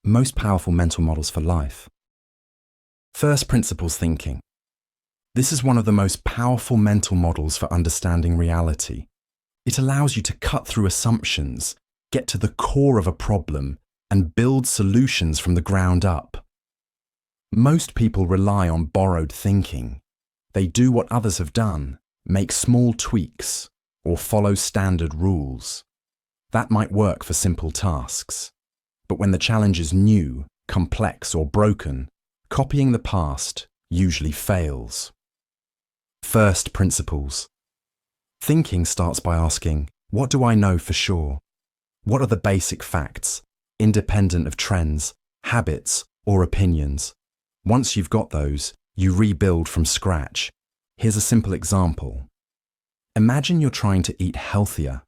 most powerful mental models for life. First principles thinking. This is one of the most powerful mental models for understanding reality. It allows you to cut through assumptions, get to the core of a problem, and build solutions from the ground up. Most people rely on borrowed thinking. They do what others have done, make small tweaks, or follow standard rules. That might work for simple tasks. But when the challenge is new, complex, or broken, copying the past usually fails. First principles. Thinking starts by asking, what do I know for sure? What are the basic facts, independent of trends, habits, or opinions? Once you've got those, you rebuild from scratch. Here's a simple example. Imagine you're trying to eat healthier.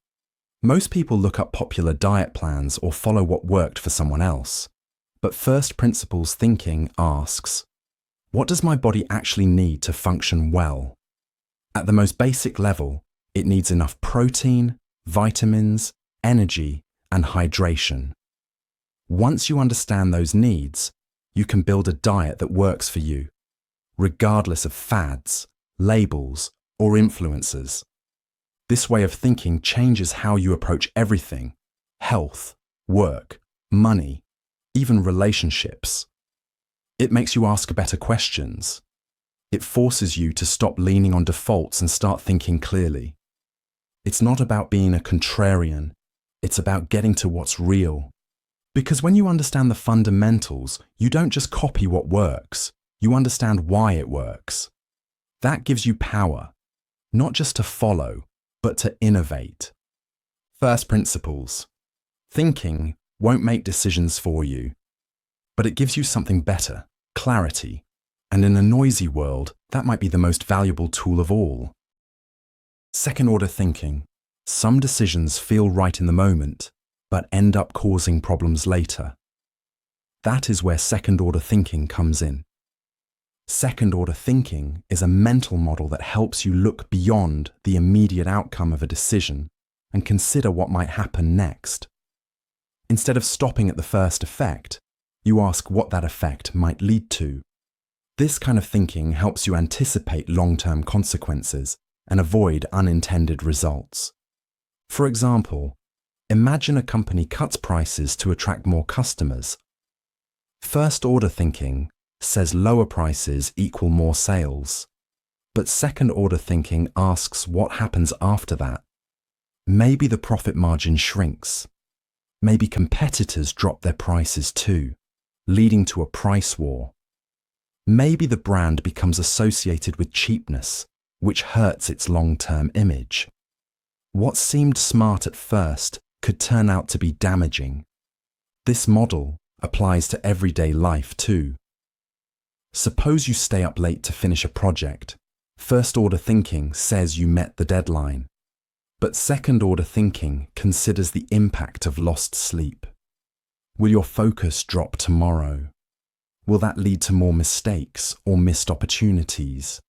Most people look up popular diet plans or follow what worked for someone else. But first principles thinking asks, what does my body actually need to function well? At the most basic level, it needs enough protein, vitamins, energy, and hydration. Once you understand those needs, you can build a diet that works for you, regardless of fads, labels, or influencers. This way of thinking changes how you approach everything: health, work, money, even relationships. It makes you ask better questions. It forces you to stop leaning on defaults and start thinking clearly. It's not about being a contrarian. It's about getting to what's real. Because when you understand the fundamentals, you don't just copy what works. You understand why it works. That gives you power, not just to follow, but to innovate. First principles. Thinking won't make decisions for you, but it gives you something better, clarity. And in a noisy world, that might be the most valuable tool of all. Second-order thinking. Some decisions feel right in the moment, but end up causing problems later. That is where second-order thinking comes in. Second-order thinking is a mental model that helps you look beyond the immediate outcome of a decision and consider what might happen next. Instead of stopping at the first effect, you ask what that effect might lead to. This kind of thinking helps you anticipate long-term consequences and avoid unintended results. For example, imagine a company cuts prices to attract more customers. First-order thinking says lower prices equal more sales. But second-order thinking asks what happens after that. Maybe the profit margin shrinks. Maybe competitors drop their prices too, leading to a price war. Maybe the brand becomes associated with cheapness, which hurts its long-term image. What seemed smart at first could turn out to be damaging. This model applies to everyday life too. Suppose you stay up late to finish a project. First-order thinking says you met the deadline. But second-order thinking considers the impact of lost sleep. Will your focus drop tomorrow? Will that lead to more mistakes or missed opportunities?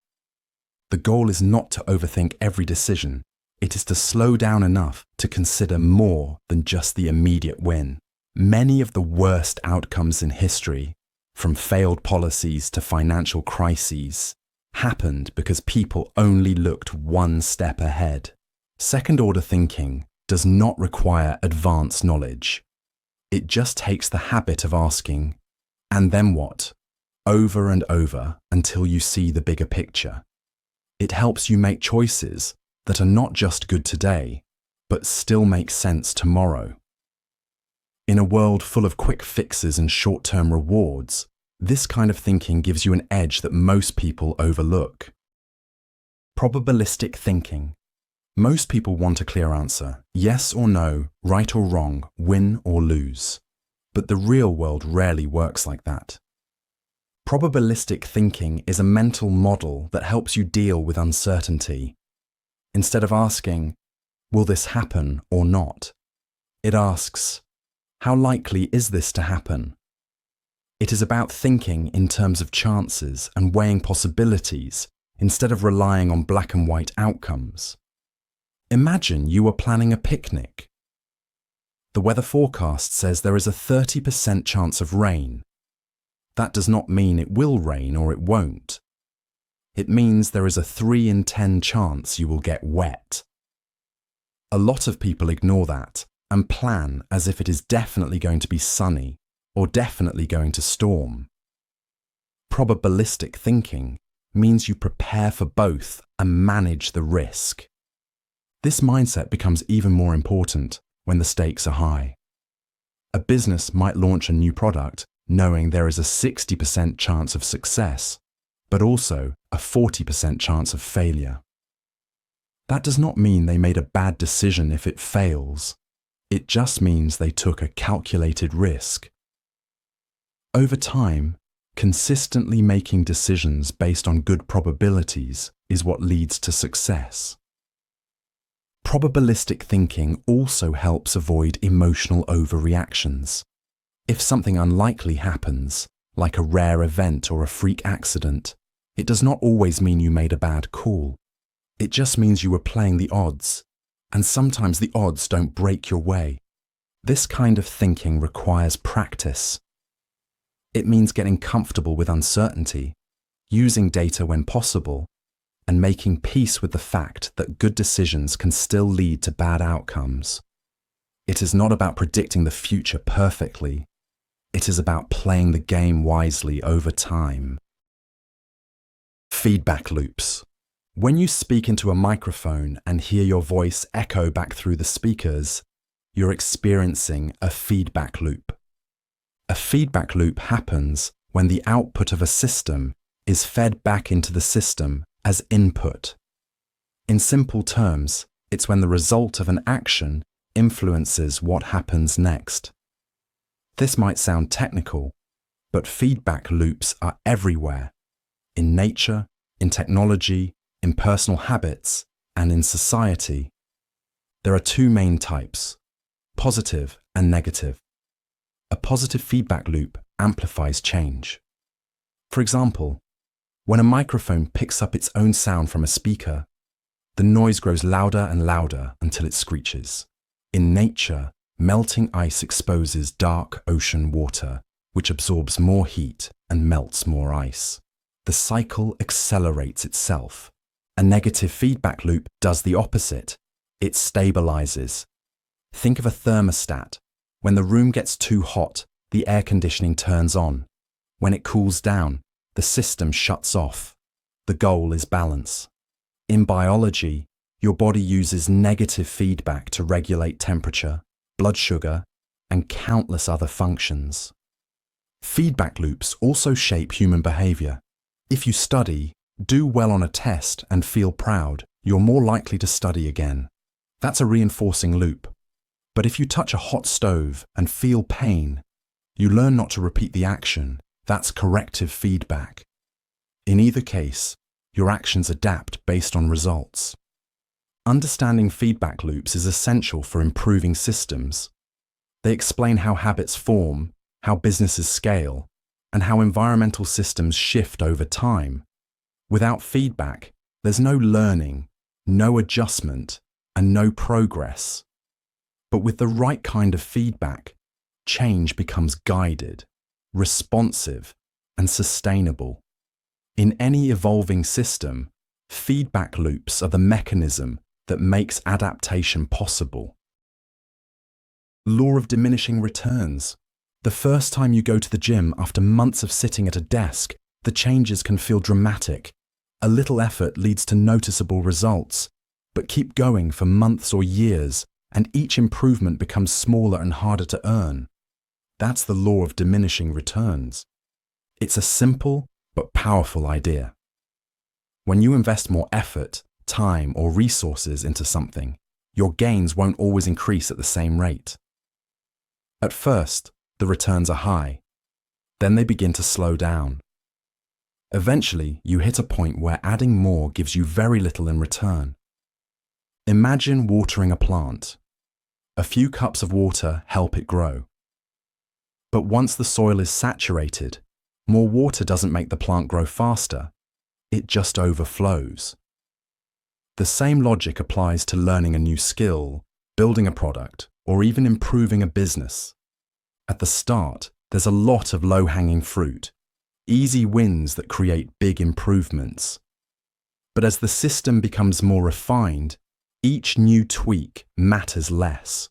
The goal is not to overthink every decision. It is to slow down enough to consider more than just the immediate win. Many of the worst outcomes in history, from failed policies to financial crises, happened because people only looked one step ahead. Second-order thinking does not require advanced knowledge. It just takes the habit of asking, and then what? Over and over until you see the bigger picture. It helps you make choices that are not just good today, but still make sense tomorrow. In a world full of quick fixes and short-term rewards, this kind of thinking gives you an edge that most people overlook. Probabilistic thinking. Most people want a clear answer, yes or no, right or wrong, win or lose. But the real world rarely works like that. Probabilistic thinking is a mental model that helps you deal with uncertainty. Instead of asking, will this happen or not? It asks, how likely is this to happen? It is about thinking in terms of chances and weighing possibilities instead of relying on black and white outcomes. Imagine you were planning a picnic. The weather forecast says there is a 30% chance of rain. That does not mean it will rain or it won't. It means there is a 3 in 10 chance you will get wet. A lot of people ignore that and plan as if it is definitely going to be sunny or definitely going to storm. Probabilistic thinking means you prepare for both and manage the risk. This mindset becomes even more important when the stakes are high. A business might launch a new product knowing there is a 60% chance of success, but also a 40% chance of failure. That does not mean they made a bad decision if it fails. It just means they took a calculated risk. Over time, consistently making decisions based on good probabilities is what leads to success. Probabilistic thinking also helps avoid emotional overreactions. If something unlikely happens, like a rare event or a freak accident, it does not always mean you made a bad call. It just means you were playing the odds, and sometimes the odds don't break your way. This kind of thinking requires practice. It means getting comfortable with uncertainty, using data when possible, and making peace with the fact that good decisions can still lead to bad outcomes. It is not about predicting the future perfectly. It is about playing the game wisely over time. Feedback loops. When you speak into a microphone and hear your voice echo back through the speakers, you're experiencing a feedback loop. A feedback loop happens when the output of a system is fed back into the system as input. In simple terms, it's when the result of an action influences what happens next. This might sound technical, but feedback loops are everywhere, in nature, in technology, in personal habits, and in society. There are two main types, positive and negative. A positive feedback loop amplifies change. For example, when a microphone picks up its own sound from a speaker, the noise grows louder and louder until it screeches. In nature, melting ice exposes dark ocean water, which absorbs more heat and melts more ice. The cycle accelerates itself. A negative feedback loop does the opposite. It stabilizes. Think of a thermostat. When the room gets too hot, the air conditioning turns on. When it cools down, the system shuts off. The goal is balance. In biology, your body uses negative feedback to regulate temperature, blood sugar, and countless other functions. Feedback loops also shape human behavior. If you study, do well on a test, and feel proud, you're more likely to study again. That's a reinforcing loop. But if you touch a hot stove and feel pain, you learn not to repeat the action. That's corrective feedback. In either case, your actions adapt based on results. Understanding feedback loops is essential for improving systems. They explain how habits form, how businesses scale, and how environmental systems shift over time. Without feedback, there's no learning, no adjustment, and no progress. But with the right kind of feedback, change becomes guided, responsive, and sustainable. In any evolving system, feedback loops are the mechanism that makes adaptation possible. Law of diminishing returns. The first time you go to the gym after months of sitting at a desk, the changes can feel dramatic. A little effort leads to noticeable results, but keep going for months or years, and each improvement becomes smaller and harder to earn. That's the law of diminishing returns. It's a simple but powerful idea. When you invest more effort, time, or resources into something, your gains won't always increase at the same rate. At first, the returns are high. Then they begin to slow down. Eventually, you hit a point where adding more gives you very little in return. Imagine watering a plant. A few cups of water help it grow. But once the soil is saturated, more water doesn't make the plant grow faster. It just overflows. The same logic applies to learning a new skill, building a product, or even improving a business. At the start, there's a lot of low-hanging fruit, easy wins that create big improvements. But as the system becomes more refined, each new tweak matters less.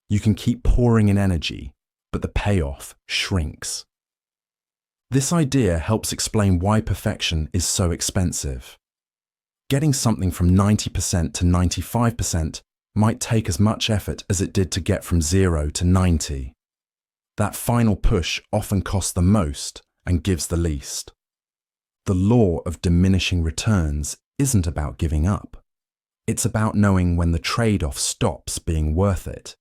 You can keep pouring in energy, but the payoff shrinks. This idea helps explain why perfection is so expensive. Getting something from 90% to 95% might take as much effort as it did to get from 0 to 90. That final push often costs the most and gives the least. The law of diminishing returns isn't about giving up. It's about knowing when the trade-off stops being worth it.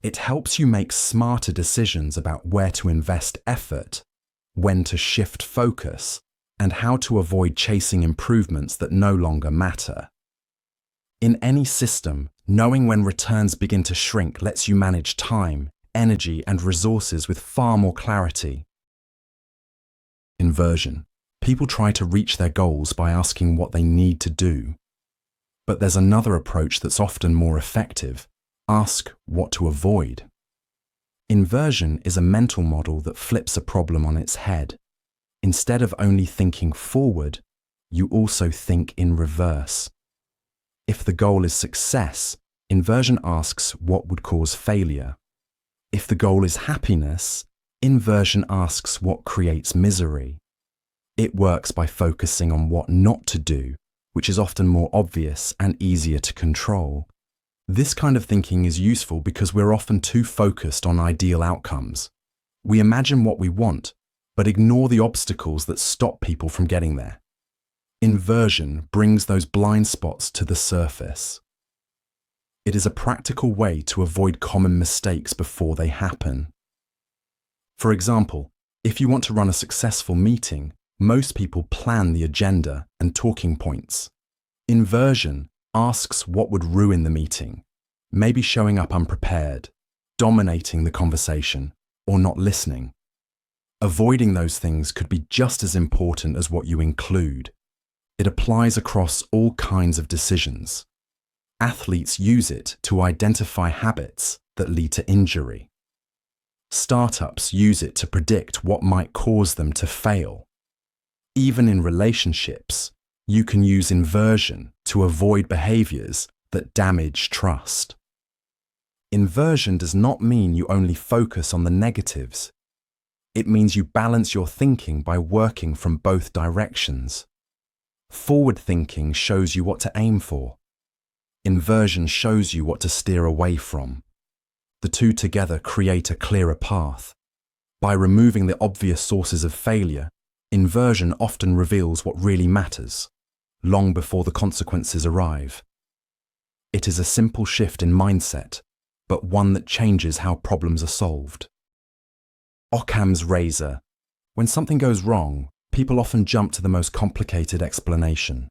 It helps you make smarter decisions about where to invest effort, when to shift focus, and how to avoid chasing improvements that no longer matter. In any system, knowing when returns begin to shrink lets you manage time, energy, and resources with far more clarity. Inversion. People try to reach their goals by asking what they need to do. But there's another approach that's often more effective. Ask what to avoid. Inversion is a mental model that flips a problem on its head. Instead of only thinking forward, you also think in reverse. If the goal is success, inversion asks what would cause failure. If the goal is happiness, inversion asks what creates misery. It works by focusing on what not to do, which is often more obvious and easier to control. This kind of thinking is useful because we're often too focused on ideal outcomes. We imagine what we want, but ignore the obstacles that stop people from getting there. Inversion brings those blind spots to the surface. It is a practical way to avoid common mistakes before they happen. For example, if you want to run a successful meeting, most people plan the agenda and talking points. Inversion asks what would ruin the meeting, maybe showing up unprepared, dominating the conversation, or not listening. Avoiding those things could be just as important as what you include. It applies across all kinds of decisions. Athletes use it to identify habits that lead to injury. Startups use it to predict what might cause them to fail. Even in relationships, you can use inversion to avoid behaviors that damage trust. Inversion does not mean you only focus on the negatives. It means you balance your thinking by working from both directions. Forward thinking shows you what to aim for. Inversion shows you what to steer away from. The two together create a clearer path. By removing the obvious sources of failure, inversion often reveals what really matters, long before the consequences arrive. It is a simple shift in mindset, but one that changes how problems are solved. Occam's razor. When something goes wrong, people often jump to the most complicated explanation.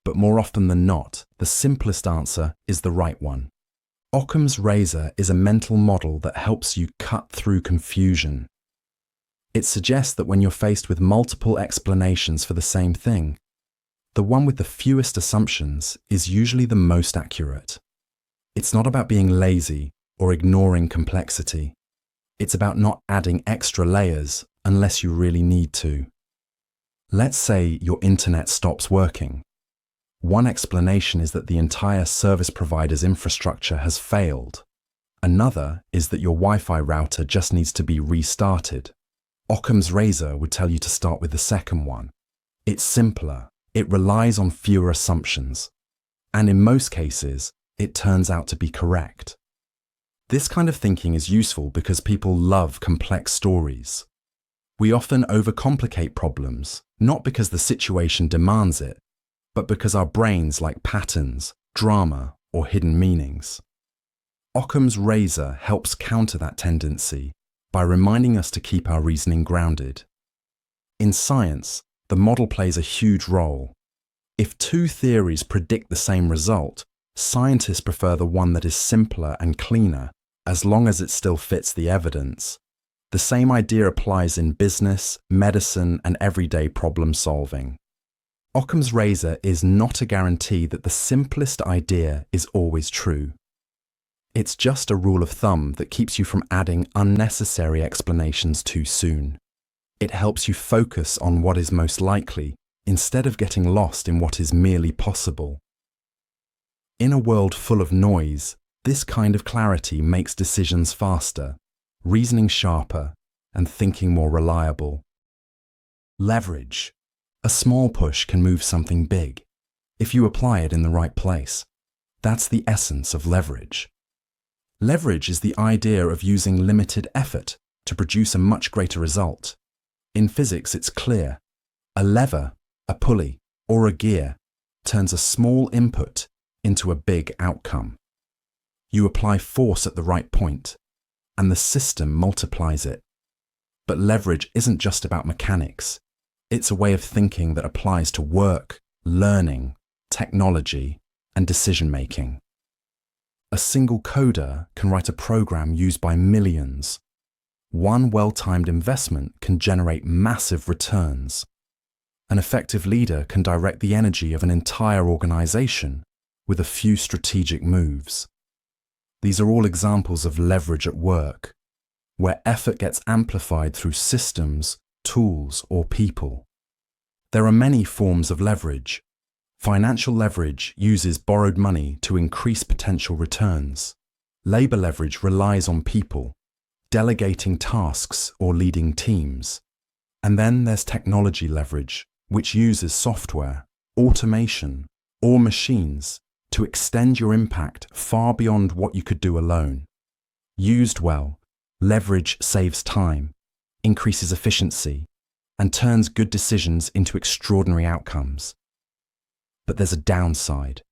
But more often than not, the simplest answer is the right one. Occam's razor is a mental model that helps you cut through confusion. It suggests that when you're faced with multiple explanations for the same thing, the one with the fewest assumptions is usually the most accurate. It's not about being lazy or ignoring complexity. It's about not adding extra layers unless you really need to. Let's say your internet stops working. One explanation is that the entire service provider's infrastructure has failed. Another is that your Wi-Fi router just needs to be restarted. Occam's razor would tell you to start with the second one. It's simpler, it relies on fewer assumptions, and in most cases, it turns out to be correct. This kind of thinking is useful because people love complex stories. We often overcomplicate problems, not because the situation demands it, but because our brains like patterns, drama, or hidden meanings. Occam's razor helps counter that tendency by reminding us to keep our reasoning grounded. In science, the model plays a huge role. If two theories predict the same result, scientists prefer the one that is simpler and cleaner, as long as it still fits the evidence. The same idea applies in business, medicine, and everyday problem solving. Occam's razor is not a guarantee that the simplest idea is always true. It's just a rule of thumb that keeps you from adding unnecessary explanations too soon. It helps you focus on what is most likely instead of getting lost in what is merely possible. In a world full of noise, this kind of clarity makes decisions faster, reasoning sharper, and thinking more reliable. Leverage. A small push can move something big, if you apply it in the right place. That's the essence of leverage. Leverage is the idea of using limited effort to produce a much greater result. In physics, it's clear. A lever, a pulley, or a gear turns a small input into a big outcome. You apply force at the right point, and the system multiplies it. But leverage isn't just about mechanics. It's a way of thinking that applies to work, learning, technology, and decision-making. A single coder can write a program used by millions. One well-timed investment can generate massive returns. An effective leader can direct the energy of an entire organization with a few strategic moves. These are all examples of leverage at work, where effort gets amplified through systems, tools, or people. There are many forms of leverage. Financial leverage uses borrowed money to increase potential returns. Labor leverage relies on people, delegating tasks or leading teams. And then there's technology leverage, which uses software, automation, or machines to extend your impact far beyond what you could do alone. Used well, leverage saves time, increases efficiency, and turns good decisions into extraordinary outcomes. But there's a downside.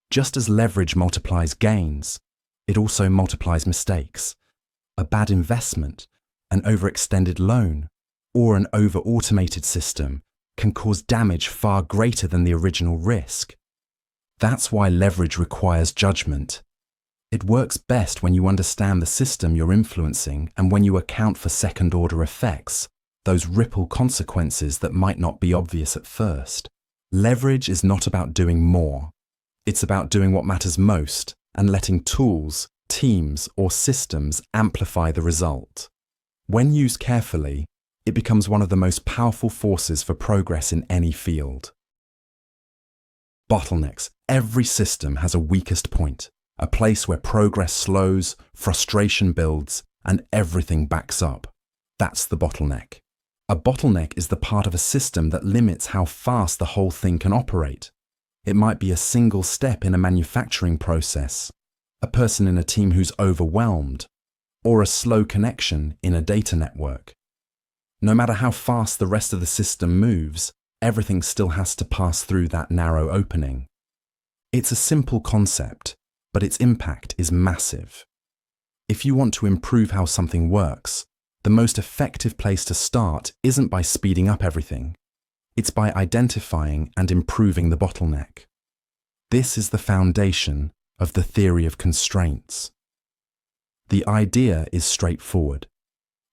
Just as leverage multiplies gains, it also multiplies mistakes. A bad investment, an overextended loan, or an over-automated system can cause damage far greater than the original risk. That's why leverage requires judgment. It works best when you understand the system you're influencing and when you account for second-order effects, those ripple consequences that might not be obvious at first. Leverage is not about doing more. It's about doing what matters most and letting tools, teams, or systems amplify the result. When used carefully, it becomes one of the most powerful forces for progress in any field. Bottlenecks. Every system has a weakest point, a place where progress slows, frustration builds, and everything backs up. That's the bottleneck. A bottleneck is the part of a system that limits how fast the whole thing can operate. It might be a single step in a manufacturing process, a person in a team who's overwhelmed, or a slow connection in a data network. No matter how fast the rest of the system moves, everything still has to pass through that narrow opening. It's a simple concept, but its impact is massive. If you want to improve how something works, the most effective place to start isn't by speeding up everything. It's by identifying and improving the bottleneck. This is the foundation of the theory of constraints. The idea is straightforward.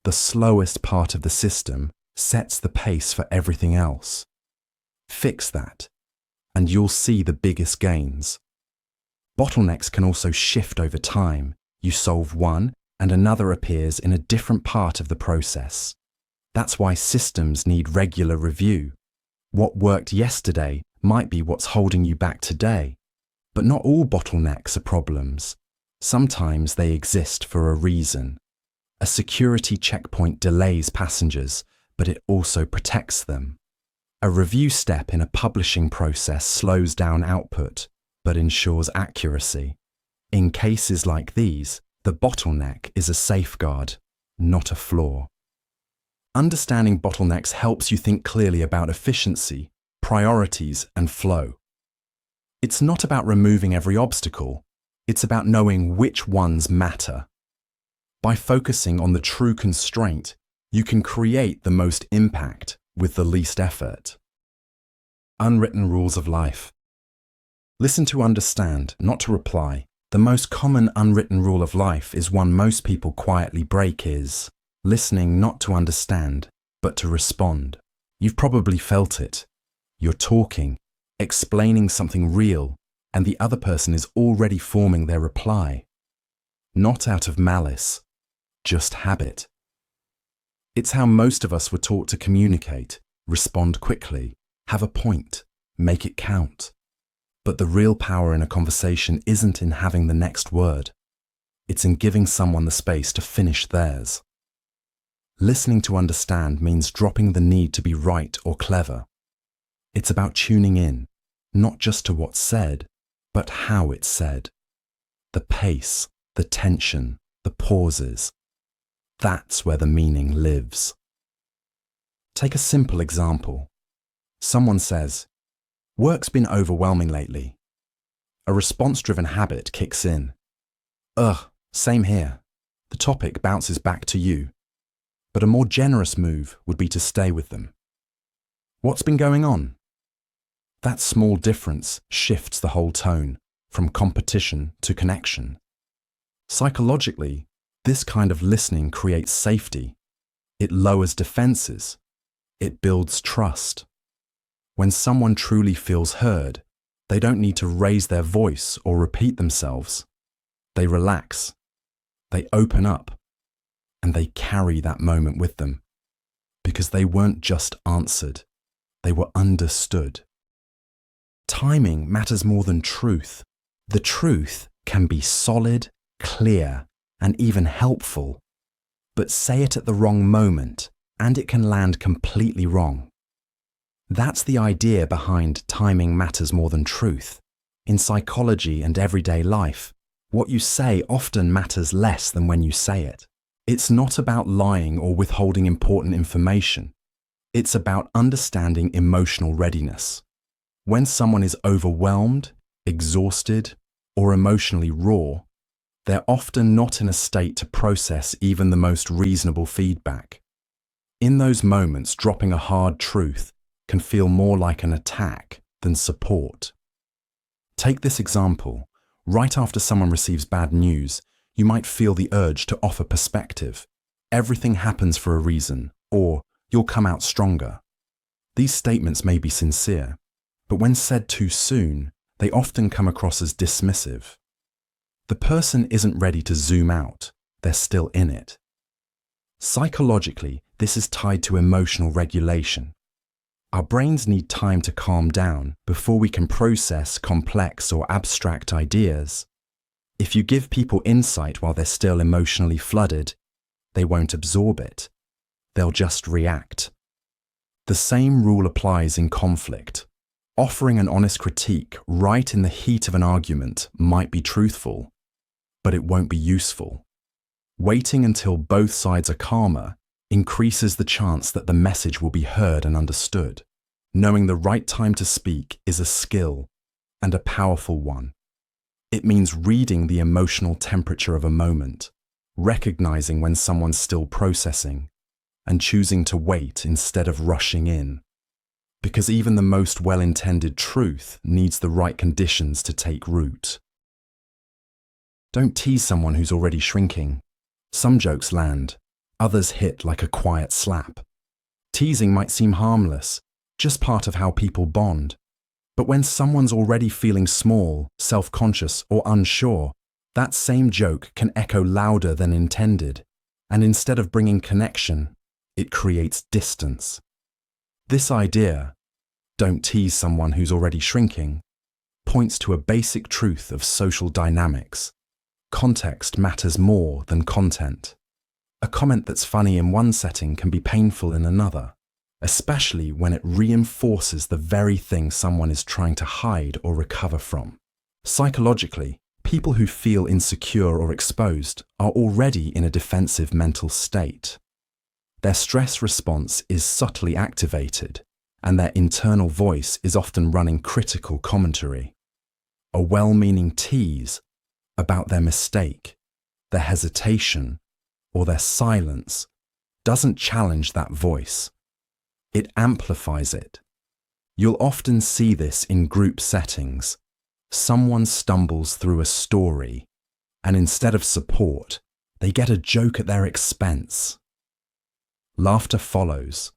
The slowest part of the system sets the pace for everything else. Fix that, and you'll see the biggest gains. Bottlenecks can also shift over time. You solve one, and another appears in a different part of the process. That's why systems need regular review. What worked yesterday might be what's holding you back today. But not all bottlenecks are problems. Sometimes they exist for a reason. A security checkpoint delays passengers, but it also protects them. A review step in a publishing process slows down output, but ensures accuracy. In cases like these, the bottleneck is a safeguard, not a flaw. Understanding bottlenecks helps you think clearly about efficiency, priorities, and flow. It's not about removing every obstacle, it's about knowing which ones matter. By focusing on the true constraint, you can create the most impact with the least effort. Unwritten rules of life. Listen to understand, not to reply. The most common unwritten rule of life is one most people quietly break is listening not to understand, but to respond. You've probably felt it. You're talking, explaining something real, and the other person is already forming their reply. not out of malice, just habit. It's how most of us were taught to communicate, respond quickly, have a point, make it count. But the real power in a conversation isn't in having the next word. It's in giving someone the space to finish theirs. Listening to understand means dropping the need to be right or clever. It's about tuning in, not just to what's said, but how it's said. The pace, the tension, the pauses. That's where the meaning lives. Take a simple example. Someone says, "Work's been overwhelming lately." A response-driven habit kicks in. "Ugh, same here." The topic bounces back to you. But a more generous move would be to stay with them. "What's been going on?" That small difference shifts the whole tone, from competition to connection. Psychologically, this kind of listening creates safety. It lowers defenses. It builds trust. When someone truly feels heard, they don't need to raise their voice or repeat themselves. They relax. They open up. And they carry that moment with them. Because they weren't just answered. They were understood. Timing matters more than truth. The truth can be solid, clear, and even helpful. But say it at the wrong moment, and it can land completely wrong. That's the idea behind timing matters more than truth. In psychology and everyday life, what you say often matters less than when you say it. It's not about lying or withholding important information. It's about understanding emotional readiness. When someone is overwhelmed, exhausted, or emotionally raw, they're often not in a state to process even the most reasonable feedback. In those moments, dropping a hard truth can feel more like an attack than support. Take this example. Right after someone receives bad news, you might feel the urge to offer perspective. Everything happens for a reason, or you'll come out stronger. These statements may be sincere, but when said too soon, they often come across as dismissive. The person isn't ready to zoom out, they're still in it. Psychologically, this is tied to emotional regulation. Our brains need time to calm down before we can process complex or abstract ideas. If you give people insight while they're still emotionally flooded, they won't absorb it. They'll just react. The same rule applies in conflict. Offering an honest critique right in the heat of an argument might be truthful, but it won't be useful. Waiting until both sides are calmer increases the chance that the message will be heard and understood. Knowing the right time to speak is a skill, and a powerful one. It means reading the emotional temperature of a moment, recognizing when someone's still processing, and choosing to wait instead of rushing in. Because even the most well-intended truth needs the right conditions to take root. Don't tease someone who's already shrinking. Some jokes land, others hit like a quiet slap. Teasing might seem harmless, just part of how people bond. But when someone's already feeling small, self-conscious, or unsure, that same joke can echo louder than intended, and instead of bringing connection, it creates distance. This idea, "don't tease someone who's already shrinking," points to a basic truth of social dynamics. Context matters more than content. A comment that's funny in one setting can be painful in another, especially when it reinforces the very thing someone is trying to hide or recover from. Psychologically, people who feel insecure or exposed are already in a defensive mental state. Their stress response is subtly activated, and their internal voice is often running critical commentary. A well-meaning tease about their mistake, their hesitation, or their silence doesn't challenge that voice. It amplifies it. You'll often see this in group settings. Someone stumbles through a story, and instead of support, they get a joke at their expense. Laughter follows,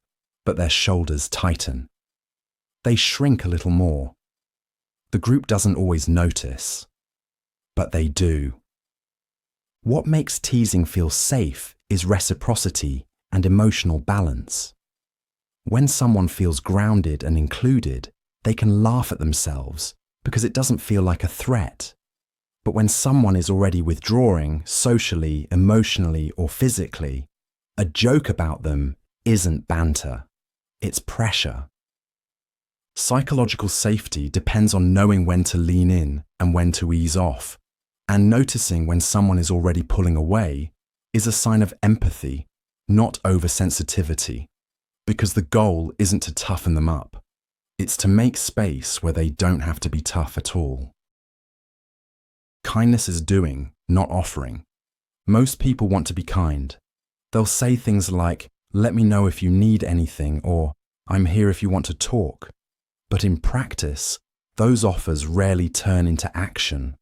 but their shoulders tighten. They shrink a little more. The group doesn't always notice, but they do. What makes teasing feel safe is reciprocity and emotional balance. When someone feels grounded and included, they can laugh at themselves because it doesn't feel like a threat. But when someone is already withdrawing socially, emotionally, or physically, a joke about them isn't banter, it's pressure. Psychological safety depends on knowing when to lean in and when to ease off, and noticing when someone is already pulling away is a sign of empathy, not oversensitivity, because the goal isn't to toughen them up. It's to make space where they don't have to be tough at all. Kindness is doing, not offering. Most people want to be kind. They'll say things like, "Let me know if you need anything," or "I'm here if you want to talk." But in practice, those offers rarely turn into action.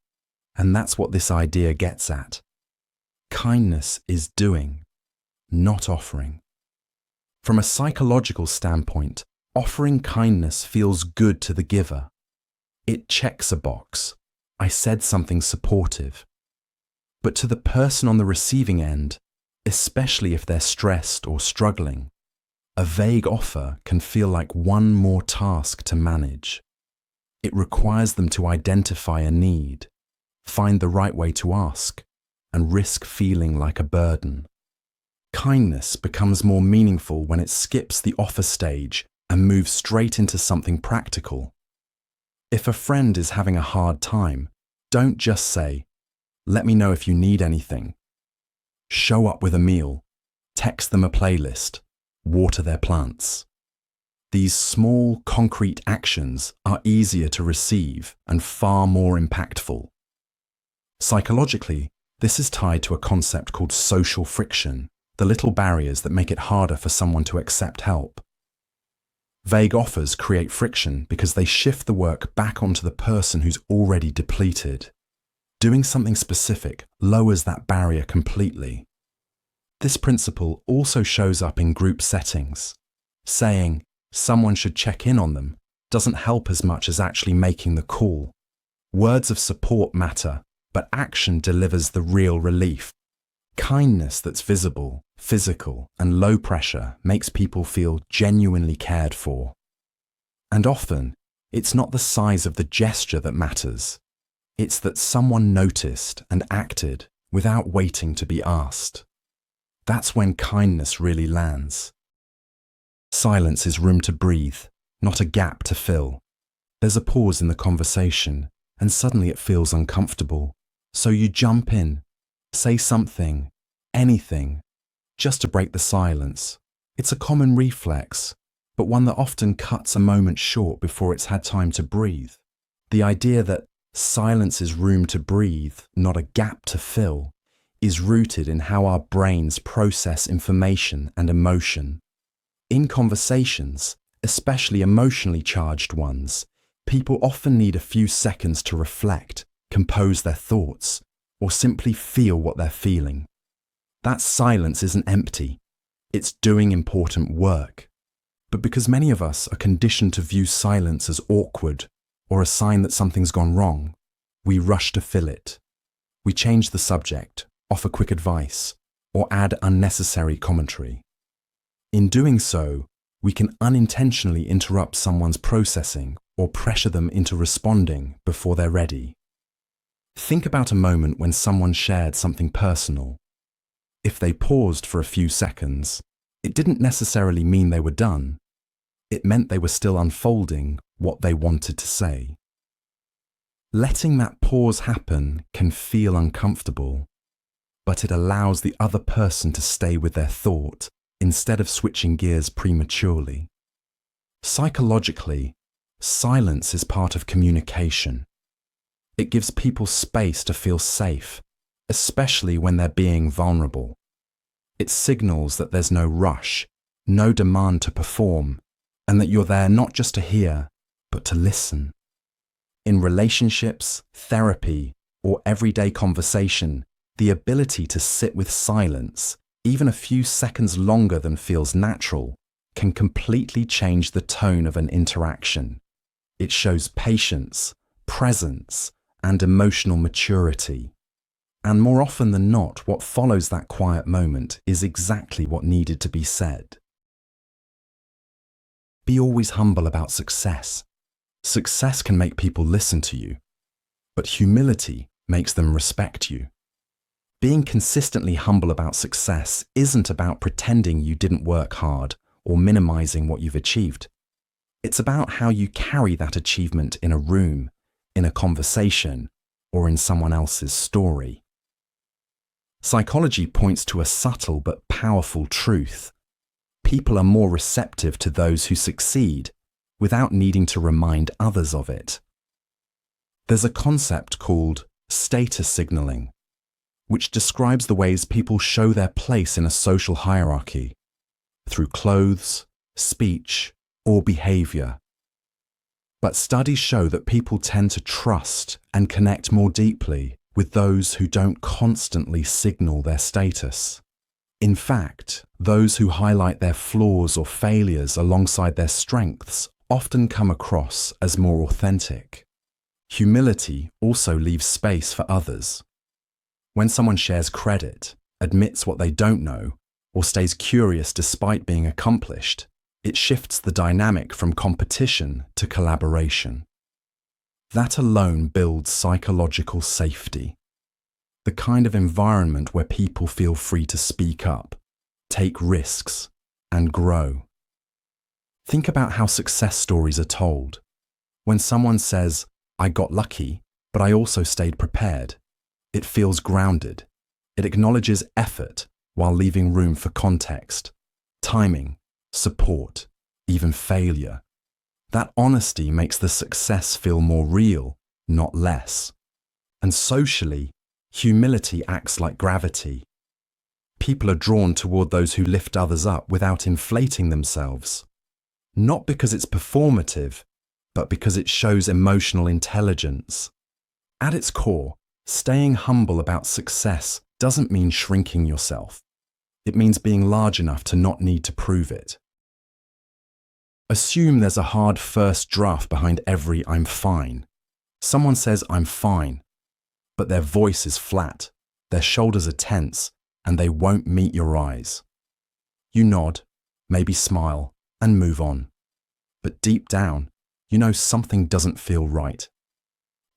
And that's what this idea gets at. Kindness is doing, not offering. From a psychological standpoint, offering kindness feels good to the giver. It checks a box. I said something supportive. But to the person on the receiving end, especially if they're stressed or struggling, a vague offer can feel like one more task to manage. It requires them to identify a need, find the right way to ask, and risk feeling like a burden. Kindness becomes more meaningful when it skips the offer stage and moves straight into something practical. If a friend is having a hard time, don't just say, "Let me know if you need anything." Show up with a meal, text them a playlist, water their plants. These small, concrete actions are easier to receive and far more impactful. Psychologically, this is tied to a concept called social friction, the little barriers that make it harder for someone to accept help. Vague offers create friction because they shift the work back onto the person who's already depleted. Doing something specific lowers that barrier completely. This principle also shows up in group settings. Saying someone should check in on them doesn't help as much as actually making the call. Words of support matter, but action delivers the real relief. Kindness that's visible, physical, and low pressure makes people feel genuinely cared for. And often, it's not the size of the gesture that matters. It's that someone noticed and acted without waiting to be asked. That's when kindness really lands. Silence is room to breathe, not a gap to fill. There's a pause in the conversation, and suddenly it feels uncomfortable. So you jump in, say something, anything, just to break the silence. It's a common reflex, but one that often cuts a moment short before it's had time to breathe. The idea that silence is room to breathe, not a gap to fill, is rooted in how our brains process information and emotion. In conversations, especially emotionally charged ones, people often need a few seconds to reflect, compose their thoughts, or simply feel what they're feeling. That silence isn't empty. It's doing important work. But because many of us are conditioned to view silence as awkward or a sign that something's gone wrong, we rush to fill it. We change the subject, offer quick advice, or add unnecessary commentary. In doing so, we can unintentionally interrupt someone's processing or pressure them into responding before they're ready. Think about a moment when someone shared something personal. If they paused for a few seconds, it didn't necessarily mean they were done. It meant they were still unfolding what they wanted to say. Letting that pause happen can feel uncomfortable, but it allows the other person to stay with their thought instead of switching gears prematurely. Psychologically, silence is part of communication. It gives people space to feel safe, especially when they're being vulnerable. It signals that there's no rush, no demand to perform, and that you're there not just to hear, but to listen. In relationships, therapy, or everyday conversation, the ability to sit with silence, even a few seconds longer than feels natural, can completely change the tone of an interaction. It shows patience, presence, and emotional maturity. And more often than not, what follows that quiet moment is exactly what needed to be said. Be always humble about success. Success can make people listen to you, but humility makes them respect you. Being consistently humble about success isn't about pretending you didn't work hard or minimizing what you've achieved. It's about how you carry that achievement in a room, in a conversation, or in someone else's story. Psychology points to a subtle but powerful truth. People are more receptive to those who succeed without needing to remind others of it. There's a concept called status signaling, which describes the ways people show their place in a social hierarchy through clothes, speech, or behavior. But studies show that people tend to trust and connect more deeply with those who don't constantly signal their status. In fact, those who highlight their flaws or failures alongside their strengths often come across as more authentic. Humility also leaves space for others. When someone shares credit, admits what they don't know, or stays curious despite being accomplished, it shifts the dynamic from competition to collaboration. That alone builds psychological safety, the kind of environment where people feel free to speak up, take risks, and grow. Think about how success stories are told. When someone says, "I got lucky, but I also stayed prepared," it feels grounded. It acknowledges effort while leaving room for context, timing, support, even failure. That honesty makes the success feel more real, not less. And socially, humility acts like gravity. People are drawn toward those who lift others up without inflating themselves. Not because it's performative, but because it shows emotional intelligence. At its core, staying humble about success doesn't mean shrinking yourself. It means being large enough to not need to prove it. Assume there's a hard first draft behind every "I'm fine." Someone says "I'm fine," but their voice is flat, their shoulders are tense, and they won't meet your eyes. You nod, maybe smile, and move on. But deep down, you know something doesn't feel right.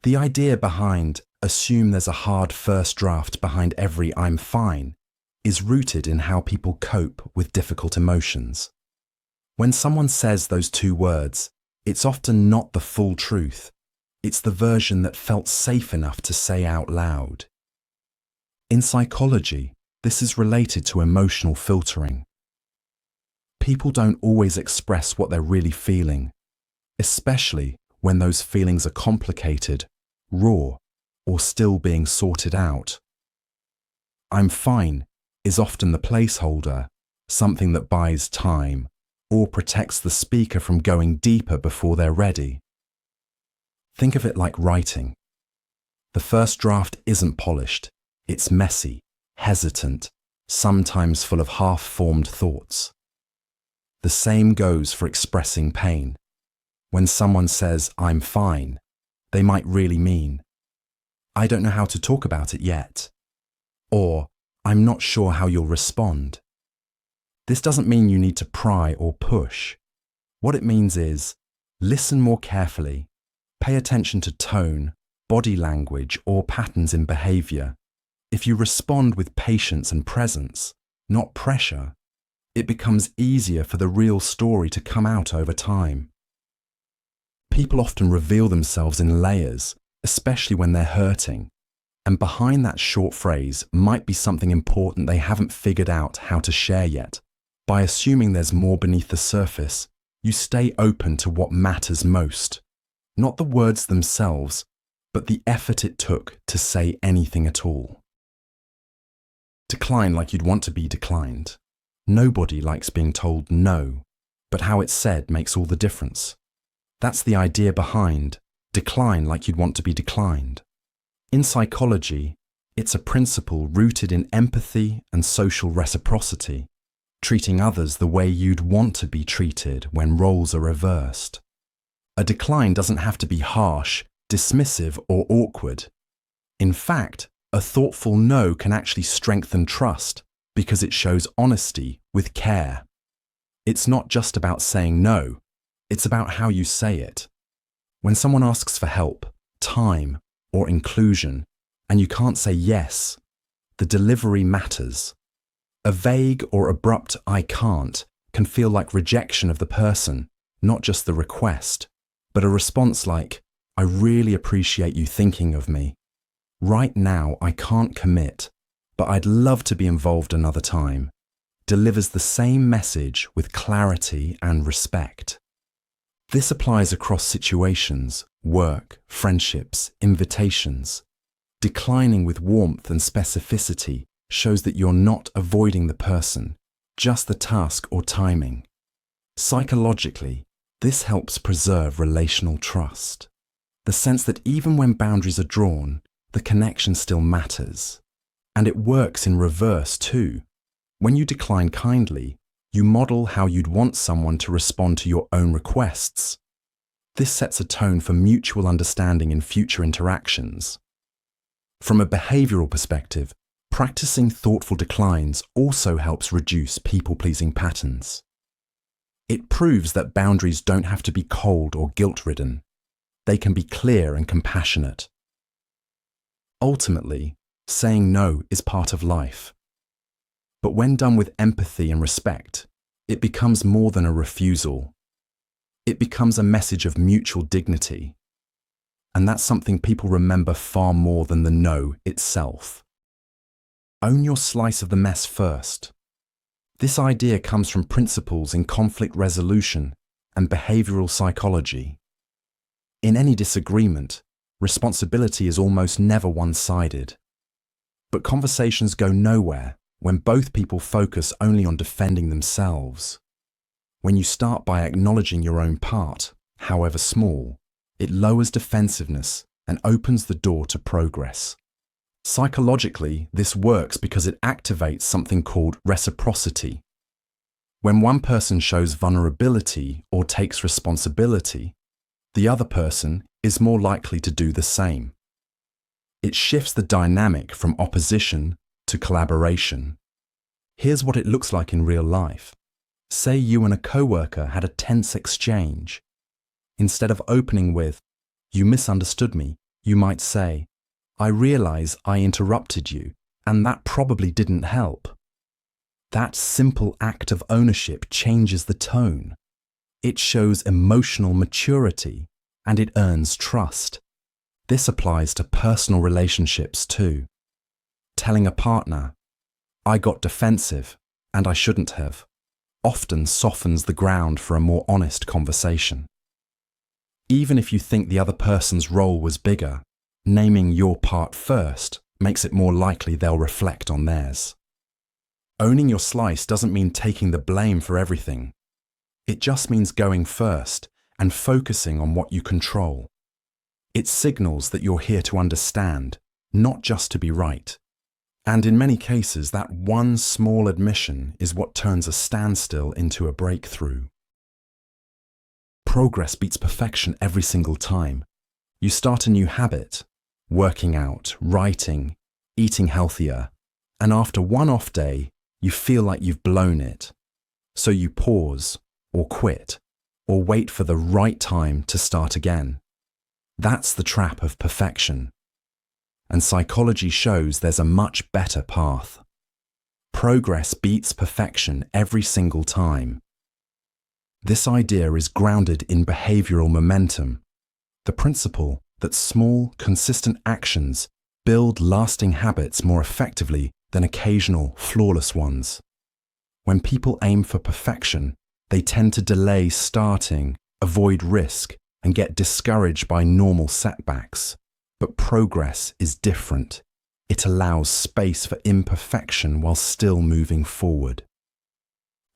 The idea behind "assume there's a hard first draft behind every "I'm fine" is rooted in how people cope with difficult emotions. When someone says those two words, it's often not the full truth. It's the version that felt safe enough to say out loud. In psychology, this is related to emotional filtering. People don't always express what they're really feeling, especially when those feelings are complicated, raw, or still being sorted out. "I'm fine" is often the placeholder, something that buys time, or protects the speaker from going deeper before they're ready. Think of it like writing. The first draft isn't polished. It's messy, hesitant, sometimes full of half-formed thoughts. The same goes for expressing pain. When someone says, "I'm fine," they might really mean, "I don't know how to talk about it yet," or "I'm not sure how you'll respond." This doesn't mean you need to pry or push. What it means is, listen more carefully, pay attention to tone, body language, or patterns in behavior. If you respond with patience and presence, not pressure, it becomes easier for the real story to come out over time. People often reveal themselves in layers, especially when they're hurting, and behind that short phrase might be something important they haven't figured out how to share yet. By assuming there's more beneath the surface, you stay open to what matters most. Not the words themselves, but the effort it took to say anything at all. Decline like you'd want to be declined. Nobody likes being told no, but how it's said makes all the difference. That's the idea behind decline like you'd want to be declined. In psychology, it's a principle rooted in empathy and social reciprocity, treating others the way you'd want to be treated when roles are reversed. A decline doesn't have to be harsh, dismissive, or awkward. In fact, A thoughtful no can actually strengthen trust because it shows honesty with care. It's not just about saying no, it's about how you say it. When someone asks for help, time, or inclusion, and you can't say yes, the delivery matters. A vague or abrupt "I can't" can feel like rejection of the person, not just the request, but a response like, "I really appreciate you thinking of me. Right now, I can't commit, but I'd love to be involved another time," delivers the same message with clarity and respect. This applies across situations, work, friendships, invitations. Declining with warmth and specificity shows that you're not avoiding the person, just the task or timing. Psychologically, this helps preserve relational trust. The sense that even when boundaries are drawn, the connection still matters. And it works in reverse too. When you decline kindly, you model how you'd want someone to respond to your own requests. This sets a tone for mutual understanding in future interactions. From a behavioral perspective, practicing thoughtful declines also helps reduce people-pleasing patterns. It proves that boundaries don't have to be cold or guilt-ridden. They can be clear and compassionate. Ultimately, saying no is part of life. But when done with empathy and respect, it becomes more than a refusal. It becomes a message of mutual dignity. And that's something people remember far more than the no itself. Own your slice of the mess first. This idea comes from principles in conflict resolution and behavioral psychology. In any disagreement, responsibility is almost never one-sided. But conversations go nowhere when both people focus only on defending themselves. When you start by acknowledging your own part, however small, it lowers defensiveness and opens the door to progress. Psychologically, this works because it activates something called reciprocity. When one person shows vulnerability or takes responsibility, the other person is more likely to do the same. It shifts the dynamic from opposition to collaboration. Here's what it looks like in real life. Say you and a coworker had a tense exchange. Instead of opening with, "You misunderstood me," you might say, "I realize I interrupted you, and that probably didn't help." That simple act of ownership changes the tone. It shows emotional maturity, and it earns trust. This applies to personal relationships too. Telling a partner, "I got defensive, and I shouldn't have," often softens the ground for a more honest conversation. Even if you think the other person's role was bigger, naming your part first makes it more likely they'll reflect on theirs. Owning your slice doesn't mean taking the blame for everything. It just means going first and focusing on what you control. It signals that you're here to understand, not just to be right. And in many cases, that one small admission is what turns a standstill into a breakthrough. Progress beats perfection every single time. You start a new habit, working out, writing, eating healthier, and after one off day, you feel like you've blown it. So you pause, or quit, or wait for the right time to start again. That's the trap of perfection. And psychology shows there's a much better path. Progress beats perfection every single time. This idea is grounded in behavioral momentum, the principle that small, consistent actions build lasting habits more effectively than occasional, flawless ones. When people aim for perfection, they tend to delay starting, avoid risk, and get discouraged by normal setbacks. But progress is different. It allows space for imperfection while still moving forward.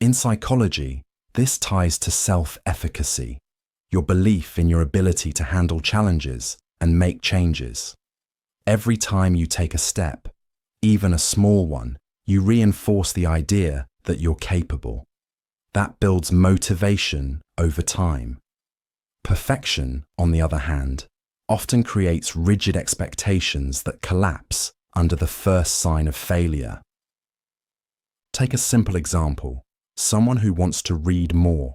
In psychology, this ties to self-efficacy, your belief in your ability to handle challenges and make changes. Every time you take a step, even a small one, you reinforce the idea that you're capable. That builds motivation over time. Perfection, on the other hand, often creates rigid expectations that collapse under the first sign of failure. Take a simple example, someone who wants to read more.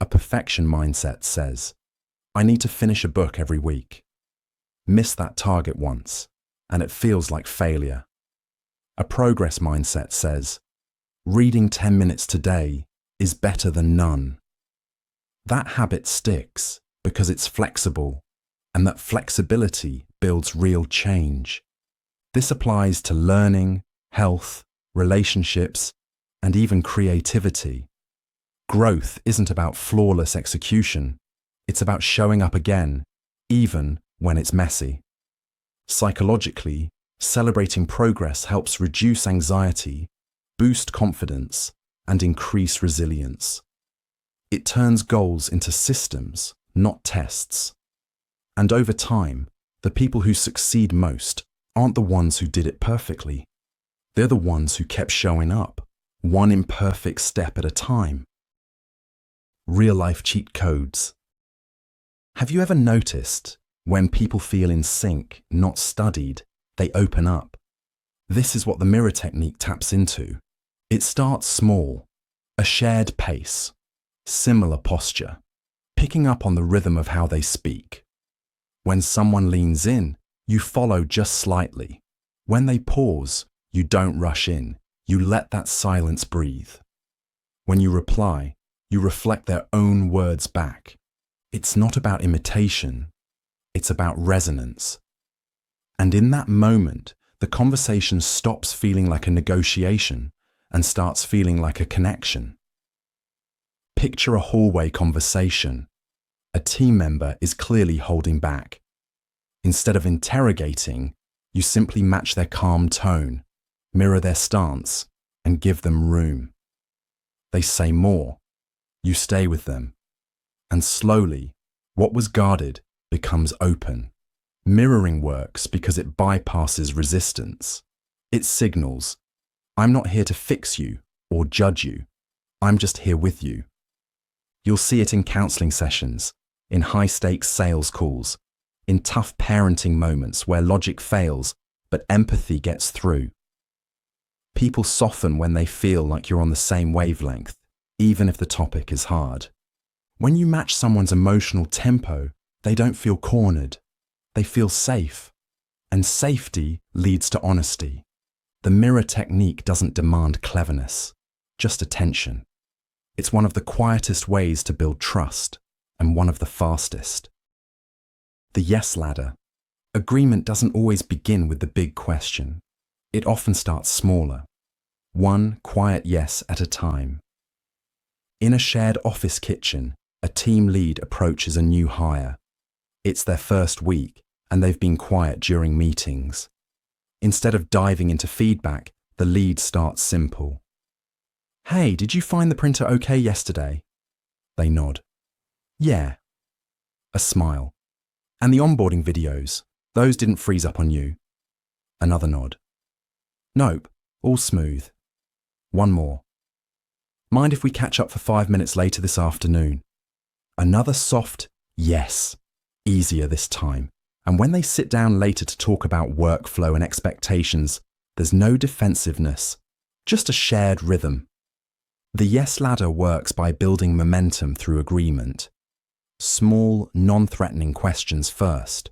A perfection mindset says, I need to finish a book every week. Miss that target once, and it feels like failure. A progress mindset says, reading 10 minutes today is better than none. That habit sticks because it's flexible, and that flexibility builds real change. This applies to learning, health, relationships, and even creativity. Growth isn't about flawless execution. It's about showing up again, even when it's messy. Psychologically, celebrating progress helps reduce anxiety, boost confidence, and increase resilience. It turns goals into systems, not tests. And over time, the people who succeed most aren't the ones who did it perfectly. They're the ones who kept showing up, one imperfect step at a time. Real-life cheat codes. Have you ever noticed when people feel in sync, not studied, they open up? This is what the mirror technique taps into. It starts small, a shared pace, similar posture, picking up on the rhythm of how they speak. When someone leans in, you follow just slightly. When they pause, you don't rush in. You let that silence breathe. When you reply, you reflect their own words back. It's not about imitation, it's about resonance. And in that moment, the conversation stops feeling like a negotiation and starts feeling like a connection. Picture a hallway conversation. A team member is clearly holding back. Instead of interrogating, you simply match their calm tone, mirror their stance, and give them room. They say more. You stay with them. And slowly, what was guarded becomes open. Mirroring works because it bypasses resistance. It signals, I'm not here to fix you or judge you. I'm just here with you. You'll see it in counseling sessions, in high-stakes sales calls, in tough parenting moments where logic fails but empathy gets through. People soften when they feel like you're on the same wavelength, even if the topic is hard. When you match someone's emotional tempo, they don't feel cornered. They feel safe. And safety leads to honesty. The mirror technique doesn't demand cleverness, just attention. It's one of the quietest ways to build trust, and one of the fastest. The yes ladder. Agreement doesn't always begin with the big question. It often starts smaller. One quiet yes at a time. In a shared office kitchen, a team lead approaches a new hire. It's their first week, and they've been quiet during meetings. Instead of diving into feedback, the lead starts simple. Hey, did you find the printer okay yesterday? They nod. Yeah. A smile. And the onboarding videos, those didn't freeze up on you? Another nod. Nope, all smooth. One more. Mind if we catch up for 5 minutes later this afternoon? Another soft yes. Easier this time. And when they sit down later to talk about workflow and expectations, there's no defensiveness, just a shared rhythm. The yes ladder works by building momentum through agreement. Small, non-threatening questions first.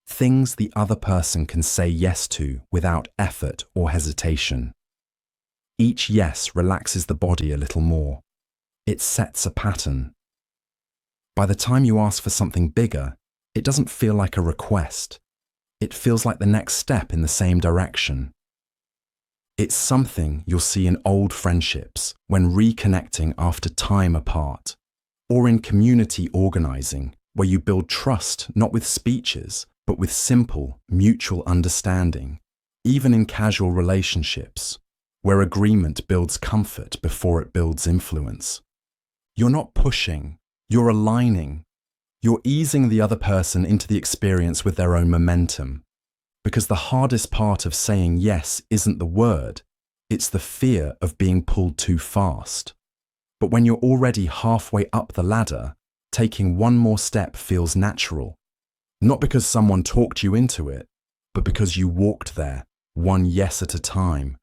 Things the other person can say yes to without effort or hesitation. Each yes relaxes the body a little more. It sets a pattern. By the time you ask for something bigger, it doesn't feel like a request. It feels like the next step in the same direction. It's something you'll see in old friendships when reconnecting after time apart, or in community organizing where you build trust not with speeches, but with simple, mutual understanding, even in casual relationships, where agreement builds comfort before it builds influence. You're not pushing, you're aligning. You're easing the other person into the experience with their own momentum. Because the hardest part of saying yes isn't the word, it's the fear of being pulled too fast. But when you're already halfway up the ladder, taking one more step feels natural. Not because someone talked you into it, but because you walked there, one yes at a time.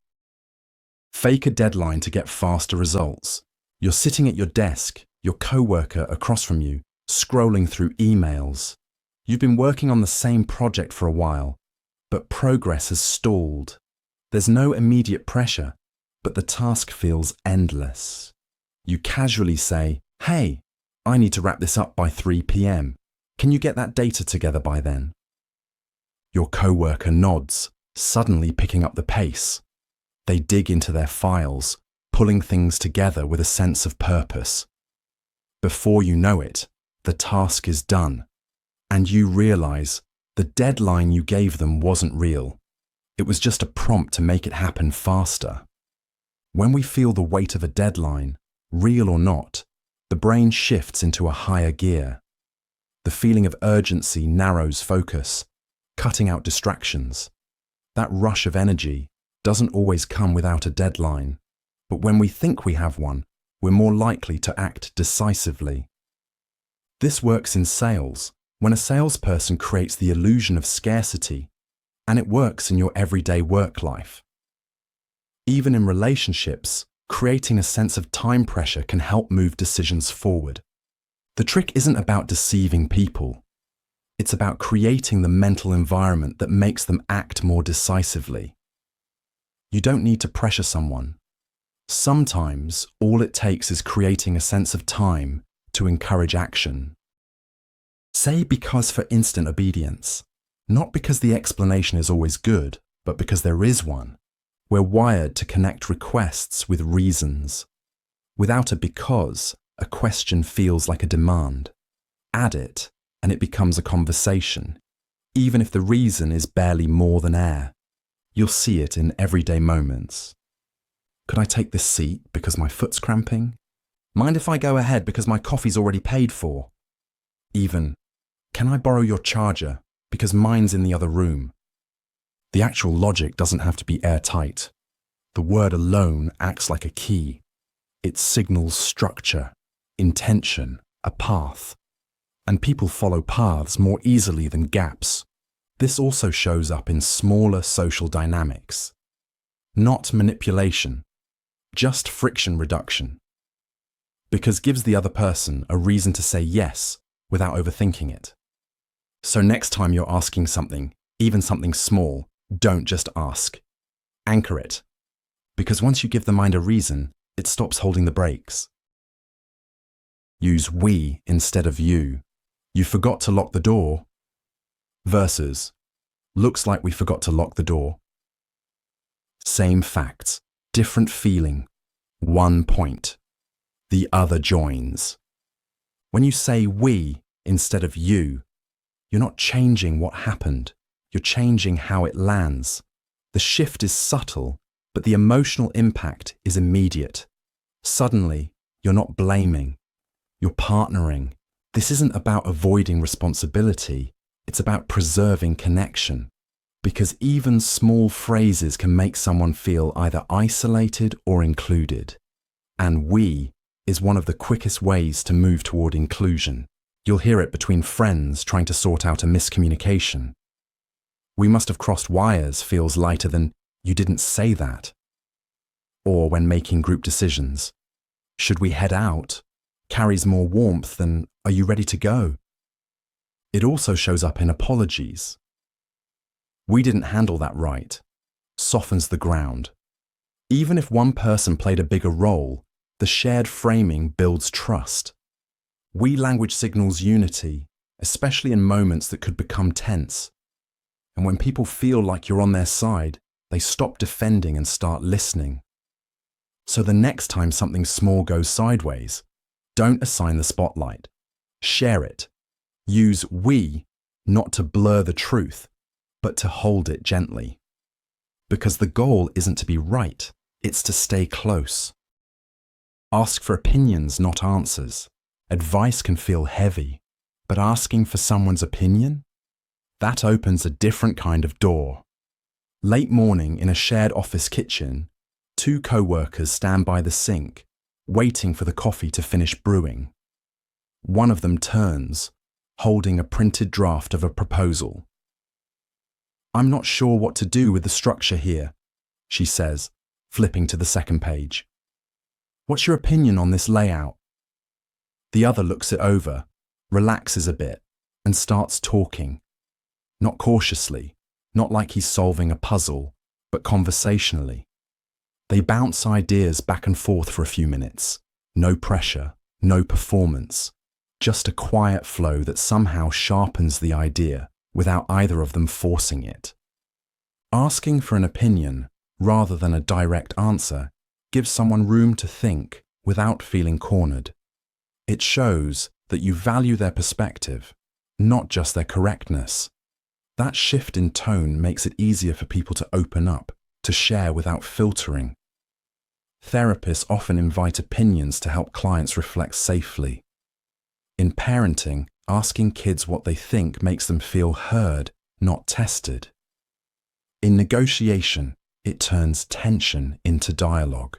Fake a deadline to get faster results. You're sitting at your desk, your coworker across from you, scrolling through emails. You've been working on the same project for a while, but progress has stalled. There's no immediate pressure, but the task feels endless. You casually say, "Hey, I need to wrap this up by 3 p.m. Can you get that data together by then?" Your coworker nods, suddenly picking up the pace. They dig into their files, pulling things together with a sense of purpose. Before you know it, the task is done, and you realize the deadline you gave them wasn't real. It was just a prompt to make it happen faster. When we feel the weight of a deadline, real or not, the brain shifts into a higher gear. The feeling of urgency narrows focus, cutting out distractions. That rush of energy doesn't always come without a deadline, but when we think we have one, we're more likely to act decisively. This works in sales, when a salesperson creates the illusion of scarcity, and it works in your everyday work life. Even in relationships, creating a sense of time pressure can help move decisions forward. The trick isn't about deceiving people. It's about creating the mental environment that makes them act more decisively. You don't need to pressure someone. Sometimes all it takes is creating a sense of time to encourage action. Say because for instant obedience, not because the explanation is always good, but because there is one. We're wired to connect requests with reasons. Without a because, a question feels like a demand. Add it, and it becomes a conversation, even if the reason is barely more than air. You'll see it in everyday moments. Could I take this seat because my foot's cramping? Mind if I go ahead because my coffee's already paid for? Even, can I borrow your charger because mine's in the other room? The actual logic doesn't have to be airtight. The word alone acts like a key. It signals structure, intention, a path. And people follow paths more easily than gaps. This also shows up in smaller social dynamics. Not manipulation, just friction reduction. Because gives the other person a reason to say yes without overthinking it. So next time you're asking something, even something small, don't just ask. Anchor it. Because once you give the mind a reason, it stops holding the brakes. Use we instead of you. You forgot to lock the door. Versus, looks like we forgot to lock the door. Same facts, different feeling, one point. The other joins. When you say we instead of you, you're not changing what happened. You're changing how it lands. The shift is subtle, but the emotional impact is immediate. Suddenly, you're not blaming. You're partnering. This isn't about avoiding responsibility. It's about preserving connection. Because even small phrases can make someone feel either isolated or included. And we is one of the quickest ways to move toward inclusion. You'll hear it between friends trying to sort out a miscommunication. We must have crossed wires feels lighter than you didn't say that. Or when making group decisions, should we head out? Carries more warmth than are you ready to go? It also shows up in apologies. We didn't handle that right. Softens the ground. Even if one person played a bigger role, the shared framing builds trust. We language signals unity, especially in moments that could become tense. And when people feel like you're on their side, they stop defending and start listening. So the next time something small goes sideways, don't assign the spotlight. Share it. Use we not to blur the truth, but to hold it gently. Because the goal isn't to be right, it's to stay close. Ask for opinions, not answers. Advice can feel heavy, but asking for someone's opinion? That opens a different kind of door. Late morning in a shared office kitchen, two co-workers stand by the sink, waiting for the coffee to finish brewing. One of them turns, holding a printed draft of a proposal. I'm not sure what to do with the structure here, she says, flipping to the second page. What's your opinion on this layout? The other looks it over, relaxes a bit, and starts talking. Not cautiously, not like he's solving a puzzle, but conversationally. They bounce ideas back and forth for a few minutes. No pressure, no performance, just a quiet flow that somehow sharpens the idea without either of them forcing it. Asking for an opinion, rather than a direct answer, gives someone room to think without feeling cornered. It shows that you value their perspective, not just their correctness. That shift in tone makes it easier for people to open up, to share without filtering. Therapists often invite opinions to help clients reflect safely. In parenting, asking kids what they think makes them feel heard, not tested. In negotiation, it turns tension into dialogue.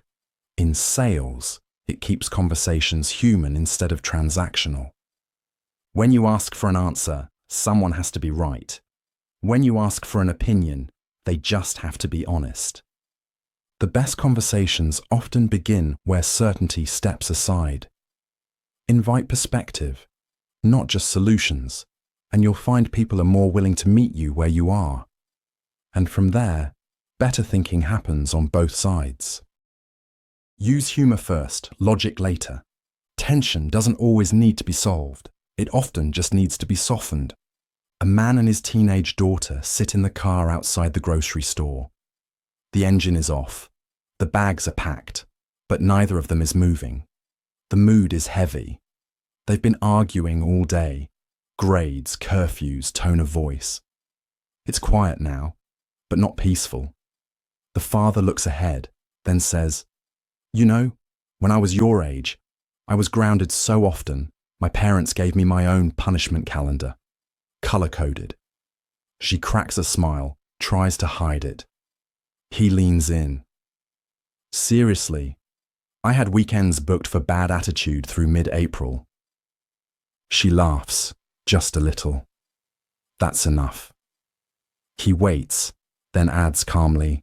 In sales, it keeps conversations human instead of transactional. When you ask for an answer, someone has to be right. When you ask for an opinion, they just have to be honest. The best conversations often begin where certainty steps aside. Invite perspective, not just solutions, and you'll find people are more willing to meet you where you are. And from there, better thinking happens on both sides. Use humor first, logic later. Tension doesn't always need to be solved. It often just needs to be softened. A man and his teenage daughter sit in the car outside the grocery store. The engine is off. The bags are packed, but neither of them is moving. The mood is heavy. They've been arguing all day. Grades, curfews, tone of voice. It's quiet now, but not peaceful. The father looks ahead, then says, "You know, when I was your age, I was grounded so often, my parents gave me my own punishment calendar. Color-coded." She cracks a smile, tries to hide it. He leans in. "Seriously, I had weekends booked for bad attitude through mid-April." She laughs, just a little. That's enough. He waits, then adds calmly,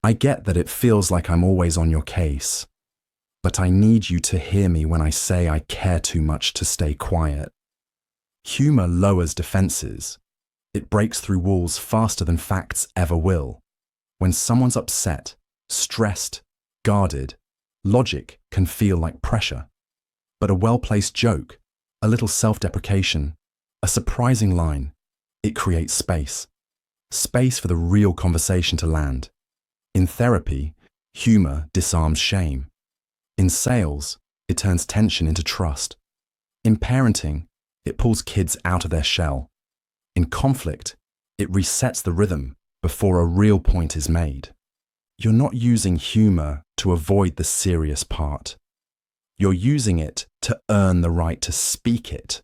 "I get that it feels like I'm always on your case, but I need you to hear me when I say I care too much to stay quiet." Humor lowers defenses. It breaks through walls faster than facts ever will. When someone's upset, stressed, guarded, logic can feel like pressure. But a well-placed joke, a little self-deprecation, a surprising line, it creates space. Space for the real conversation to land. In therapy, humor disarms shame. In sales, it turns tension into trust. In parenting, it pulls kids out of their shell. In conflict, it resets the rhythm before a real point is made. You're not using humor to avoid the serious part. You're using it to earn the right to speak it.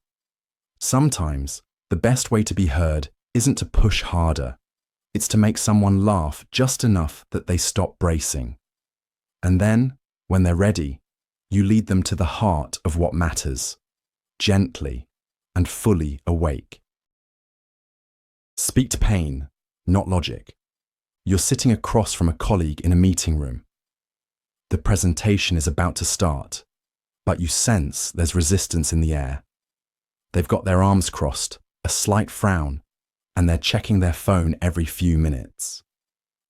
Sometimes, the best way to be heard isn't to push harder. It's to make someone laugh just enough that they stop bracing. And then, when they're ready, you lead them to the heart of what matters, gently and fully awake. Speak to pain, not logic. You're sitting across from a colleague in a meeting room. The presentation is about to start, but you sense there's resistance in the air. They've got their arms crossed, a slight frown, and they're checking their phone every few minutes.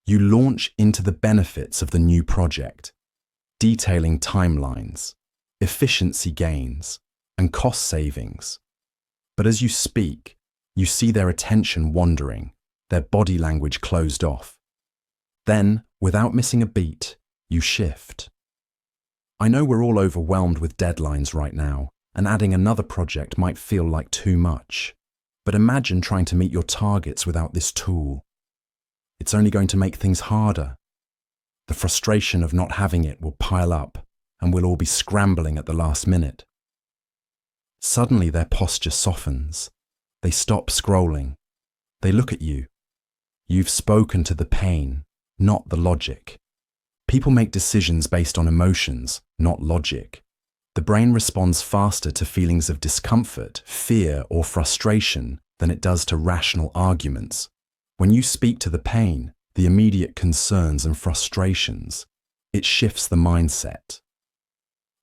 You launch into the benefits of the new project, detailing timelines, efficiency gains, and cost savings. But as you speak, you see their attention wandering, their body language closed off. Then, without missing a beat, you shift. "I know we're all overwhelmed with deadlines right now, and adding another project might feel like too much. But imagine trying to meet your targets without this tool. It's only going to make things harder. The frustration of not having it will pile up, and we'll all be scrambling at the last minute." Suddenly their posture softens. They stop scrolling. They look at you. You've spoken to the pain, not the logic. People make decisions based on emotions, not logic. The brain responds faster to feelings of discomfort, fear, or frustration than it does to rational arguments. When you speak to the pain, the immediate concerns and frustrations, it shifts the mindset.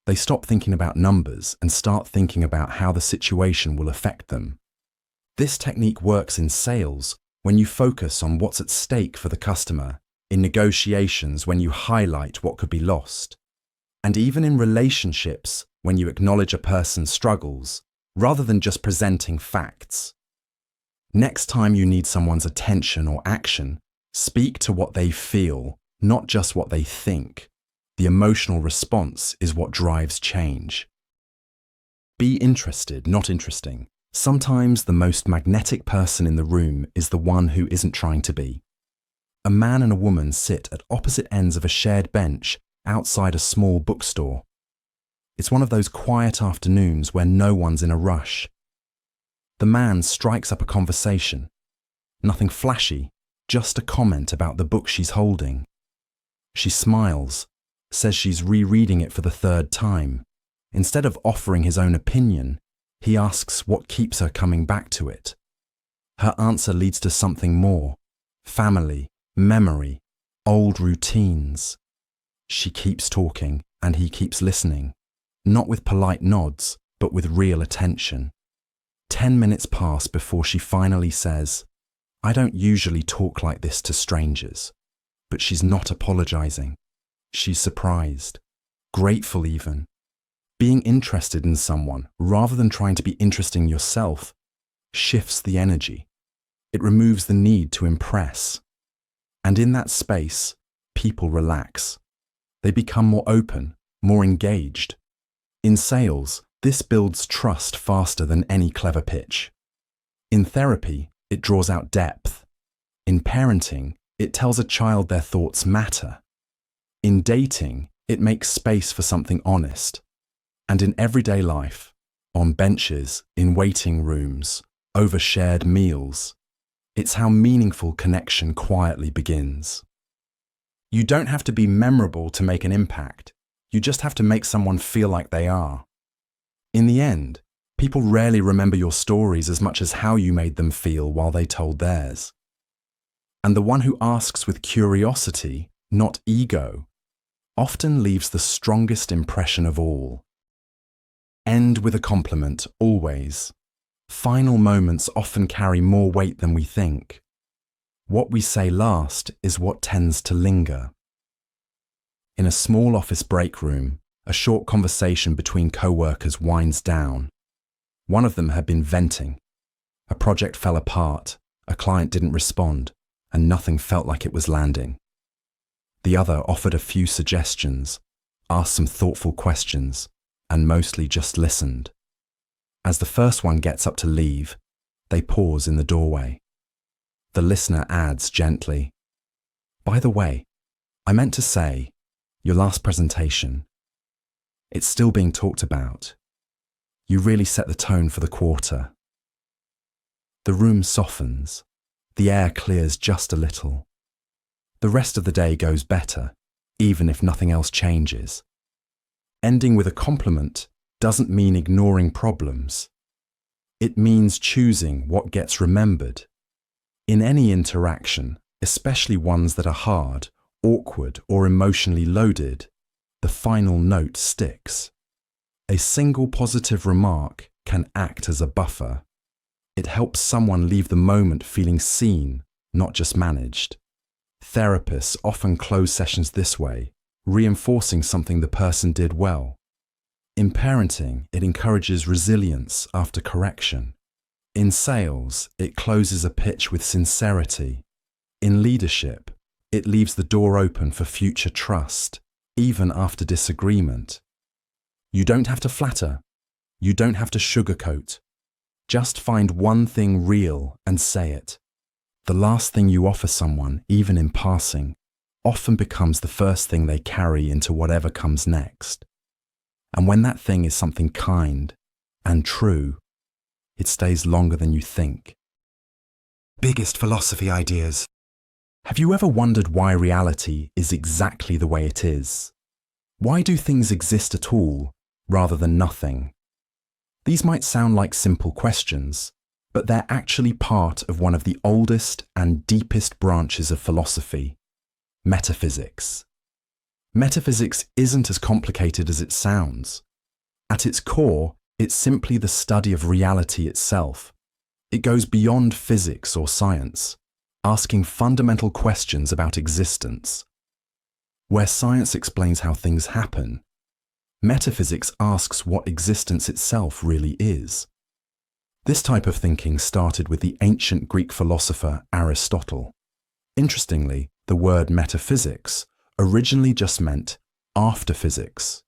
They stop thinking about numbers and start thinking about how the situation will affect them. This technique works in sales when you focus on what's at stake for the customer, in negotiations when you highlight what could be lost, and even in relationships when you acknowledge a person's struggles rather than just presenting facts. Next time you need someone's attention or action, speak to what they feel, not just what they think. The emotional response is what drives change. Be interested, not interesting. Sometimes the most magnetic person in the room is the one who isn't trying to be. A man and a woman sit at opposite ends of a shared bench outside a small bookstore. It's one of those quiet afternoons where no one's in a rush. The man strikes up a conversation. Nothing flashy, just a comment about the book she's holding. She smiles, says she's rereading it for the third time. Instead of offering his own opinion, he asks what keeps her coming back to it. Her answer leads to something more: family, memory, old routines. She keeps talking and he keeps listening, not with polite nods, but with real attention. 10 minutes pass before she finally says, "I don't usually talk like this to strangers," but she's not apologizing. She's surprised, grateful even. Being interested in someone rather than trying to be interesting yourself shifts the energy. It removes the need to impress. And in that space, people relax. They become more open, more engaged. In sales, this builds trust faster than any clever pitch. In therapy, it draws out depth. In parenting, it tells a child their thoughts matter. In dating, it makes space for something honest. And in everyday life, on benches, in waiting rooms, over shared meals, it's how meaningful connection quietly begins. You don't have to be memorable to make an impact. You just have to make someone feel like they are. In the end, people rarely remember your stories as much as how you made them feel while they told theirs. And the one who asks with curiosity, not ego, often leaves the strongest impression of all. End with a compliment, always. Final moments often carry more weight than we think. What we say last is what tends to linger. In a small office break room, a short conversation between co-workers winds down. One of them had been venting. A project fell apart, a client didn't respond, and nothing felt like it was landing. The other offered a few suggestions, asked some thoughtful questions, and mostly just listened. As the first one gets up to leave, they pause in the doorway. The listener adds gently, "By the way, I meant to say, your last presentation, it's still being talked about. You really set the tone for the quarter." The room softens. The air clears just a little. The rest of the day goes better, even if nothing else changes. Ending with a compliment doesn't mean ignoring problems. It means choosing what gets remembered. In any interaction, especially ones that are hard, awkward, or emotionally loaded, the final note sticks. A single positive remark can act as a buffer. It helps someone leave the moment feeling seen, not just managed. Therapists often close sessions this way, reinforcing something the person did well. In parenting, it encourages resilience after correction. In sales, it closes a pitch with sincerity. In leadership, it leaves the door open for future trust, even after disagreement. You don't have to flatter. You don't have to sugarcoat. Just find one thing real and say it. The last thing you offer someone, even in passing, often becomes the first thing they carry into whatever comes next. And when that thing is something kind and true, it stays longer than you think. Biggest philosophy ideas. Have you ever wondered why reality is exactly the way it is? Why do things exist at all, rather than nothing? These might sound like simple questions, but they're actually part of one of the oldest and deepest branches of philosophy, metaphysics. Metaphysics isn't as complicated as it sounds. At its core, it's simply the study of reality itself. It goes beyond physics or science, asking fundamental questions about existence. Where science explains how things happen, metaphysics asks what existence itself really is. This type of thinking started with the ancient Greek philosopher Aristotle. Interestingly, the word metaphysics originally just meant after physics,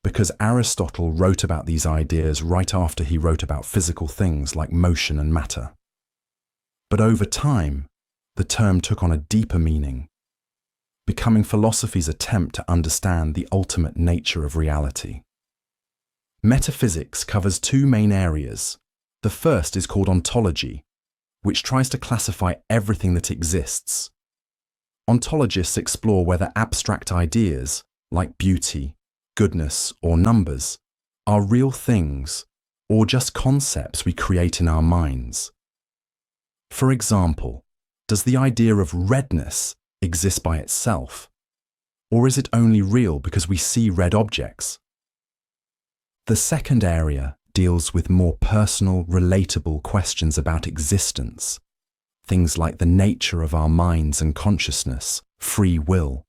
because Aristotle wrote about these ideas right after he wrote about physical things like motion and matter. But over time, the term took on a deeper meaning, becoming philosophy's attempt to understand the ultimate nature of reality. Metaphysics covers two main areas. The first is called ontology, which tries to classify everything that exists. Ontologists explore whether abstract ideas, like beauty, goodness, or numbers, are real things or just concepts we create in our minds. For example, does the idea of redness exist by itself, or is it only real because we see red objects? The second area deals with more personal, relatable questions about existence, things like the nature of our minds and consciousness, free will,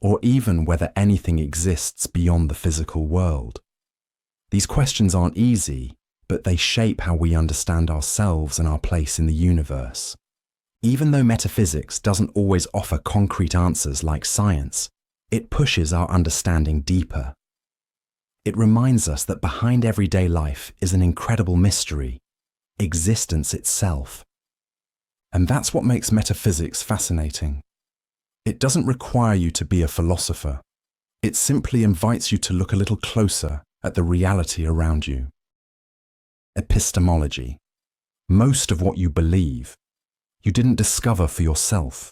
or even whether anything exists beyond the physical world. These questions aren't easy, but they shape how we understand ourselves and our place in the universe. Even though metaphysics doesn't always offer concrete answers like science, it pushes our understanding deeper. It reminds us that behind everyday life is an incredible mystery, existence itself. And that's what makes metaphysics fascinating. It doesn't require you to be a philosopher. It simply invites you to look a little closer at the reality around you. Epistemology. Most of what you believe, you didn't discover for yourself.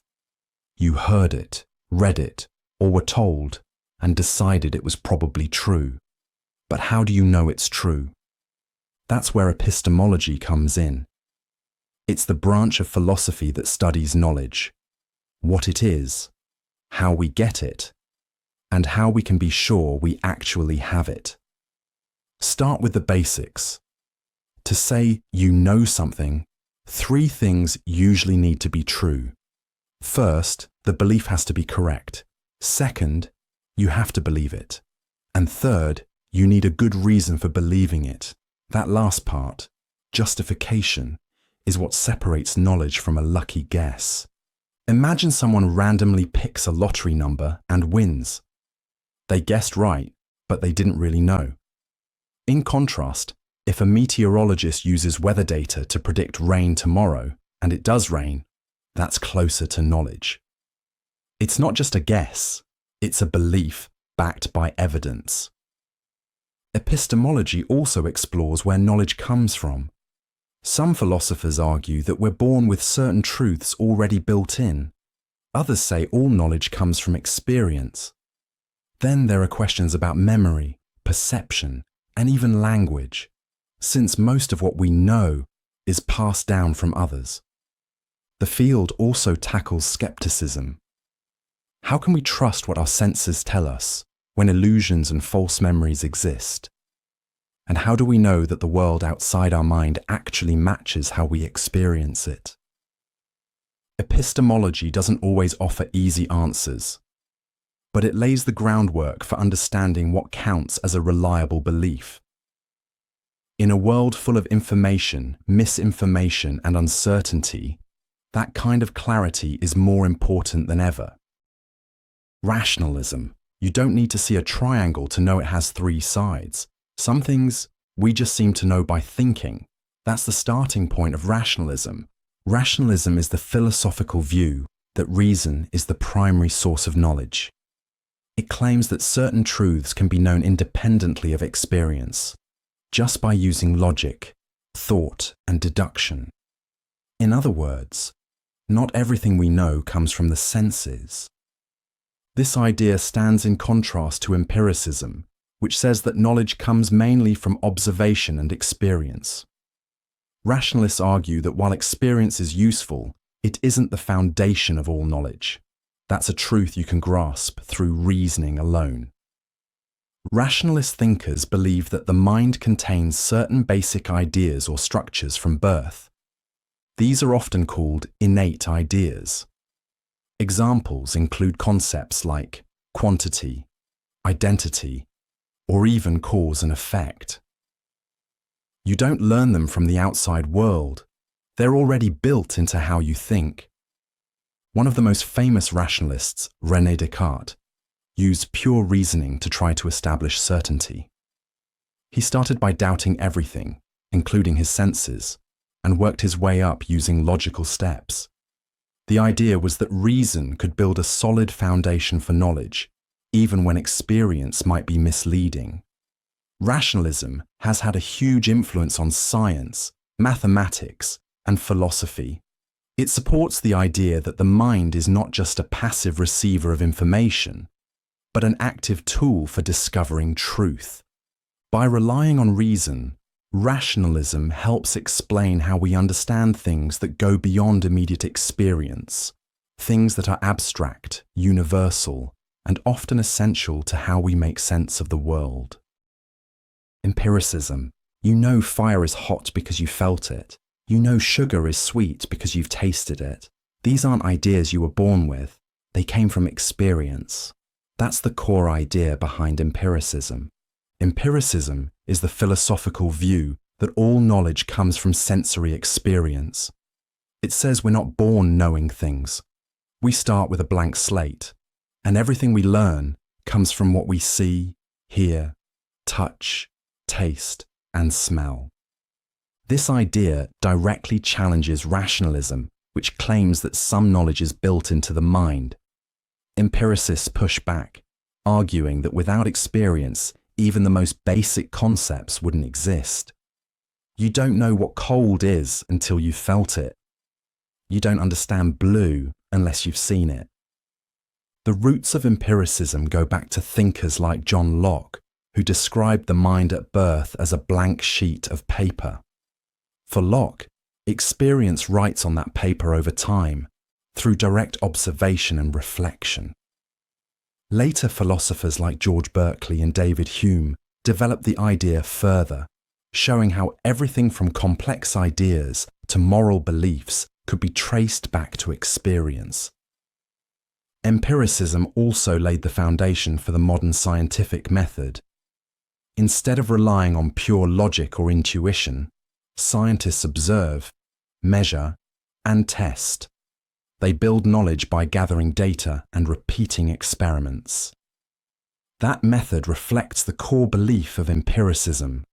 You heard it, read it, or were told, and decided it was probably true. But how do you know it's true? That's where epistemology comes in. It's the branch of philosophy that studies knowledge, what it is, how we get it, and how we can be sure we actually have it. Start with the basics. To say you know something, three things usually need to be true. First, the belief has to be correct. Second, you have to believe it. And third, you need a good reason for believing it. That last part, justification, is what separates knowledge from a lucky guess. Imagine someone randomly picks a lottery number and wins. They guessed right, but they didn't really know. In contrast, if a meteorologist uses weather data to predict rain tomorrow, and it does rain, that's closer to knowledge. It's not just a guess, it's a belief backed by evidence. Epistemology also explores where knowledge comes from. Some philosophers argue that we're born with certain truths already built in. Others say all knowledge comes from experience. Then there are questions about memory, perception, and even language, since most of what we know is passed down from others. The field also tackles skepticism. How can we trust what our senses tell us when illusions and false memories exist? And how do we know that the world outside our mind actually matches how we experience it? Epistemology doesn't always offer easy answers, but it lays the groundwork for understanding what counts as a reliable belief. In a world full of information, misinformation, and uncertainty, that kind of clarity is more important than ever. Rationalism. You don't need to see a triangle to know it has three sides. Some things we just seem to know by thinking. That's the starting point of rationalism. Rationalism is the philosophical view that reason is the primary source of knowledge. It claims that certain truths can be known independently of experience, just by using logic, thought, and deduction. In other words, not everything we know comes from the senses. This idea stands in contrast to empiricism, which says that knowledge comes mainly from observation and experience. Rationalists argue that while experience is useful, it isn't the foundation of all knowledge. That's a truth you can grasp through reasoning alone. Rationalist thinkers believe that the mind contains certain basic ideas or structures from birth. These are often called innate ideas. Examples include concepts like quantity, identity, or even cause and effect. You don't learn them from the outside world. They're already built into how you think. One of the most famous rationalists, René Descartes, used pure reasoning to try to establish certainty. He started by doubting everything, including his senses, and worked his way up using logical steps. The idea was that reason could build a solid foundation for knowledge, even when experience might be misleading. Rationalism has had a huge influence on science, mathematics, and philosophy. It supports the idea that the mind is not just a passive receiver of information, but an active tool for discovering truth. By relying on reason, rationalism helps explain how we understand things that go beyond immediate experience, things that are abstract, universal, and often essential to how we make sense of the world. Empiricism. You know fire is hot because you felt it. You know sugar is sweet because you've tasted it. These aren't ideas you were born with. They came from experience. That's the core idea behind empiricism. Empiricism is the philosophical view that all knowledge comes from sensory experience. It says we're not born knowing things. We start with a blank slate, and everything we learn comes from what we see, hear, touch, taste, and smell. This idea directly challenges rationalism, which claims that some knowledge is built into the mind. Empiricists push back, arguing that without experience, even the most basic concepts wouldn't exist. You don't know what cold is until you've felt it. You don't understand blue unless you've seen it. The roots of empiricism go back to thinkers like John Locke, who described the mind at birth as a blank sheet of paper. For Locke, experience writes on that paper over time, through direct observation and reflection. Later philosophers like George Berkeley and David Hume developed the idea further, showing how everything from complex ideas to moral beliefs could be traced back to experience. Empiricism also laid the foundation for the modern scientific method. Instead of relying on pure logic or intuition, scientists observe, measure, and test. They build knowledge by gathering data and repeating experiments. That method reflects the core belief of empiricism,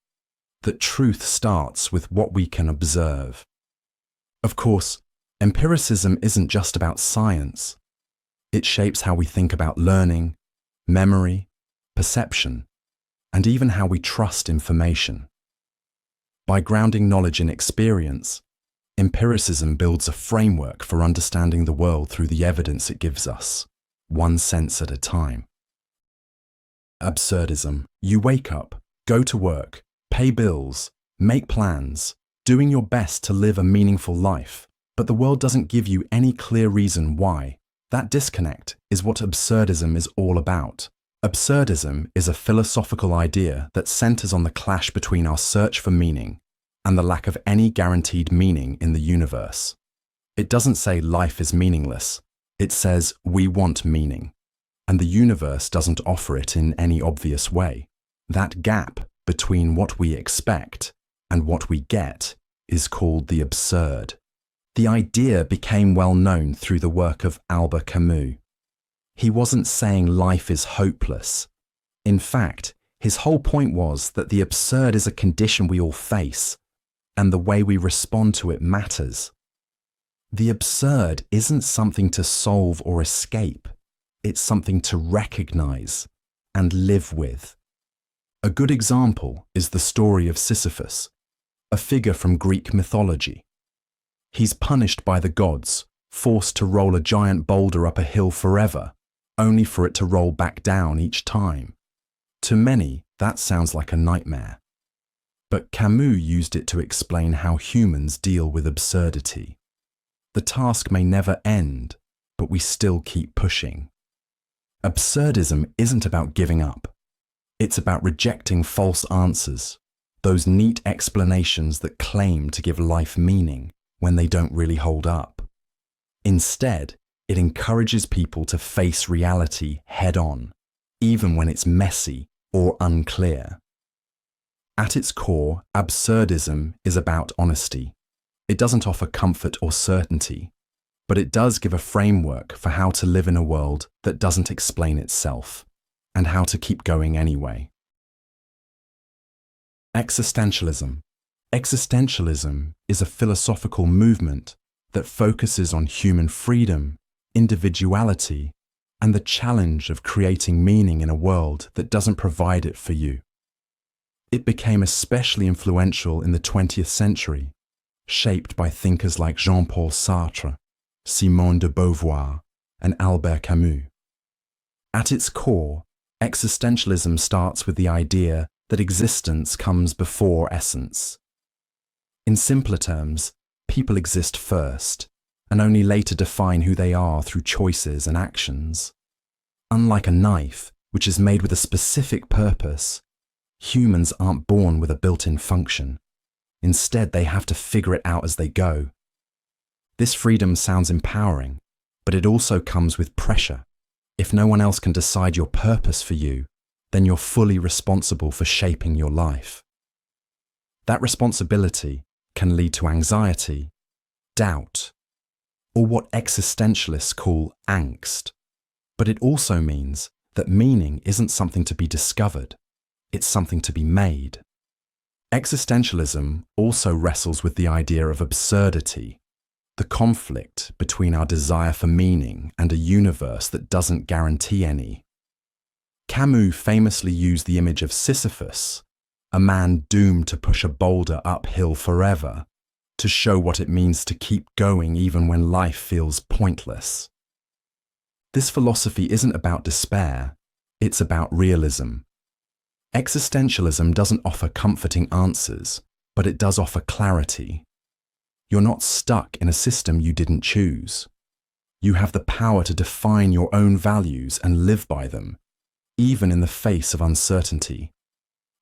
that truth starts with what we can observe. Of course, empiricism isn't just about science. It shapes how we think about learning, memory, perception, and even how we trust information. By grounding knowledge in experience, empiricism builds a framework for understanding the world through the evidence it gives us, one sense at a time. Absurdism. You wake up, go to work, pay bills, make plans, doing your best to live a meaningful life, but the world doesn't give you any clear reason why. That disconnect is what absurdism is all about. Absurdism is a philosophical idea that centers on the clash between our search for meaning and the lack of any guaranteed meaning in the universe. It doesn't say life is meaningless. It says we want meaning, and the universe doesn't offer it in any obvious way. That gap between what we expect and what we get is called the absurd. The idea became well known through the work of Albert Camus. He wasn't saying life is hopeless. In fact, his whole point was that the absurd is a condition we all face, and the way we respond to it matters. The absurd isn't something to solve or escape. It's something to recognize and live with. A good example is the story of Sisyphus, a figure from Greek mythology. He's punished by the gods, forced to roll a giant boulder up a hill forever, only for it to roll back down each time. To many, that sounds like a nightmare. but Camus used it to explain how humans deal with absurdity. The task may never end, but we still keep pushing. Absurdism isn't about giving up. It's about rejecting false answers, those neat explanations that claim to give life meaning when they don't really hold up. Instead, it encourages people to face reality head-on, even when it's messy or unclear. At its core, absurdism is about honesty. It doesn't offer comfort or certainty, but it does give a framework for how to live in a world that doesn't explain itself, and how to keep going anyway. Existentialism. Existentialism is a philosophical movement that focuses on human freedom, individuality, and the challenge of creating meaning in a world that doesn't provide it for you. It became especially influential in the 20th century, shaped by thinkers like Jean-Paul Sartre, Simone de Beauvoir, and Albert Camus. At its core, existentialism starts with the idea that existence comes before essence. In simpler terms, people exist first, and only later define who they are through choices and actions. Unlike a knife, which is made with a specific purpose, humans aren't born with a built-in function. Instead, they have to figure it out as they go. This freedom sounds empowering, but it also comes with pressure. If no one else can decide your purpose for you, then you're fully responsible for shaping your life. That responsibility can lead to anxiety, doubt, or what existentialists call angst. But it also means that meaning isn't something to be discovered, it's something to be made. Existentialism also wrestles with the idea of absurdity, the conflict between our desire for meaning and a universe that doesn't guarantee any. Camus famously used the image of Sisyphus, a man doomed to push a boulder uphill forever, to show what it means to keep going even when life feels pointless. This philosophy isn't about despair, it's about realism. Existentialism doesn't offer comforting answers, but it does offer clarity. You're not stuck in a system you didn't choose. You have the power to define your own values and live by them, even in the face of uncertainty.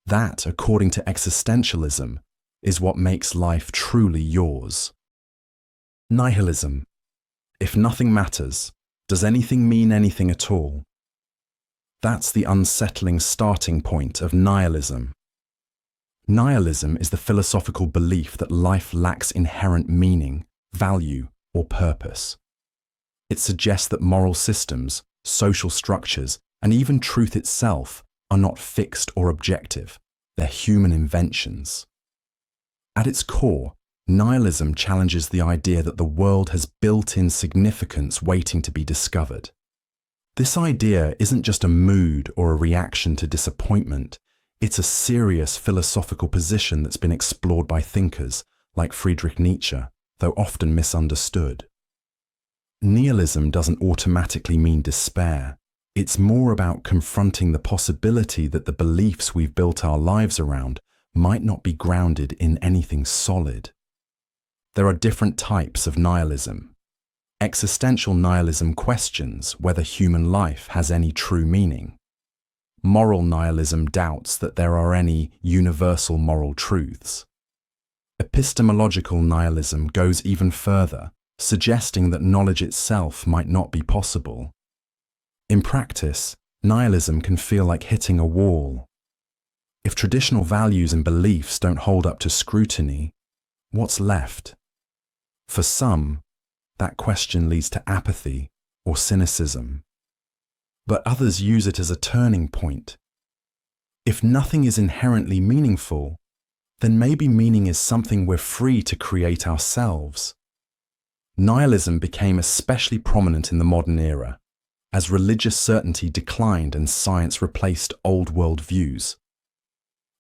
That, according to existentialism, is what makes life truly yours. Nihilism. If nothing matters, does anything mean anything at all? That's the unsettling starting point of nihilism. Nihilism is the philosophical belief that life lacks inherent meaning, value, or purpose. It suggests that moral systems, social structures, and even truth itself are not fixed or objective. They're human inventions. At its core, nihilism challenges the idea that the world has built-in significance waiting to be discovered. This idea isn't just a mood or a reaction to disappointment, it's a serious philosophical position that's been explored by thinkers like Friedrich Nietzsche, though often misunderstood. Nihilism doesn't automatically mean despair. It's more about confronting the possibility that the beliefs we've built our lives around might not be grounded in anything solid. There are different types of nihilism. Existential nihilism questions whether human life has any true meaning. Moral nihilism doubts that there are any universal moral truths. Epistemological nihilism goes even further, suggesting that knowledge itself might not be possible. In practice, nihilism can feel like hitting a wall. If traditional values and beliefs don't hold up to scrutiny, what's left? For some, that question leads to apathy or cynicism. But others use it as a turning point. If nothing is inherently meaningful, then maybe meaning is something we're free to create ourselves. Nihilism became especially prominent in the modern era, as religious certainty declined and science replaced old world views.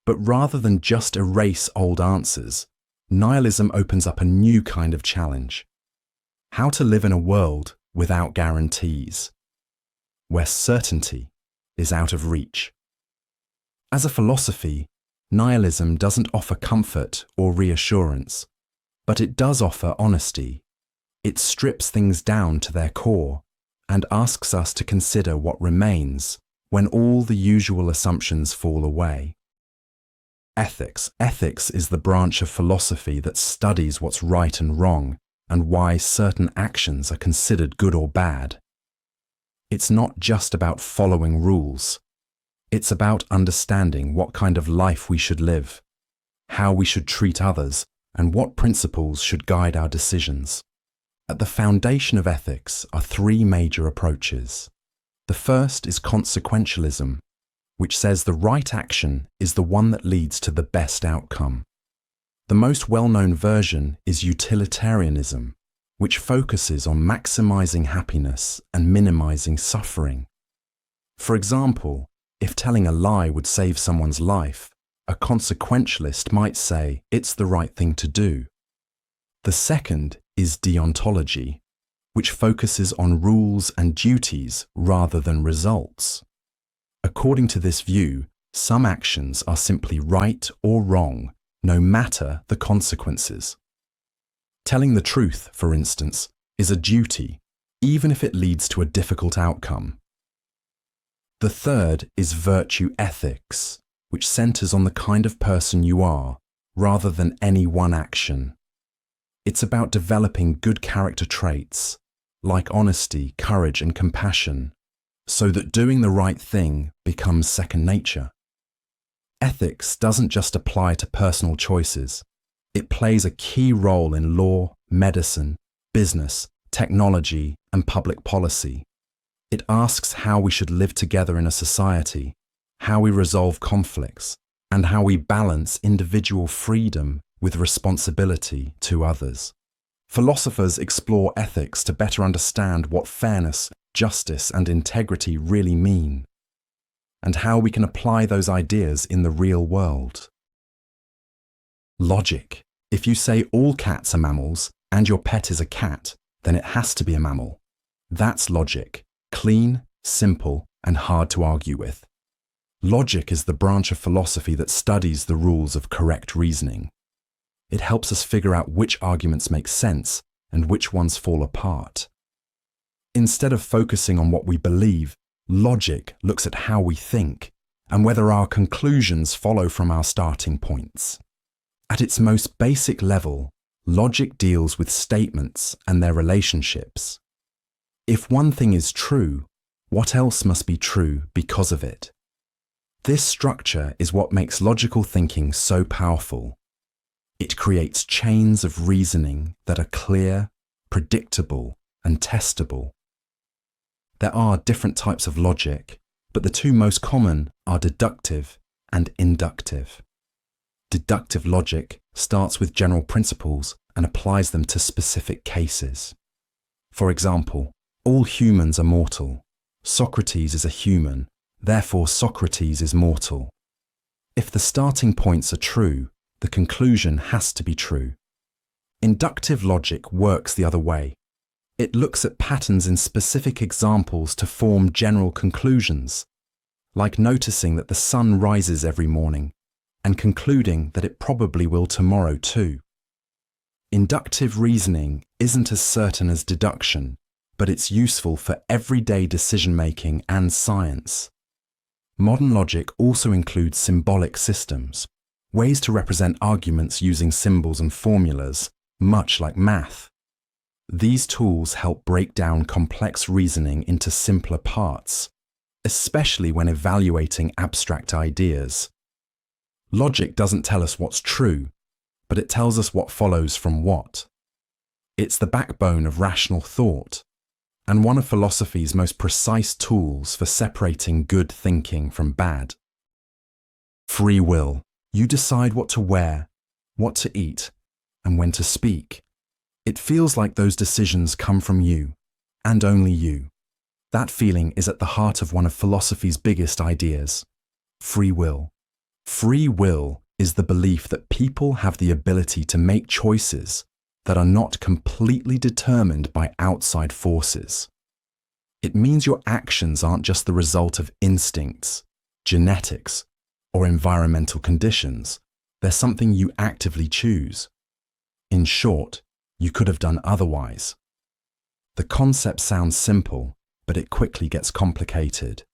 But rather than just erase old answers, nihilism opens up a new kind of challenge. How to live in a world without guarantees, where certainty is out of reach. As a philosophy, Nihilism doesn't offer comfort or reassurance, but it does offer honesty. It strips things down to their core and asks us to consider what remains when all the usual assumptions fall away. Ethics. Ethics is the branch of philosophy that studies what's right and wrong and why certain actions are considered good or bad. It's not just about following rules. It's about understanding what kind of life we should live, how we should treat others, and what principles should guide our decisions. At the foundation of ethics are three major approaches. The first is consequentialism, which says the right action is the one that leads to the best outcome. The most well-known version is utilitarianism, which focuses on maximizing happiness and minimizing suffering. For example, if telling a lie would save someone's life, a consequentialist might say it's the right thing to do. The second is deontology, which focuses on rules and duties rather than results. According to this view, some actions are simply right or wrong, no matter the consequences. Telling the truth, for instance, is a duty, even if it leads to a difficult outcome. The third is virtue ethics, which centers on the kind of person you are, rather than any one action. It's about developing good character traits, like honesty, courage, and compassion, so that doing the right thing becomes second nature. Ethics doesn't just apply to personal choices. It plays a key role in law, medicine, business, technology, and public policy. It asks how we should live together in a society, how we resolve conflicts, and how we balance individual freedom with responsibility to others. Philosophers explore ethics to better understand what fairness, justice, and integrity really mean, and how we can apply those ideas in the real world. Logic. If you say all cats are mammals and your pet is a cat, then it has to be a mammal. That's logic. Clean, simple, and hard to argue with. Logic is the branch of philosophy that studies the rules of correct reasoning. It helps us figure out which arguments make sense and which ones fall apart. Instead of focusing on what we believe, logic looks at how we think and whether our conclusions follow from our starting points. At its most basic level, logic deals with statements and their relationships. If one thing is true, what else must be true because of it? This structure is what makes logical thinking so powerful. It creates chains of reasoning that are clear, predictable, and testable. There are different types of logic, but the two most common are deductive and inductive. Deductive logic starts with general principles and applies them to specific cases. For example, all humans are mortal. Socrates is a human, therefore Socrates is mortal. If the starting points are true, the conclusion has to be true. Inductive logic works the other way. It looks at patterns in specific examples to form general conclusions, like noticing that the sun rises every morning and concluding that it probably will tomorrow too. Inductive reasoning isn't as certain as deduction, but it's useful for everyday decision-making and science. Modern logic also includes symbolic systems, ways to represent arguments using symbols and formulas, much like math. These tools help break down complex reasoning into simpler parts, especially when evaluating abstract ideas. Logic doesn't tell us what's true, but it tells us what follows from what. It's the backbone of rational thought, and one of philosophy's most precise tools for separating good thinking from bad. Free will. You decide what to wear, what to eat, and when to speak. It feels like those decisions come from you, and only you. That feeling is at the heart of one of philosophy's biggest ideas, free will. Free will is the belief that people have the ability to make choices that are not completely determined by outside forces. It means your actions aren't just the result of instincts, genetics, or environmental conditions. They're something you actively choose. In short, you could have done otherwise. The concept sounds simple, but it quickly gets complicated.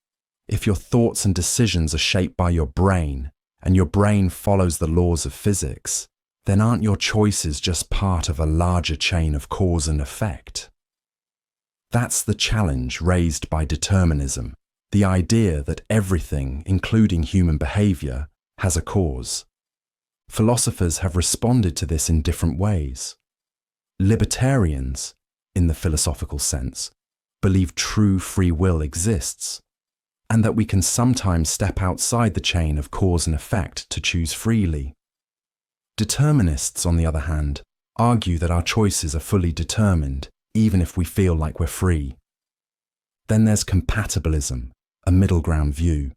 If your thoughts and decisions are shaped by your brain, and your brain follows the laws of physics, then aren't your choices just part of a larger chain of cause and effect? That's the challenge raised by determinism, the idea that everything, including human behavior, has a cause. Philosophers have responded to this in different ways. Libertarians, in the philosophical sense, believe true free will exists, and that we can sometimes step outside the chain of cause and effect to choose freely. Determinists, on the other hand, argue that our choices are fully determined, even if we feel like we're free. Then there's compatibilism, a middle ground view.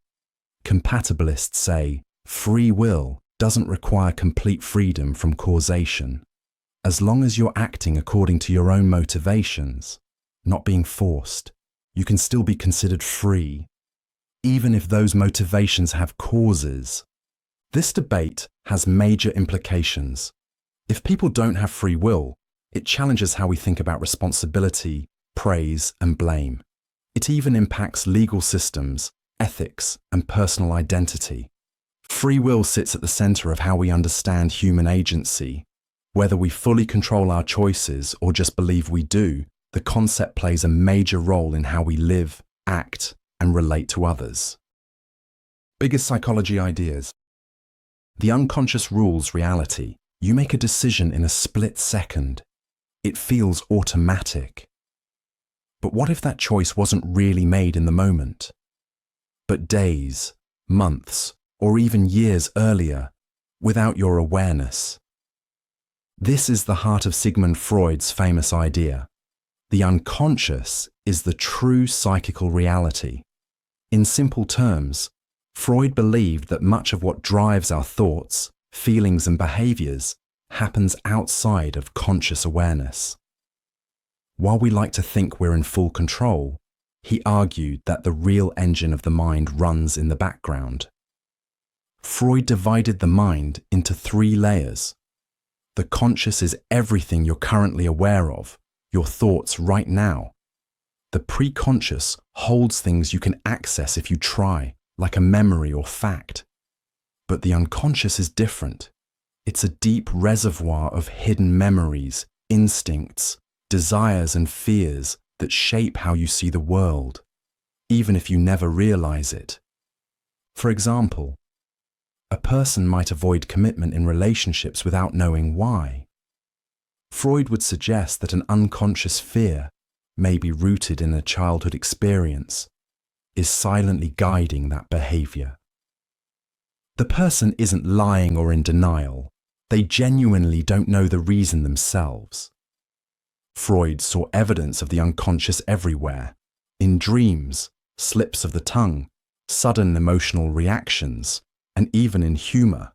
Compatibilists say free will doesn't require complete freedom from causation. As long as you're acting according to your own motivations, not being forced, you can still be considered free, even if those motivations have causes. This debate has major implications. If people don't have free will, it challenges how we think about responsibility, praise, and blame. It even impacts legal systems, ethics, and personal identity. Free will sits at the center of how we understand human agency. Whether we fully control our choices or just believe we do, the concept plays a major role in how we live, act, and relate to others. Biggest psychology ideas. The unconscious rules reality. You make a decision in a split second. It feels automatic. But what if that choice wasn't really made in the moment, but days, months, or even years earlier, without your awareness? This is the heart of Sigmund Freud's famous idea. The unconscious is the true psychical reality. In simple terms, Freud believed that much of what drives our thoughts, feelings, and behaviors happens outside of conscious awareness. While we like to think we're in full control, he argued that the real engine of the mind runs in the background. Freud divided the mind into 3 layers. The conscious is everything you're currently aware of, your thoughts right now. The preconscious holds things you can access if you try, like a memory or fact. But the unconscious is different. It's a deep reservoir of hidden memories, instincts, desires, and fears that shape how you see the world, even if you never realize it. For example, a person might avoid commitment in relationships without knowing why. Freud would suggest that an unconscious fear, maybe rooted in a childhood experience, is silently guiding that behavior. The person isn't lying or in denial. They genuinely don't know the reason themselves. Freud saw evidence of the unconscious everywhere, in dreams, slips of the tongue, sudden emotional reactions, and even in humor.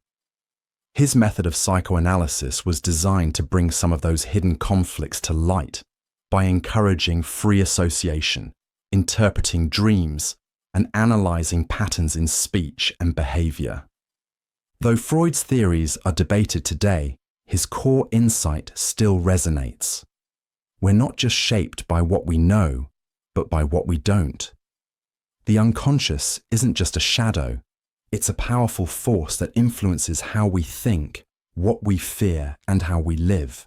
His method of psychoanalysis was designed to bring some of those hidden conflicts to light by encouraging free association, interpreting dreams, and analyzing patterns in speech and behavior. Though Freud's theories are debated today, his core insight still resonates. We're not just shaped by what we know, but by what we don't. The unconscious isn't just a shadow. It's a powerful force that influences how we think, what we fear, and how we live.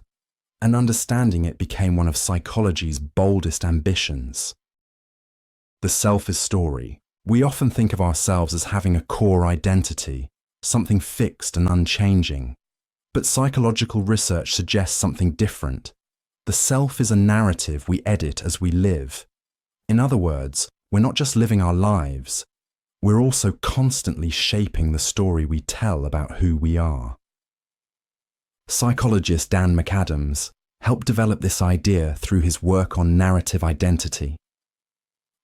And understanding it became one of psychology's boldest ambitions. The self is story. We often think of ourselves as having a core identity, something fixed and unchanging. But psychological research suggests something different. The self is a narrative we edit as we live. In other words, we're not just living our lives, we're also constantly shaping the story we tell about who we are. Psychologist Dan McAdams helped develop this idea through his work on narrative identity.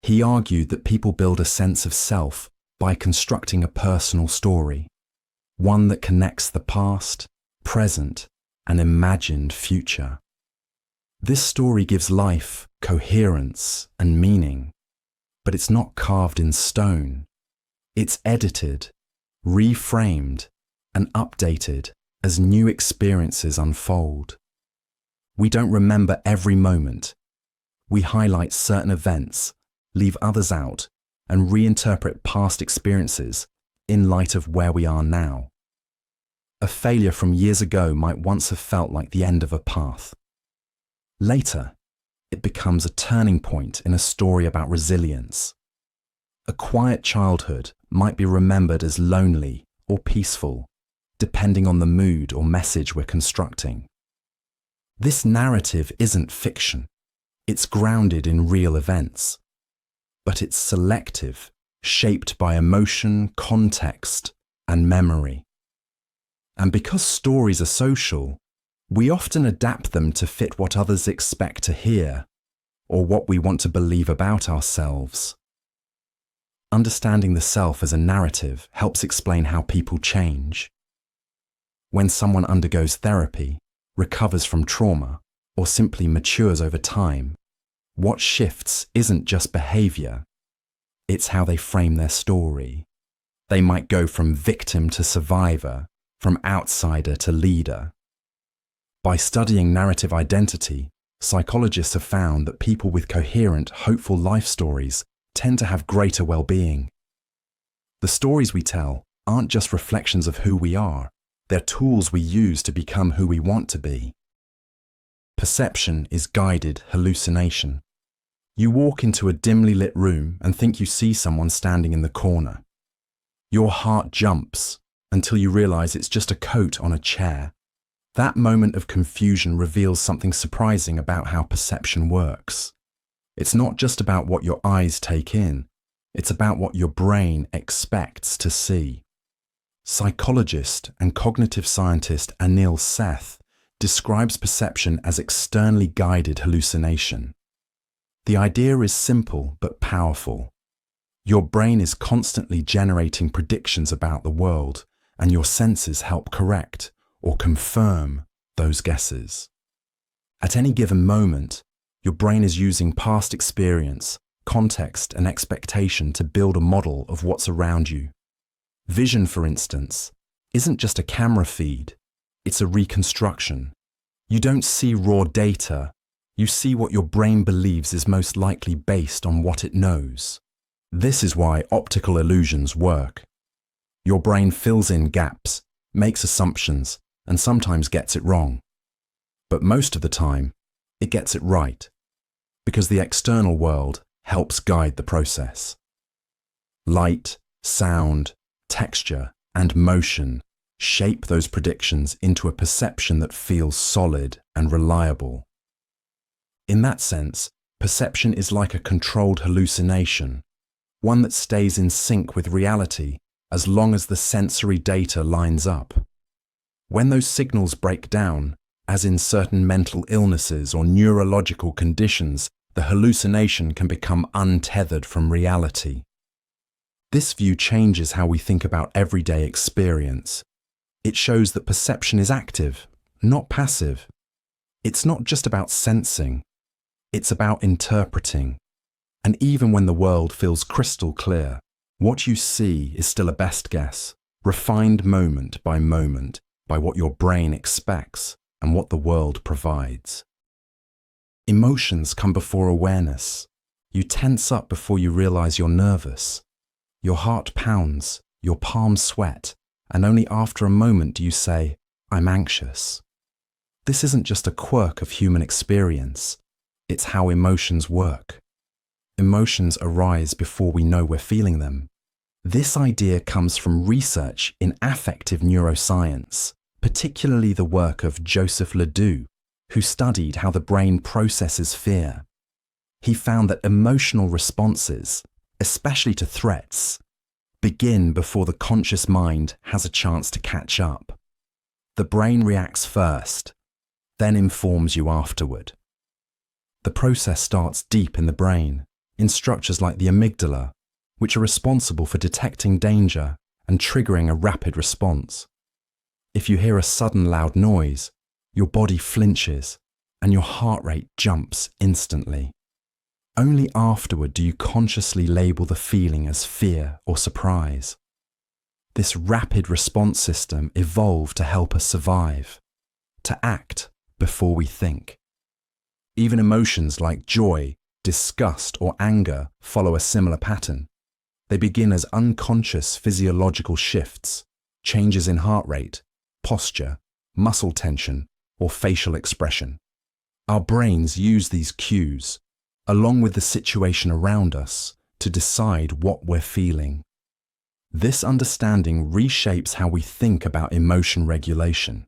He argued that people build a sense of self by constructing a personal story, one that connects the past, present, and imagined future. This story gives life coherence and meaning, but it's not carved in stone. It's edited, reframed, and updated as new experiences unfold. We don't remember every moment. We highlight certain events, leave others out, and reinterpret past experiences in light of where we are now. A failure from years ago might once have felt like the end of a path. Later, it becomes a turning point in a story about resilience. A quiet childhood might be remembered as lonely or peaceful, depending on the mood or message we're constructing. This narrative isn't fiction. It's grounded in real events. But it's selective, shaped by emotion, context, and memory. And because stories are social, we often adapt them to fit what others expect to hear, or what we want to believe about ourselves. Understanding the self as a narrative helps explain how people change. When someone undergoes therapy, recovers from trauma, or simply matures over time, what shifts isn't just behavior, it's how they frame their story. They might go from victim to survivor, from outsider to leader. By studying narrative identity, psychologists have found that people with coherent, hopeful life stories tend to have greater well-being. The stories we tell aren't just reflections of who we are, they're tools we use to become who we want to be. Perception is guided hallucination. You walk into a dimly lit room and think you see someone standing in the corner. Your heart jumps until you realize it's just a coat on a chair. That moment of confusion reveals something surprising about how perception works. It's not just about what your eyes take in, it's about what your brain expects to see. Psychologist and cognitive scientist Anil Seth describes perception as externally guided hallucination. The idea is simple but powerful. Your brain is constantly generating predictions about the world, and your senses help correct or confirm those guesses. At any given moment, your brain is using past experience, context, and expectation to build a model of what's around you. Vision, for instance, isn't just a camera feed, it's a reconstruction. You don't see raw data, you see what your brain believes is most likely based on what it knows. This is why optical illusions work. Your brain fills in gaps, makes assumptions, and sometimes gets it wrong. But most of the time, it gets it right, because the external world helps guide the process. Light, sound, texture, and motion shape those predictions into a perception that feels solid and reliable. In that sense, perception is like a controlled hallucination, one that stays in sync with reality as long as the sensory data lines up. When those signals break down, as in certain mental illnesses or neurological conditions, the hallucination can become untethered from reality. This view changes how we think about everyday experience. It shows that perception is active, not passive. It's not just about sensing, it's about interpreting. And even when the world feels crystal clear, what you see is still a best guess, refined moment by what your brain expects and what the world provides. Emotions come before awareness. You tense up before you realize you're nervous. Your heart pounds, your palms sweat, and only after a moment do you say, "I'm anxious." This isn't just a quirk of human experience. It's how emotions work. Emotions arise before we know we're feeling them. This idea comes from research in affective neuroscience, particularly the work of Joseph Ledoux, who studied how the brain processes fear. He found that emotional responses, especially to threats, begin before the conscious mind has a chance to catch up. The brain reacts first, then informs you afterward. The process starts deep in the brain, in structures like the amygdala, which are responsible for detecting danger and triggering a rapid response. If you hear a sudden loud noise, your body flinches and your heart rate jumps instantly. Only afterward do you consciously label the feeling as fear or surprise. This rapid response system evolved to help us survive, to act before we think. Even emotions like joy, disgust, or anger follow a similar pattern. They begin as unconscious physiological shifts, changes in heart rate, posture, muscle tension, or facial expression. Our brains use these cues, along with the situation around us, to decide what we're feeling. This understanding reshapes how we think about emotion regulation.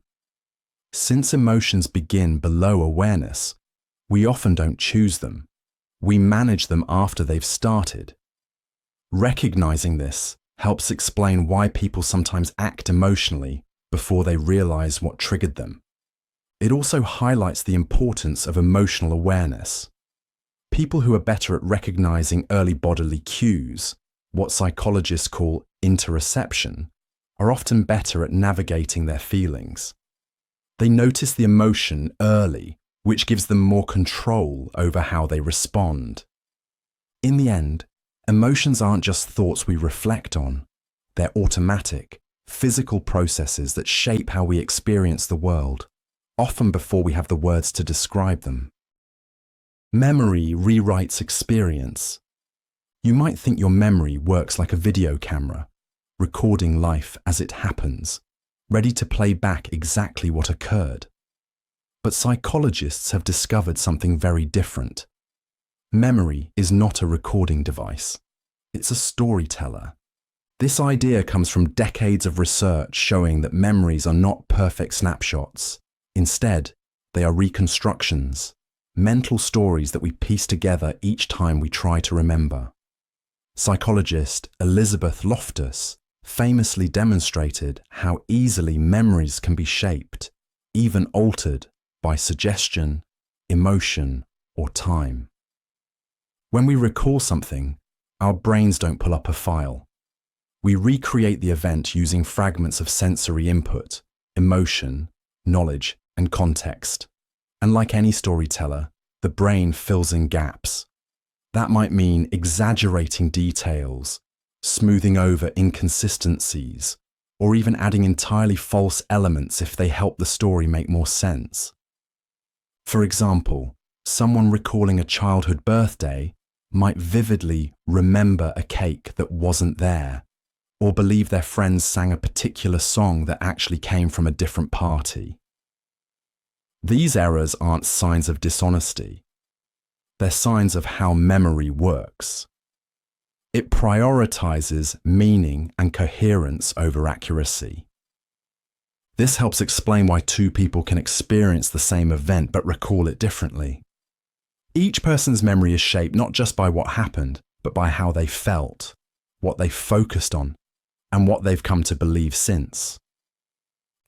Since emotions begin below awareness, we often don't choose them. We manage them after they've started. Recognizing this helps explain why people sometimes act emotionally before they realize what triggered them. It also highlights the importance of emotional awareness. People who are better at recognizing early bodily cues, what psychologists call interoception, are often better at navigating their feelings. They notice the emotion early, which gives them more control over how they respond. In the end, emotions aren't just thoughts we reflect on. They're automatic, physical processes that shape how we experience the world, often before we have the words to describe them. Memory rewrites experience. You might think your memory works like a video camera, recording life as it happens, ready to play back exactly what occurred. But psychologists have discovered something very different. Memory is not a recording device. It's a storyteller. This idea comes from decades of research showing that memories are not perfect snapshots. Instead, they are reconstructions, mental stories that we piece together each time we try to remember. Psychologist Elizabeth Loftus famously demonstrated how easily memories can be shaped, even altered, by suggestion, emotion, or time. When we recall something, our brains don't pull up a file. We recreate the event using fragments of sensory input, emotion, knowledge, and context. And like any storyteller, the brain fills in gaps. That might mean exaggerating details, smoothing over inconsistencies, or even adding entirely false elements if they help the story make more sense. For example, someone recalling a childhood birthday might vividly remember a cake that wasn't there, or believe their friends sang a particular song that actually came from a different party. These errors aren't signs of dishonesty. They're signs of how memory works. It prioritizes meaning and coherence over accuracy. This helps explain why two people can experience the same event but recall it differently. Each person's memory is shaped not just by what happened, but by how they felt, what they focused on, and what they've come to believe since.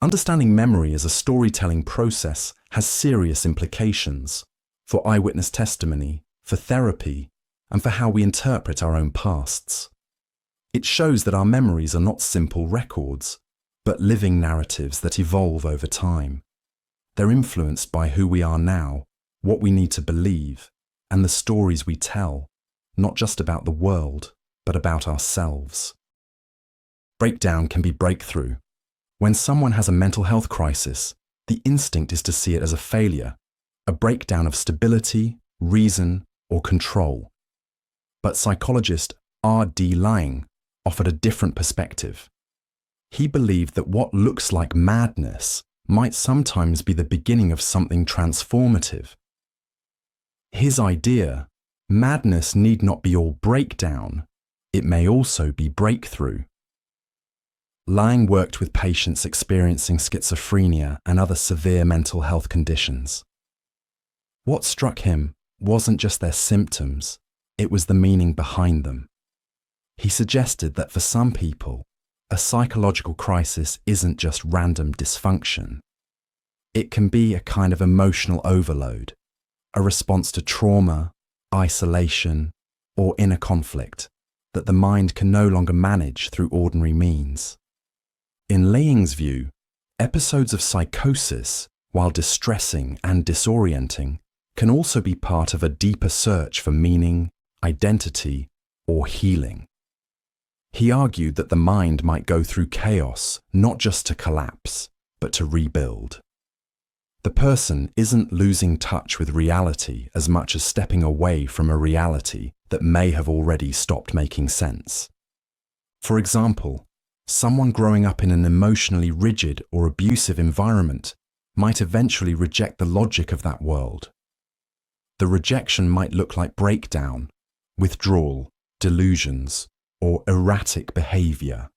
Understanding memory as a storytelling process has serious implications for eyewitness testimony, for therapy, and for how we interpret our own pasts. It shows that our memories are not simple records, but living narratives that evolve over time. They're influenced by who we are now, what we need to believe, and the stories we tell, not just about the world, but about ourselves. Breakdown can be breakthrough. When someone has a mental health crisis, the instinct is to see it as a failure, a breakdown of stability, reason, or control. But psychologist R.D. Laing offered a different perspective. He believed that what looks like madness might sometimes be the beginning of something transformative. His idea, madness need not be all breakdown, it may also be breakthrough. Laing worked with patients experiencing schizophrenia and other severe mental health conditions. What struck him wasn't just their symptoms, it was the meaning behind them. He suggested that for some people, a psychological crisis isn't just random dysfunction. It can be a kind of emotional overload, a response to trauma, isolation, or inner conflict that the mind can no longer manage through ordinary means. In Laing's view, episodes of psychosis, while distressing and disorienting, can also be part of a deeper search for meaning, identity, or healing. He argued that the mind might go through chaos, not just to collapse, but to rebuild. The person isn't losing touch with reality as much as stepping away from a reality that may have already stopped making sense. For example, someone growing up in an emotionally rigid or abusive environment might eventually reject the logic of that world. The rejection might look like breakdown, withdrawal, delusions, or erratic behavior.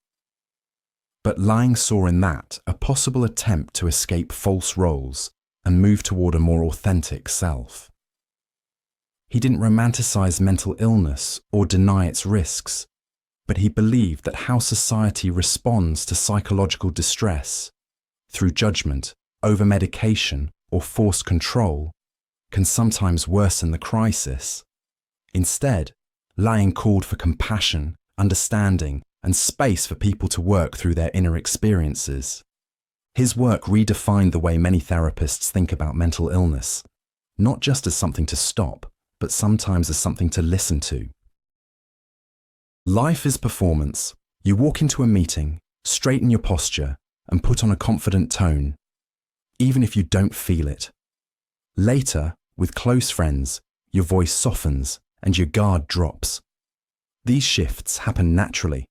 But Lang saw in that a possible attempt to escape false roles and move toward a more authentic self. He didn't romanticize mental illness or deny its risks, but he believed that how society responds to psychological distress, through judgment, over-medication, or forced control, can sometimes worsen the crisis. Instead, Lang called for compassion, understanding, and space for people to work through their inner experiences. His work redefined the way many therapists think about mental illness, not just as something to stop, but sometimes as something to listen to. Life is performance. You walk into a meeting, straighten your posture, and put on a confident tone, even if you don't feel it. Later, with close friends, your voice softens and your guard drops. These shifts happen naturally,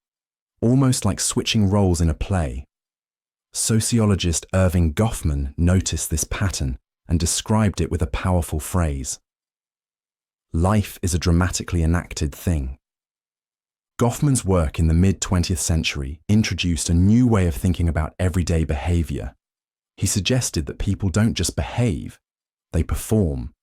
almost like switching roles in a play. Sociologist Erving Goffman noticed this pattern and described it with a powerful phrase: life is a dramatically enacted thing. Goffman's work in the mid-20th century introduced a new way of thinking about everyday behavior. He suggested that people don't just behave, they perform.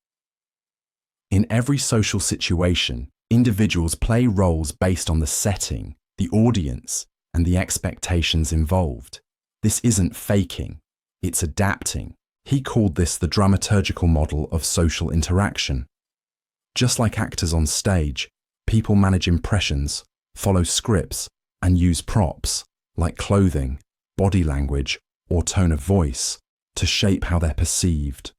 In every social situation, individuals play roles based on the setting, the audience, and the expectations involved. This isn't faking, it's adapting. He called this the dramaturgical model of social interaction. Just like actors on stage, people manage impressions, follow scripts, and use props, like clothing, body language, or tone of voice, to shape how they're perceived.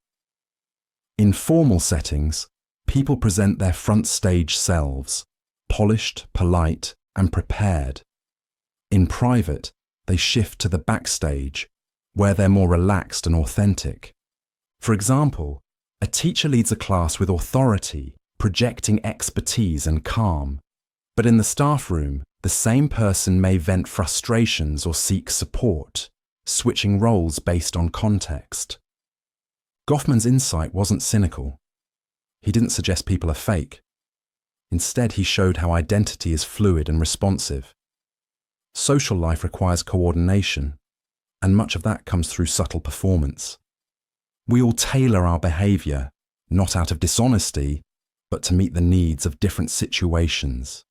In formal settings, people present their front stage selves, polished, polite, and prepared. In private, they shift to the backstage, where they're more relaxed and authentic. For example, a teacher leads a class with authority, projecting expertise and calm. But in the staff room, the same person may vent frustrations or seek support, switching roles based on context. Goffman's insight wasn't cynical. He didn't suggest people are fake. Instead, he showed how identity is fluid and responsive. Social life requires coordination, and much of that comes through subtle performance. We all tailor our behavior, not out of dishonesty, but to meet the needs of different situations.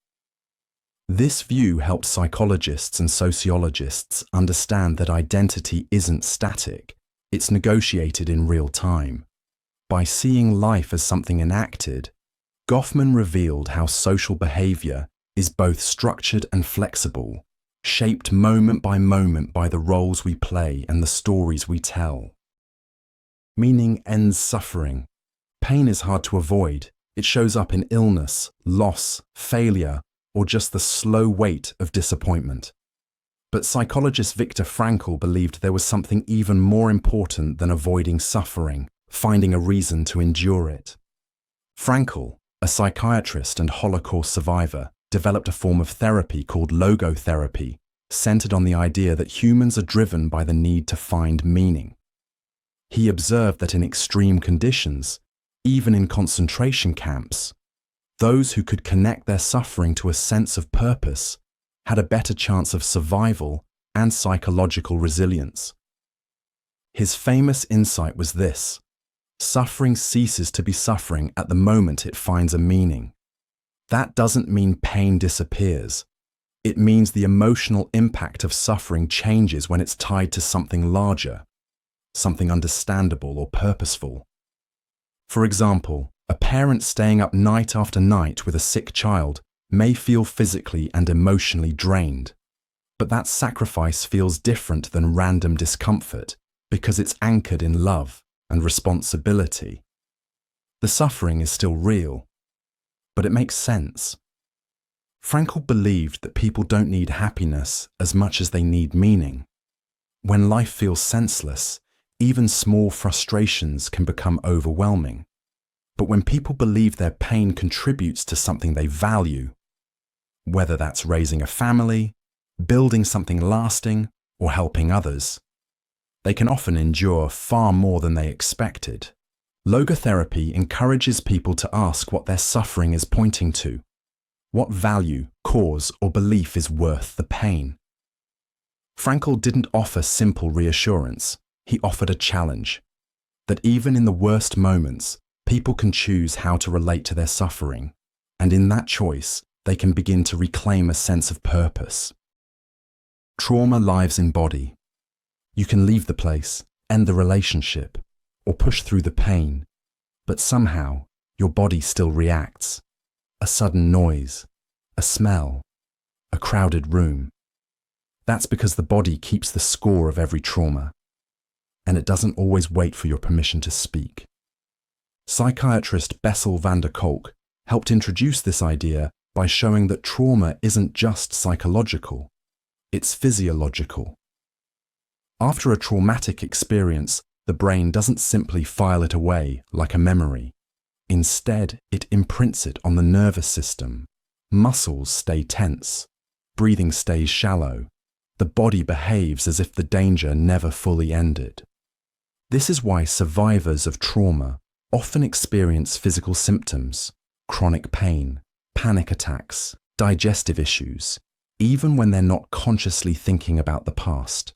This view helps psychologists and sociologists understand that identity isn't static, it's negotiated in real time. By seeing life as something enacted, Goffman revealed how social behavior is both structured and flexible, shaped moment by the roles we play and the stories we tell. Meaning ends suffering. Pain is hard to avoid. It shows up in illness, loss, failure, or just the slow weight of disappointment. But psychologist Viktor Frankl believed there was something even more important than avoiding suffering, finding a reason to endure it. Frankl, a psychiatrist and Holocaust survivor, developed a form of therapy called logotherapy, centered on the idea that humans are driven by the need to find meaning. He observed that in extreme conditions, even in concentration camps, those who could connect their suffering to a sense of purpose had a better chance of survival and psychological resilience. His famous insight was this: suffering ceases to be suffering at the moment it finds a meaning. That doesn't mean pain disappears. It means the emotional impact of suffering changes when it's tied to something larger, something understandable or purposeful. For example, a parent staying up night after night with a sick child may feel physically and emotionally drained, but that sacrifice feels different than random discomfort because it's anchored in love and responsibility. The suffering is still real, but it makes sense. Frankl believed that people don't need happiness as much as they need meaning. When life feels senseless, even small frustrations can become overwhelming. But when people believe their pain contributes to something they value, whether that's raising a family, building something lasting, or helping others, they can often endure far more than they expected. Logotherapy encourages people to ask what their suffering is pointing to. What value, cause, or belief is worth the pain? Frankl didn't offer simple reassurance. He offered a challenge. That even in the worst moments, people can choose how to relate to their suffering, and in that choice, they can begin to reclaim a sense of purpose. Trauma lives in body. You can leave the place, end the relationship, or push through the pain, but somehow your body still reacts. A sudden noise, a smell, a crowded room. That's because the body keeps the score of every trauma, and it doesn't always wait for your permission to speak. Psychiatrist Bessel van der Kolk helped introduce this idea by showing that trauma isn't just psychological, it's physiological. After a traumatic experience, the brain doesn't simply file it away like a memory. Instead, it imprints it on the nervous system. Muscles stay tense. Breathing stays shallow. The body behaves as if the danger never fully ended. This is why survivors of trauma often experience physical symptoms, chronic pain, panic attacks, digestive issues, even when they're not consciously thinking about the past.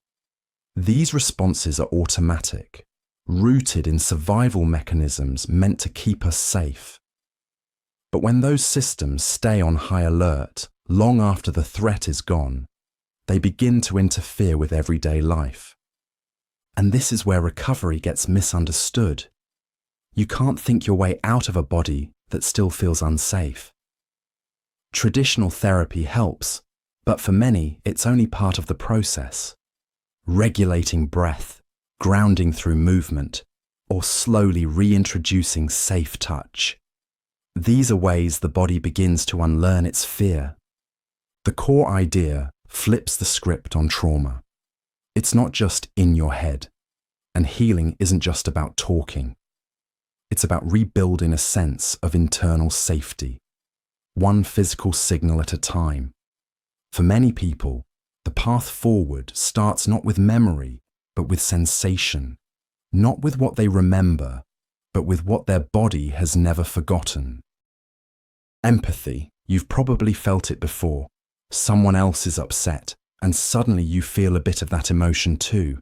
These responses are automatic, rooted in survival mechanisms meant to keep us safe. But when those systems stay on high alert long after the threat is gone, they begin to interfere with everyday life. And this is where recovery gets misunderstood. You can't think your way out of a body that still feels unsafe. Traditional therapy helps, but for many, it's only part of the process. Regulating breath, grounding through movement, or slowly reintroducing safe touch. These are ways the body begins to unlearn its fear. The core idea flips the script on trauma. It's not just in your head, and healing isn't just about talking. It's about rebuilding a sense of internal safety, one physical signal at a time. For many people, the path forward starts not with memory, but with sensation, not with what they remember, but with what their body has never forgotten. Empathy, you've probably felt it before. Someone else is upset, and suddenly you feel a bit of that emotion too.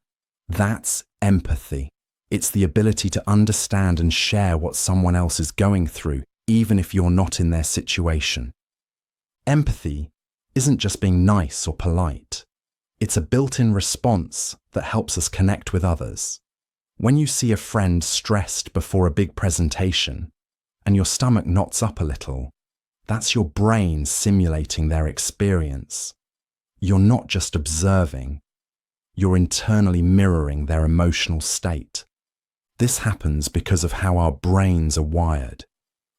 That's empathy. It's the ability to understand and share what someone else is going through, even if you're not in their situation. Empathy isn't just being nice or polite. It's a built-in response that helps us connect with others. When you see a friend stressed before a big presentation and your stomach knots up a little, that's your brain simulating their experience. You're not just observing, you're internally mirroring their emotional state. This happens because of how our brains are wired.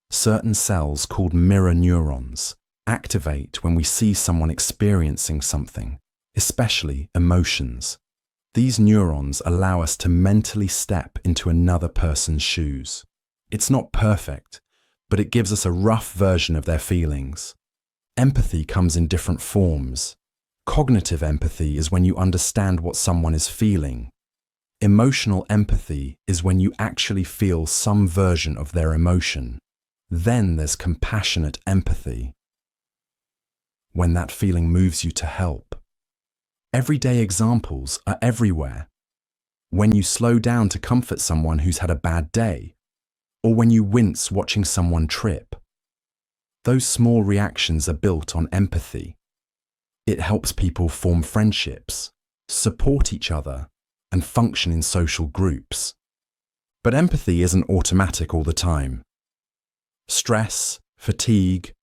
Certain cells called mirror neurons activate when we see someone experiencing something, especially emotions. These neurons allow us to mentally step into another person's shoes. It's not perfect, but it gives us a rough version of their feelings. Empathy comes in different forms. Cognitive empathy is when you understand what someone is feeling. Emotional empathy is when you actually feel some version of their emotion. Then there's compassionate empathy, when that feeling moves you to help. Everyday examples are everywhere. When you slow down to comfort someone who's had a bad day, or when you wince watching someone trip. Those small reactions are built on empathy. It helps people form friendships, support each other, and function in social groups. But empathy isn't automatic all the time. Stress, fatigue,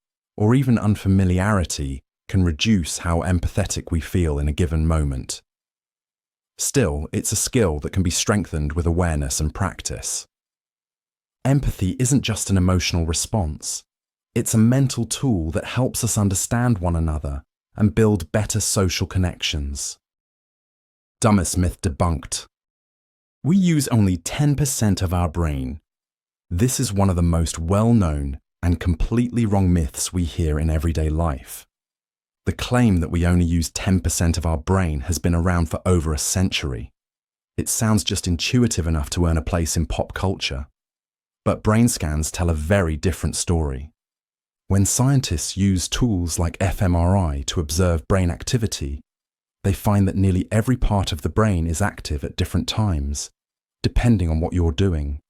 or even unfamiliarity can reduce how empathetic we feel in a given moment. Still, it's a skill that can be strengthened with awareness and practice. Empathy isn't just an emotional response. It's a mental tool that helps us understand one another and build better social connections. Dumbest myth debunked. We use only 10% of our brain. This is one of the most well-known and completely wrong myths we hear in everyday life. The claim that we only use 10% of our brain has been around for over a century. It sounds just intuitive enough to earn a place in pop culture. But brain scans tell a very different story. When scientists use tools like fMRI to observe brain activity, they find that nearly every part of the brain is active at different times, depending on what you're doing.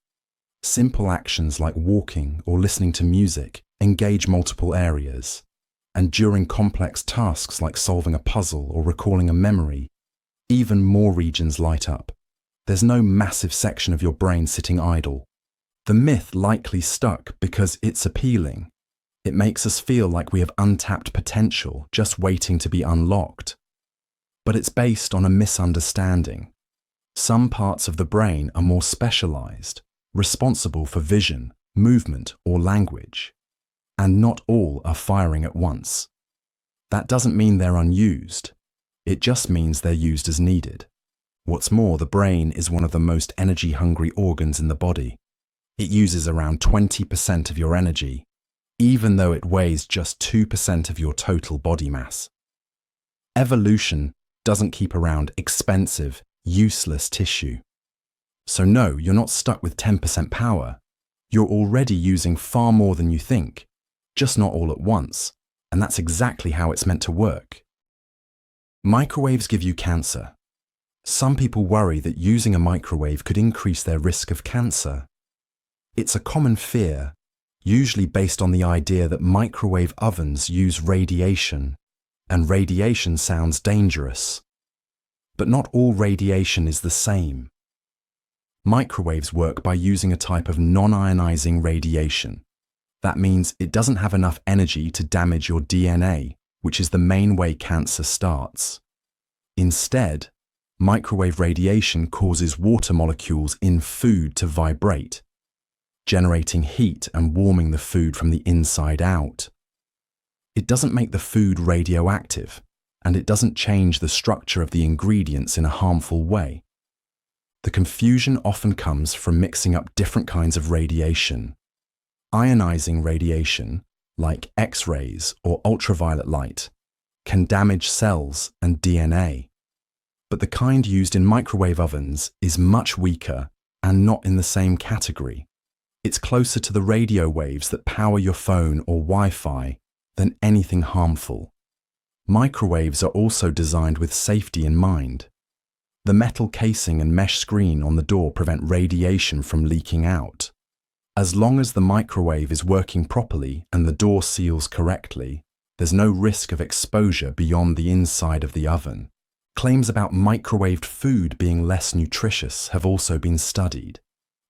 Simple actions like walking or listening to music engage multiple areas, and during complex tasks like solving a puzzle or recalling a memory, even more regions light up. There's no massive section of your brain sitting idle. The myth likely stuck because it's appealing. It makes us feel like we have untapped potential just waiting to be unlocked. But it's based on a misunderstanding. Some parts of the brain are more specialized, responsible for vision, movement, or language, and not all are firing at once. That doesn't mean they're unused. It just means they're used as needed. What's more, the brain is one of the most energy-hungry organs in the body. It uses around 20% of your energy, even though it weighs just 2% of your total body mass. Evolution doesn't keep around expensive, useless tissue. So no, you're not stuck with 10% power. You're already using far more than you think, just not all at once, and that's exactly how it's meant to work. Microwaves give you cancer. Some people worry that using a microwave could increase their risk of cancer. It's a common fear, usually based on the idea that microwave ovens use radiation, and radiation sounds dangerous. But not all radiation is the same. Microwaves work by using a type of non-ionizing radiation. That means it doesn't have enough energy to damage your DNA, which is the main way cancer starts. Instead, microwave radiation causes water molecules in food to vibrate, generating heat and warming the food from the inside out. It doesn't make the food radioactive, and it doesn't change the structure of the ingredients in a harmful way. The confusion often comes from mixing up different kinds of radiation. Ionizing radiation, like X-rays or ultraviolet light, can damage cells and DNA. But the kind used in microwave ovens is much weaker and not in the same category. It's closer to the radio waves that power your phone or Wi-Fi than anything harmful. Microwaves are also designed with safety in mind. The metal casing and mesh screen on the door prevent radiation from leaking out. As long as the microwave is working properly and the door seals correctly, there's no risk of exposure beyond the inside of the oven. Claims about microwaved food being less nutritious have also been studied.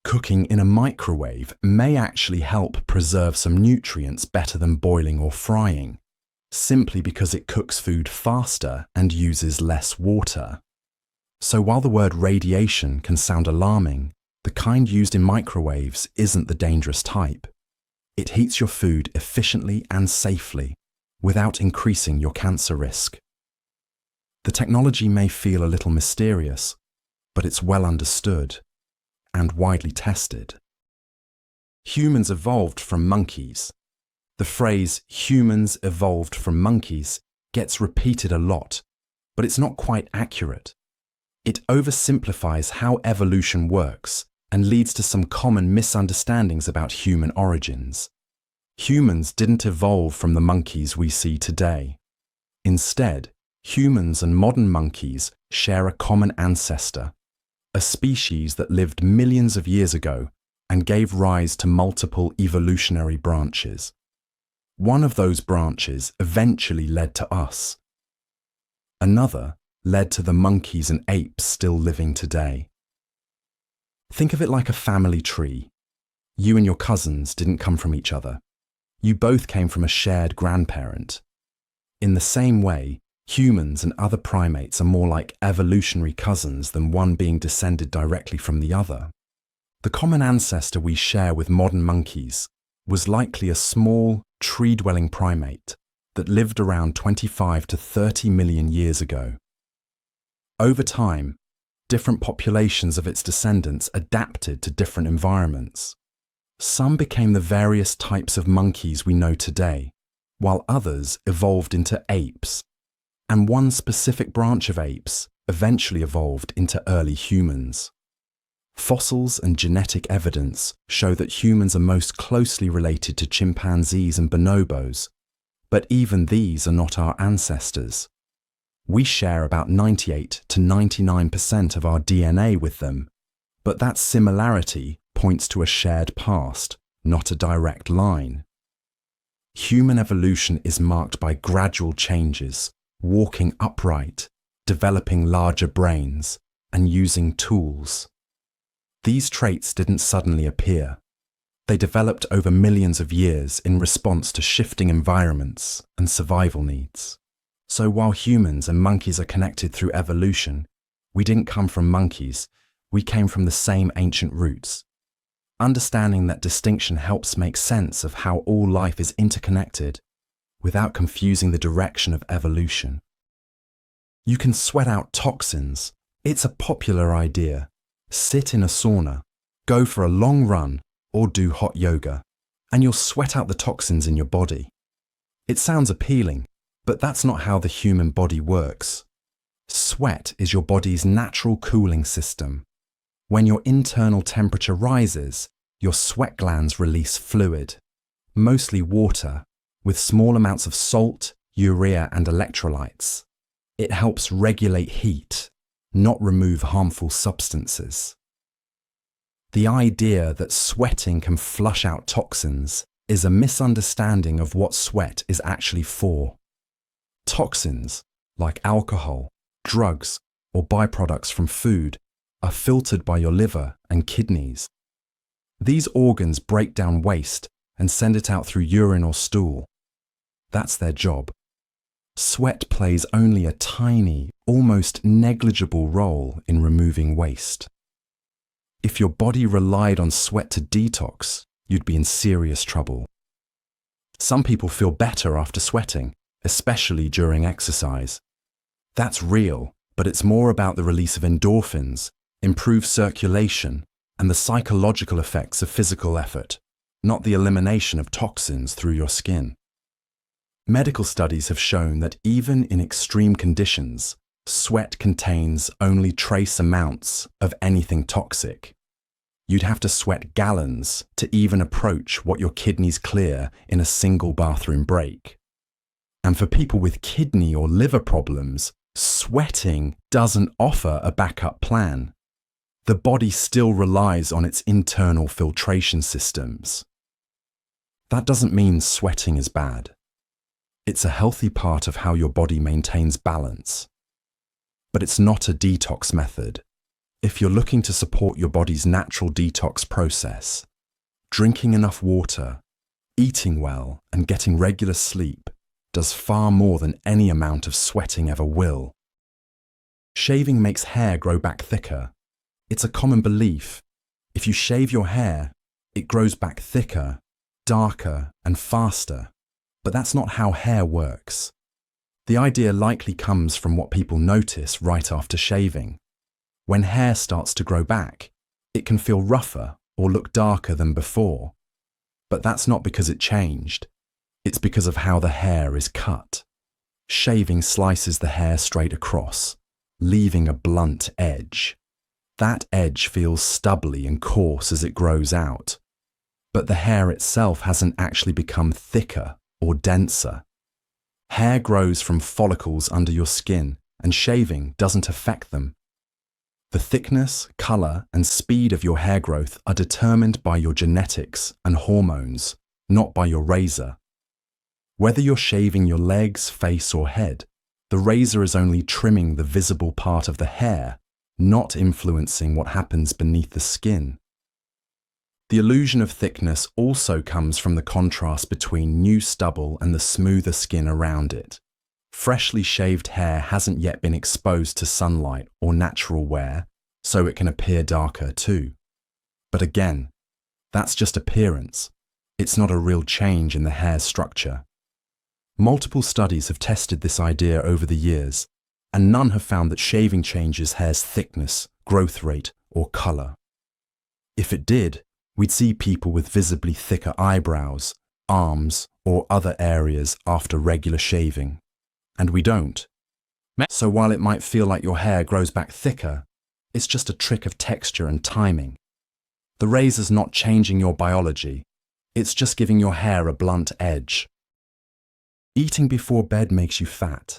Cooking in a microwave may actually help preserve some nutrients better than boiling or frying, simply because it cooks food faster and uses less water. So while the word radiation can sound alarming, the kind used in microwaves isn't the dangerous type. It heats your food efficiently and safely, without increasing your cancer risk. The technology may feel a little mysterious, but it's well understood and widely tested. Humans evolved from monkeys. The phrase "humans evolved from monkeys" gets repeated a lot, but it's not quite accurate. It oversimplifies how evolution works and leads to some common misunderstandings about human origins. Humans didn't evolve from the monkeys we see today. Instead, humans and modern monkeys share a common ancestor, a species that lived millions of years ago and gave rise to multiple evolutionary branches. One of those branches eventually led to us. Another led to the monkeys and apes still living today. Think of it like a family tree. You and your cousins didn't come from each other. You both came from a shared grandparent. In the same way, humans and other primates are more like evolutionary cousins than one being descended directly from the other. The common ancestor we share with modern monkeys was likely a small, tree-dwelling primate that lived around 25 to 30 million years ago. Over time, different populations of its descendants adapted to different environments. Some became the various types of monkeys we know today, while others evolved into apes, and one specific branch of apes eventually evolved into early humans. Fossils and genetic evidence show that humans are most closely related to chimpanzees and bonobos, but even these are not our ancestors. We share about 98 to 99% of our DNA with them, but that similarity points to a shared past, not a direct line. Human evolution is marked by gradual changes, walking upright, developing larger brains, and using tools. These traits didn't suddenly appear. They developed over millions of years in response to shifting environments and survival needs. So while humans and monkeys are connected through evolution, we didn't come from monkeys, we came from the same ancient roots. Understanding that distinction helps make sense of how all life is interconnected without confusing the direction of evolution. You can sweat out toxins. It's a popular idea. Sit in a sauna, go for a long run, or do hot yoga, and you'll sweat out the toxins in your body. It sounds appealing, but that's not how the human body works. Sweat is your body's natural cooling system. When your internal temperature rises, your sweat glands release fluid, mostly water, with small amounts of salt, urea, and electrolytes. It helps regulate heat, not remove harmful substances. The idea that sweating can flush out toxins is a misunderstanding of what sweat is actually for. Toxins, like alcohol, drugs, or byproducts from food, are filtered by your liver and kidneys. These organs break down waste and send it out through urine or stool. That's their job. Sweat plays only a tiny, almost negligible role in removing waste. If your body relied on sweat to detox, you'd be in serious trouble. Some people feel better after sweating, especially during exercise. That's real, but it's more about the release of endorphins, improved circulation, and the psychological effects of physical effort, not the elimination of toxins through your skin. Medical studies have shown that even in extreme conditions, sweat contains only trace amounts of anything toxic. You'd have to sweat gallons to even approach what your kidneys clear in a single bathroom break. And for people with kidney or liver problems, sweating doesn't offer a backup plan. The body still relies on its internal filtration systems. That doesn't mean sweating is bad. It's a healthy part of how your body maintains balance. But it's not a detox method. If you're looking to support your body's natural detox process, drinking enough water, eating well, and getting regular sleep does far more than any amount of sweating ever will. Shaving makes hair grow back thicker. It's a common belief. If you shave your hair, it grows back thicker, darker, and faster. But that's not how hair works. The idea likely comes from what people notice right after shaving. When hair starts to grow back, it can feel rougher or look darker than before. But that's not because it changed. It's because of how the hair is cut. Shaving slices the hair straight across, leaving a blunt edge. That edge feels stubbly and coarse as it grows out. But the hair itself hasn't actually become thicker or denser. Hair grows from follicles under your skin, and shaving doesn't affect them. The thickness, color, and speed of your hair growth are determined by your genetics and hormones, not by your razor. Whether you're shaving your legs, face, or head, the razor is only trimming the visible part of the hair, not influencing what happens beneath the skin. The illusion of thickness also comes from the contrast between new stubble and the smoother skin around it. Freshly shaved hair hasn't yet been exposed to sunlight or natural wear, so it can appear darker too. But again, that's just appearance. It's not a real change in the hair's structure. Multiple studies have tested this idea over the years, and none have found that shaving changes hair's thickness, growth rate, or colour. If it did, we'd see people with visibly thicker eyebrows, arms, or other areas after regular shaving. And we don't. So while it might feel like your hair grows back thicker, it's just a trick of texture and timing. The razor's not changing your biology, it's just giving your hair a blunt edge. Eating before bed makes you fat.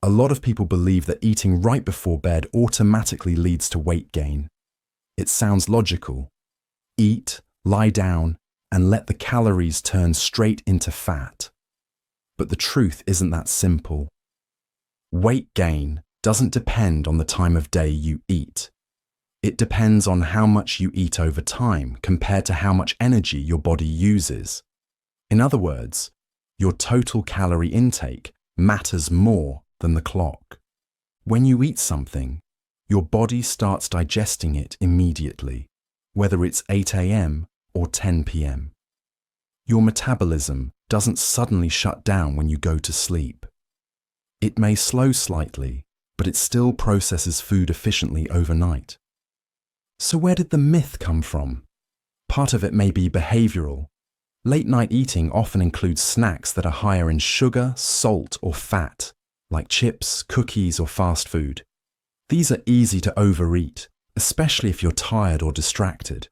A lot of people believe that eating right before bed automatically leads to weight gain. It sounds logical. Eat, lie down, and let the calories turn straight into fat. But the truth isn't that simple. Weight gain doesn't depend on the time of day you eat. It depends on how much you eat over time compared to how much energy your body uses. In other words, your total calorie intake matters more than the clock. When you eat something, your body starts digesting it immediately, whether it's 8 a.m. or 10 p.m. Your metabolism doesn't suddenly shut down when you go to sleep. It may slow slightly, but it still processes food efficiently overnight. So where did the myth come from? Part of it may be behavioral. Late-night eating often includes snacks that are higher in sugar, salt, or fat, like chips, cookies, or fast food. These are easy to overeat, especially if you're tired or distracted.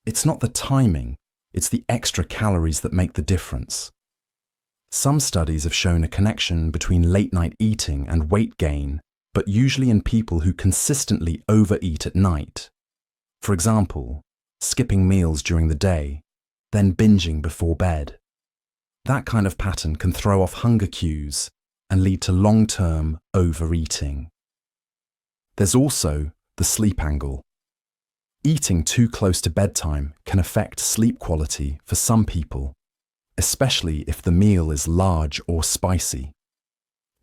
It's not the timing, it's the extra calories that make the difference. Some studies have shown a connection between late-night eating and weight gain, but usually in people who consistently overeat at night. For example, skipping meals during the day, then binging before bed. That kind of pattern can throw off hunger cues and lead to long-term overeating. There's also the sleep angle. Eating too close to bedtime can affect sleep quality for some people, especially if the meal is large or spicy.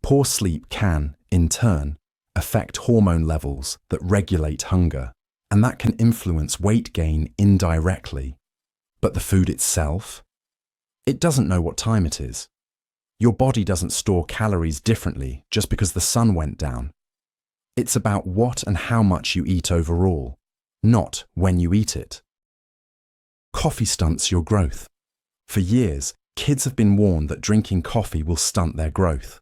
Poor sleep can, in turn, affect hormone levels that regulate hunger, and that can influence weight gain indirectly. But the food itself? It doesn't know what time it is. Your body doesn't store calories differently just because the sun went down. It's about what and how much you eat overall, not when you eat it. Coffee stunts your growth. For years, kids have been warned that drinking coffee will stunt their growth.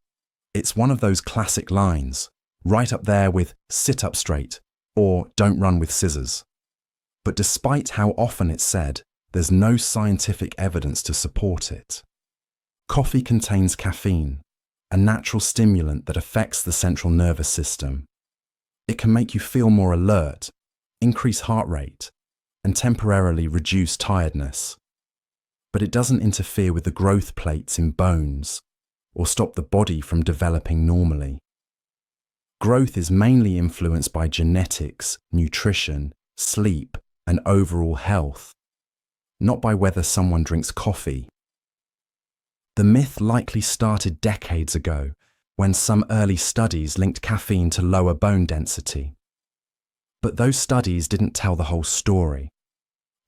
It's one of those classic lines, right up there with "sit up straight" or "don't run with scissors." But despite how often it's said, there's no scientific evidence to support it. Coffee contains caffeine, a natural stimulant that affects the central nervous system. It can make you feel more alert, increase heart rate, and temporarily reduce tiredness. But it doesn't interfere with the growth plates in bones or stop the body from developing normally. Growth is mainly influenced by genetics, nutrition, sleep, and overall health, not by whether someone drinks coffee. The myth likely started decades ago when some early studies linked caffeine to lower bone density. But those studies didn't tell the whole story.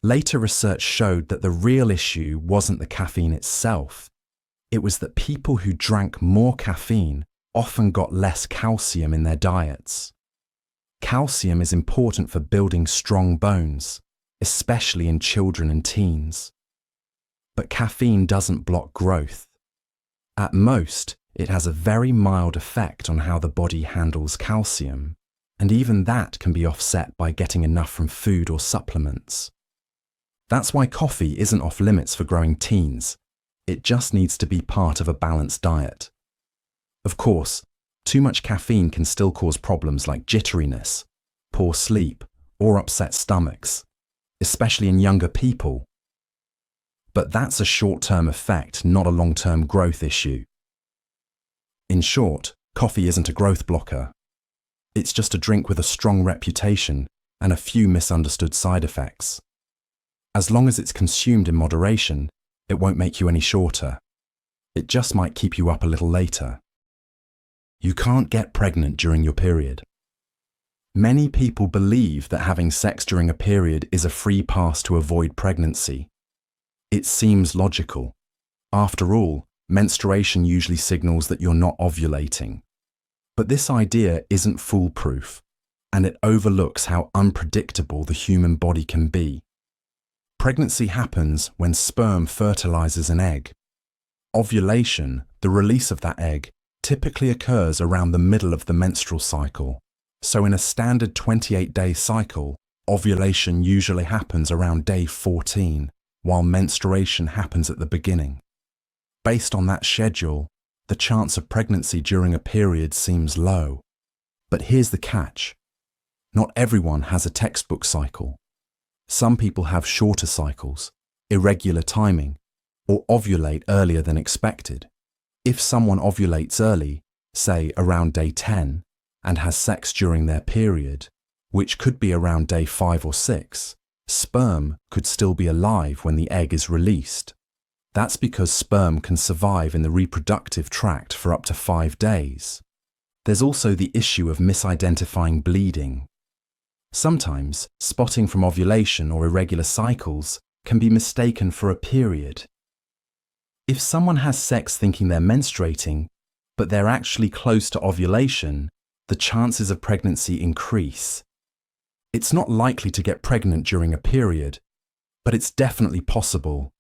Later research showed that the real issue wasn't the caffeine itself. It was that people who drank more caffeine often got less calcium in their diets. Calcium is important for building strong bones, especially in children and teens. But caffeine doesn't block growth. At most, it has a very mild effect on how the body handles calcium, and even that can be offset by getting enough from food or supplements. That's why coffee isn't off limits for growing teens. It just needs to be part of a balanced diet. Of course, too much caffeine can still cause problems like jitteriness, poor sleep, or upset stomachs, especially in younger people. But that's a short-term effect, not a long-term growth issue. In short, coffee isn't a growth blocker. It's just a drink with a strong reputation and a few misunderstood side effects. As long as it's consumed in moderation, it won't make you any shorter. It just might keep you up a little later. You can't get pregnant during your period. Many people believe that having sex during a period is a free pass to avoid pregnancy. It seems logical. After all, menstruation usually signals that you're not ovulating. But this idea isn't foolproof, and it overlooks how unpredictable the human body can be. Pregnancy happens when sperm fertilizes an egg. Ovulation, the release of that egg, typically occurs around the middle of the menstrual cycle. So in a standard 28-day cycle, ovulation usually happens around day 14, while menstruation happens at the beginning. Based on that schedule, the chance of pregnancy during a period seems low. But here's the catch. Not everyone has a textbook cycle. Some people have shorter cycles, irregular timing, or ovulate earlier than expected. If someone ovulates early, say around day 10, and has sex during their period, which could be around day 5 or 6, sperm could still be alive when the egg is released. That's because sperm can survive in the reproductive tract for up to 5 days. There's also the issue of misidentifying bleeding. Sometimes, spotting from ovulation or irregular cycles can be mistaken for a period. If someone has sex thinking they're menstruating, but they're actually close to ovulation, the chances of pregnancy increase. It's not likely to get pregnant during a period, but it's definitely possible,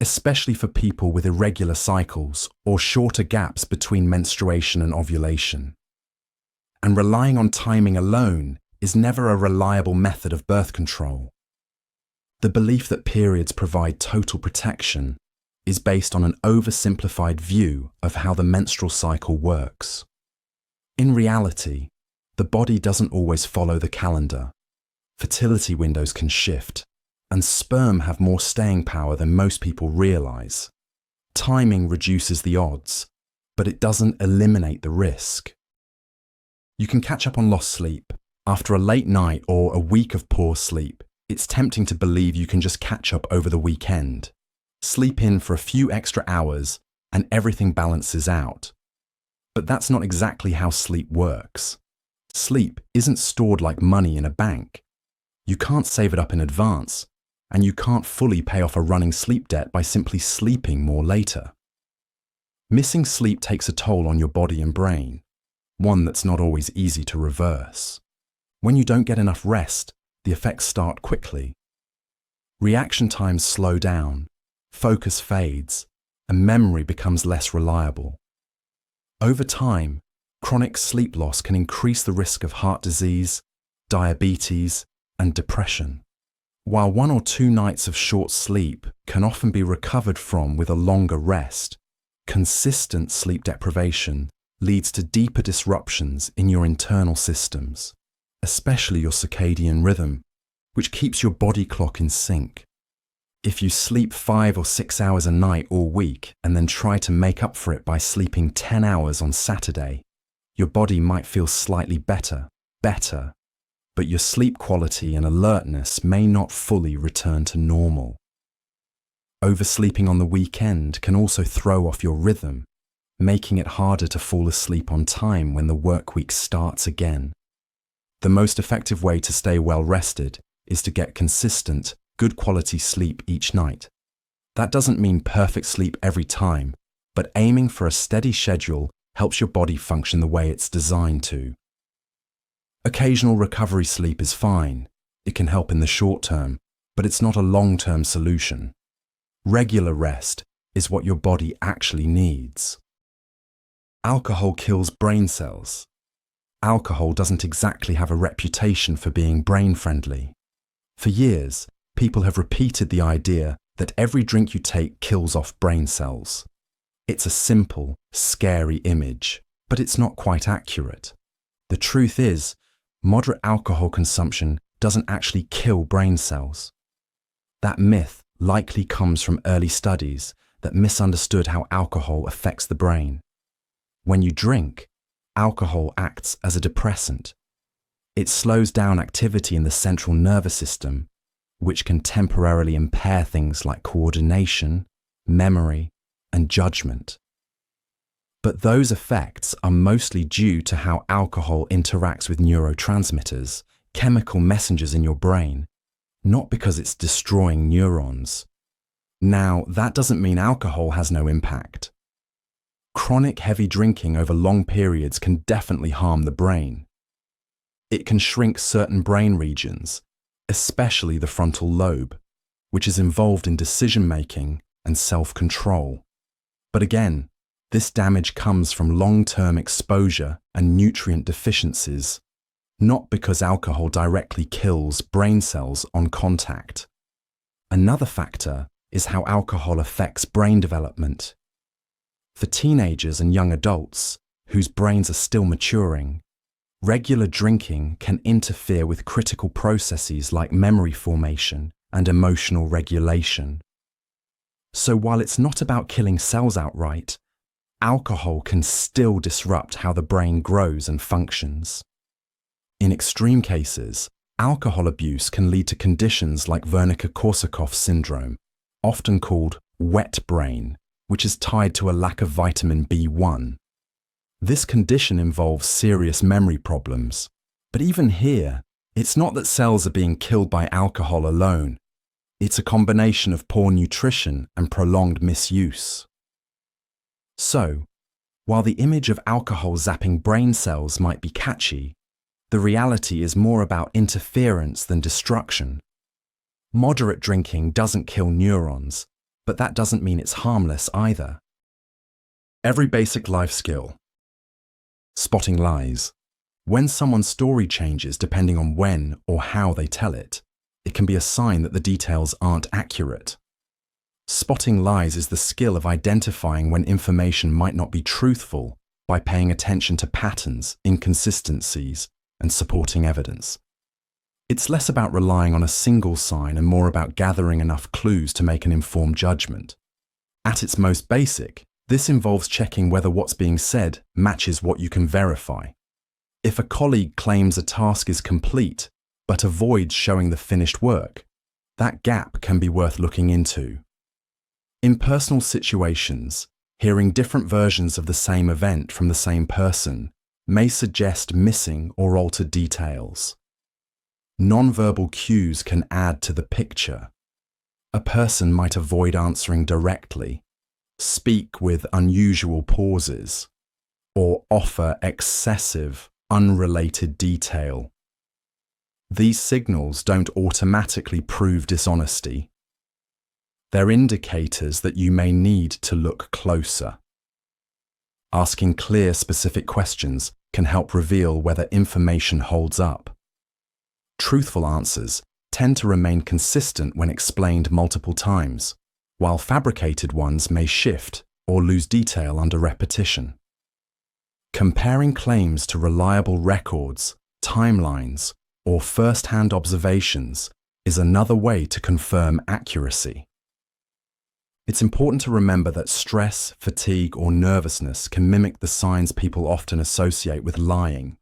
especially for people with irregular cycles or shorter gaps between menstruation and ovulation. And relying on timing alone is never a reliable method of birth control. The belief that periods provide total protection is based on an oversimplified view of how the menstrual cycle works. In reality, the body doesn't always follow the calendar. Fertility windows can shift, and sperm have more staying power than most people realize. Timing reduces the odds, but it doesn't eliminate the risk. You can catch up on lost sleep. After a late night or a week of poor sleep, it's tempting to believe you can just catch up over the weekend. Sleep in for a few extra hours and everything balances out. But that's not exactly how sleep works. Sleep isn't stored like money in a bank. You can't save it up in advance, and you can't fully pay off a running sleep debt by simply sleeping more later. Missing sleep takes a toll on your body and brain, one that's not always easy to reverse. When you don't get enough rest, the effects start quickly. Reaction times slow down, focus fades, and memory becomes less reliable. Over time, chronic sleep loss can increase the risk of heart disease, diabetes, and depression. While 1 or 2 nights of short sleep can often be recovered from with a longer rest, consistent sleep deprivation leads to deeper disruptions in your internal systems, especially your circadian rhythm, which keeps your body clock in sync. If you sleep 5 or 6 hours a night all week and then try to make up for it by sleeping 10 hours on Saturday, your body might feel slightly better, but your sleep quality and alertness may not fully return to normal. Oversleeping on the weekend can also throw off your rhythm, making it harder to fall asleep on time when the work week starts again. The most effective way to stay well rested is to get consistent, good quality sleep each night. That doesn't mean perfect sleep every time, but aiming for a steady schedule helps your body function the way it's designed to. Occasional recovery sleep is fine. It can help in the short term, but it's not a long-term solution. Regular rest is what your body actually needs. Alcohol kills brain cells. Alcohol doesn't exactly have a reputation for being brain-friendly. For years, people have repeated the idea that every drink you take kills off brain cells. It's a simple, scary image, but it's not quite accurate. The truth is, moderate alcohol consumption doesn't actually kill brain cells. That myth likely comes from early studies that misunderstood how alcohol affects the brain. When you drink, alcohol acts as a depressant. It slows down activity in the central nervous system, which can temporarily impair things like coordination, memory, and judgment. But those effects are mostly due to how alcohol interacts with neurotransmitters, chemical messengers in your brain, not because it's destroying neurons. Now, that doesn't mean alcohol has no impact. Chronic heavy drinking over long periods can definitely harm the brain. It can shrink certain brain regions, especially the frontal lobe, which is involved in decision-making and self-control. But again, this damage comes from long-term exposure and nutrient deficiencies, not because alcohol directly kills brain cells on contact. Another factor is how alcohol affects brain development. For teenagers and young adults, whose brains are still maturing, regular drinking can interfere with critical processes like memory formation and emotional regulation. So while it's not about killing cells outright, alcohol can still disrupt how the brain grows and functions. In extreme cases, alcohol abuse can lead to conditions like Wernicke-Korsakoff syndrome, often called wet brain, which is tied to a lack of vitamin B1. This condition involves serious memory problems, but even here, it's not that cells are being killed by alcohol alone. It's a combination of poor nutrition and prolonged misuse. So, while the image of alcohol zapping brain cells might be catchy, the reality is more about interference than destruction. Moderate drinking doesn't kill neurons, but that doesn't mean it's harmless either. Every basic life skill. Spotting lies. When someone's story changes depending on when or how they tell it, it can be a sign that the details aren't accurate. Spotting lies is the skill of identifying when information might not be truthful by paying attention to patterns, inconsistencies, and supporting evidence. It's less about relying on a single sign and more about gathering enough clues to make an informed judgment. At its most basic, this involves checking whether what's being said matches what you can verify. If a colleague claims a task is complete, but avoids showing the finished work, that gap can be worth looking into. In personal situations, hearing different versions of the same event from the same person may suggest missing or altered details. Non-verbal cues can add to the picture. A person might avoid answering directly, speak with unusual pauses, or offer excessive, unrelated detail. These signals don't automatically prove dishonesty. They're indicators that you may need to look closer. Asking clear, specific questions can help reveal whether information holds up. Truthful answers tend to remain consistent when explained multiple times, while fabricated ones may shift or lose detail under repetition. Comparing claims to reliable records, timelines, or first-hand observations is another way to confirm accuracy. It's important to remember that stress, fatigue, or nervousness can mimic the signs people often associate with lying.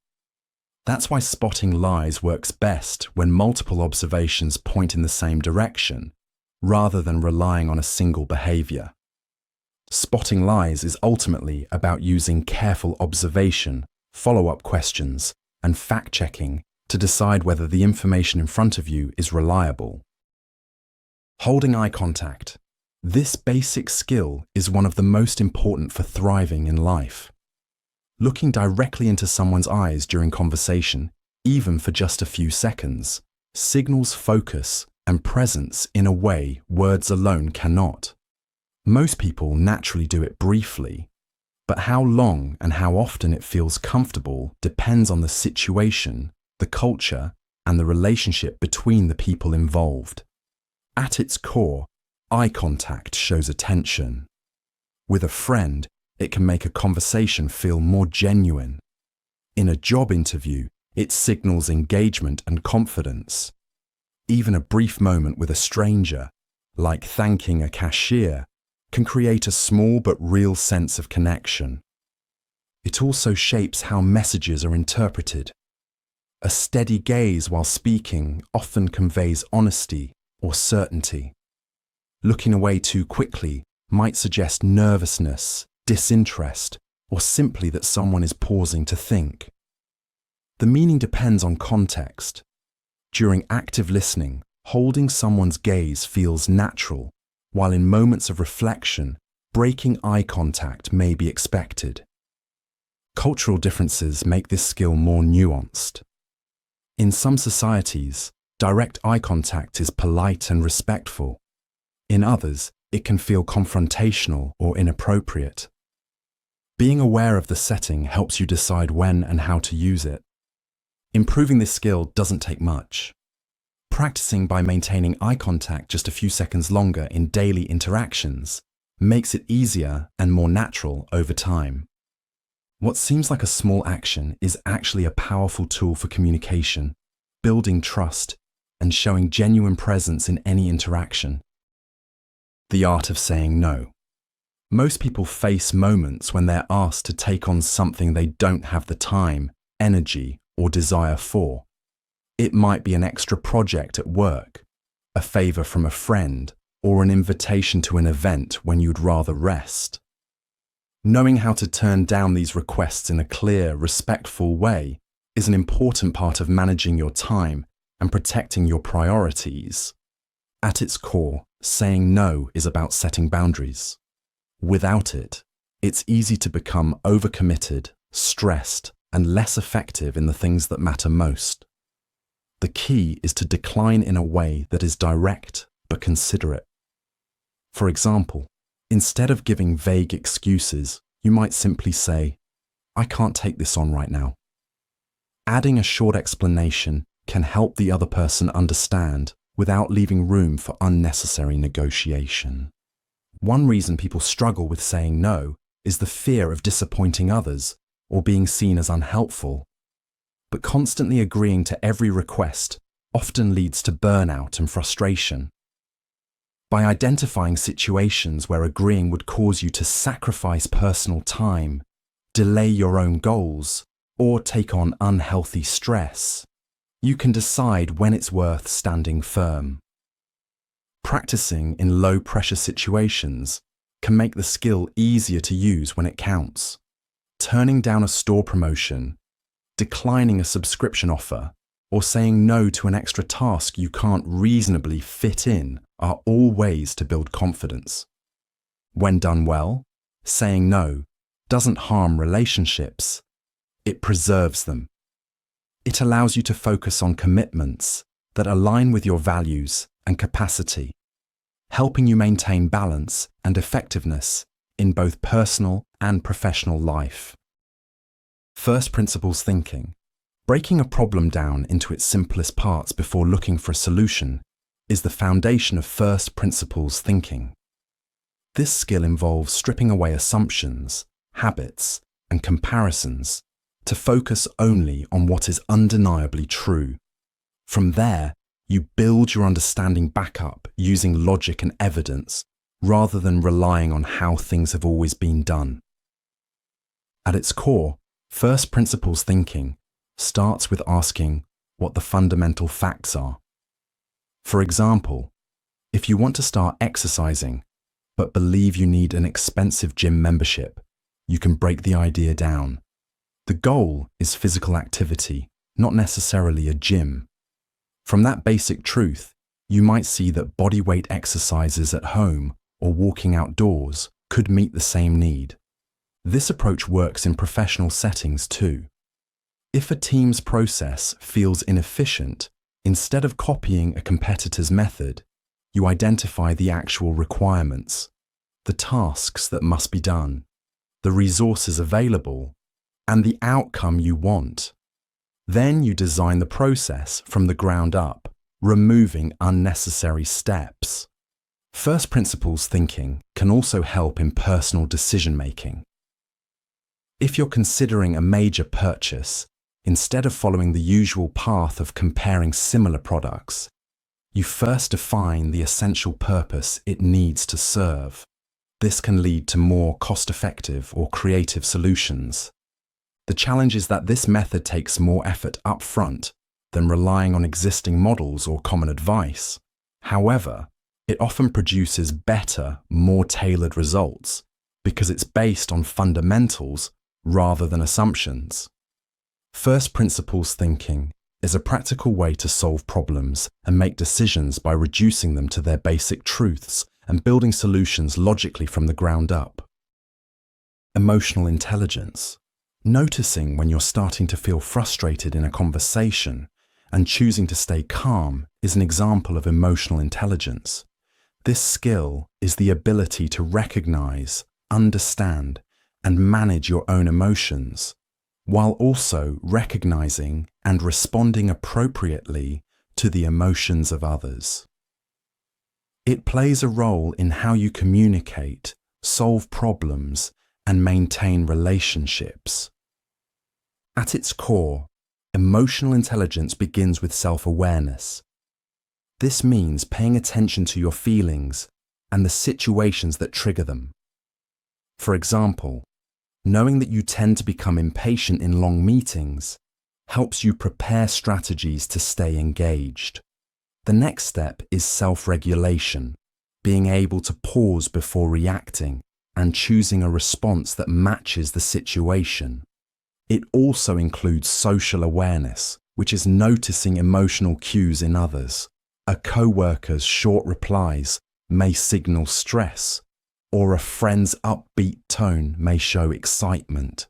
That's why spotting lies works best when multiple observations point in the same direction, rather than relying on a single behavior. Spotting lies is ultimately about using careful observation, follow-up questions, and fact-checking to decide whether the information in front of you is reliable. Holding eye contact. This basic skill is one of the most important for thriving in life. Looking directly into someone's eyes during conversation, even for just a few seconds, signals focus and presence in a way words alone cannot. Most people naturally do it briefly, but how long and how often it feels comfortable depends on the situation, the culture, and the relationship between the people involved. At its core, eye contact shows attention. With a friend, it can make a conversation feel more genuine. In a job interview, it signals engagement and confidence. Even a brief moment with a stranger, like thanking a cashier, can create a small but real sense of connection. It also shapes how messages are interpreted. A steady gaze while speaking often conveys honesty or certainty. Looking away too quickly might suggest nervousness, disinterest, or simply that someone is pausing to think. The meaning depends on context. During active listening, holding someone's gaze feels natural, while in moments of reflection, breaking eye contact may be expected. Cultural differences make this skill more nuanced. In some societies, direct eye contact is polite and respectful. In others, it can feel confrontational or inappropriate. Being aware of the setting helps you decide when and how to use it. Improving this skill doesn't take much. Practicing by maintaining eye contact just a few seconds longer in daily interactions makes it easier and more natural over time. What seems like a small action is actually a powerful tool for communication, building trust, and showing genuine presence in any interaction. The art of saying no. Most people face moments when they're asked to take on something they don't have the time, energy, or desire for. It might be an extra project at work, a favor from a friend, or an invitation to an event when you'd rather rest. Knowing how to turn down these requests in a clear, respectful way is an important part of managing your time and protecting your priorities. At its core, saying no is about setting boundaries. Without it, it's easy to become overcommitted, stressed, and less effective in the things that matter most. The key is to decline in a way that is direct but considerate. For example, instead of giving vague excuses, you might simply say, "I can't take this on right now." Adding a short explanation can help the other person understand without leaving room for unnecessary negotiation. One reason people struggle with saying no is the fear of disappointing others or being seen as unhelpful. But constantly agreeing to every request often leads to burnout and frustration. By identifying situations where agreeing would cause you to sacrifice personal time, delay your own goals, or take on unhealthy stress, you can decide when it's worth standing firm. Practicing in low-pressure situations can make the skill easier to use when it counts. Turning down a store promotion, declining a subscription offer, or saying no to an extra task you can't reasonably fit in are all ways to build confidence. When done well, saying no doesn't harm relationships, it preserves them. It allows you to focus on commitments that align with your values and capacity, helping you maintain balance and effectiveness in both personal and professional life. First principles thinking. Breaking a problem down into its simplest parts before looking for a solution is the foundation of first principles thinking. This skill involves stripping away assumptions, habits, and comparisons to focus only on what is undeniably true. From there, you build your understanding back up using logic and evidence rather than relying on how things have always been done. At its core, first principles thinking starts with asking what the fundamental facts are. For example, if you want to start exercising but believe you need an expensive gym membership, you can break the idea down. The goal is physical activity, not necessarily a gym. From that basic truth, you might see that bodyweight exercises at home or walking outdoors could meet the same need. This approach works in professional settings too. If a team's process feels inefficient, instead of copying a competitor's method, you identify the actual requirements, the tasks that must be done, the resources available, and the outcome you want. Then you design the process from the ground up, removing unnecessary steps. First principles thinking can also help in personal decision-making. If you're considering a major purchase, instead of following the usual path of comparing similar products, you first define the essential purpose it needs to serve. This can lead to more cost-effective or creative solutions. The challenge is that this method takes more effort up front than relying on existing models or common advice. However, it often produces better, more tailored results because it's based on fundamentals rather than assumptions. First principles thinking is a practical way to solve problems and make decisions by reducing them to their basic truths and building solutions logically from the ground up. Emotional intelligence. Noticing when you're starting to feel frustrated in a conversation and choosing to stay calm is an example of emotional intelligence. This skill is the ability to recognize, understand, and manage your own emotions, while also recognizing and responding appropriately to the emotions of others. It plays a role in how you communicate, solve problems, and maintain relationships. At its core, emotional intelligence begins with self-awareness. This means paying attention to your feelings and the situations that trigger them. For example, knowing that you tend to become impatient in long meetings helps you prepare strategies to stay engaged. The next step is self-regulation, being able to pause before reacting and choosing a response that matches the situation. It also includes social awareness, which is noticing emotional cues in others. A coworker's short replies may signal stress, or a friend's upbeat tone may show excitement.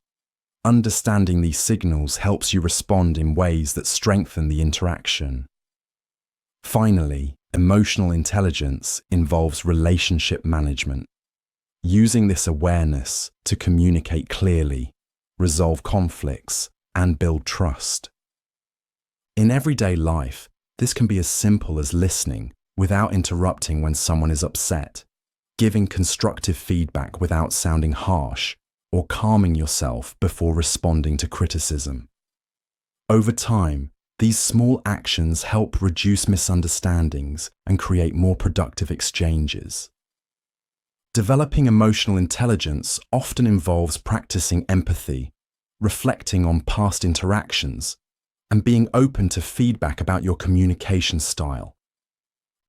Understanding these signals helps you respond in ways that strengthen the interaction. Finally, emotional intelligence involves relationship management. Using this awareness to communicate clearly, resolve conflicts, and build trust. In everyday life, this can be as simple as listening without interrupting when someone is upset, giving constructive feedback without sounding harsh, or calming yourself before responding to criticism. Over time, these small actions help reduce misunderstandings and create more productive exchanges. Developing emotional intelligence often involves practicing empathy, reflecting on past interactions, and being open to feedback about your communication style.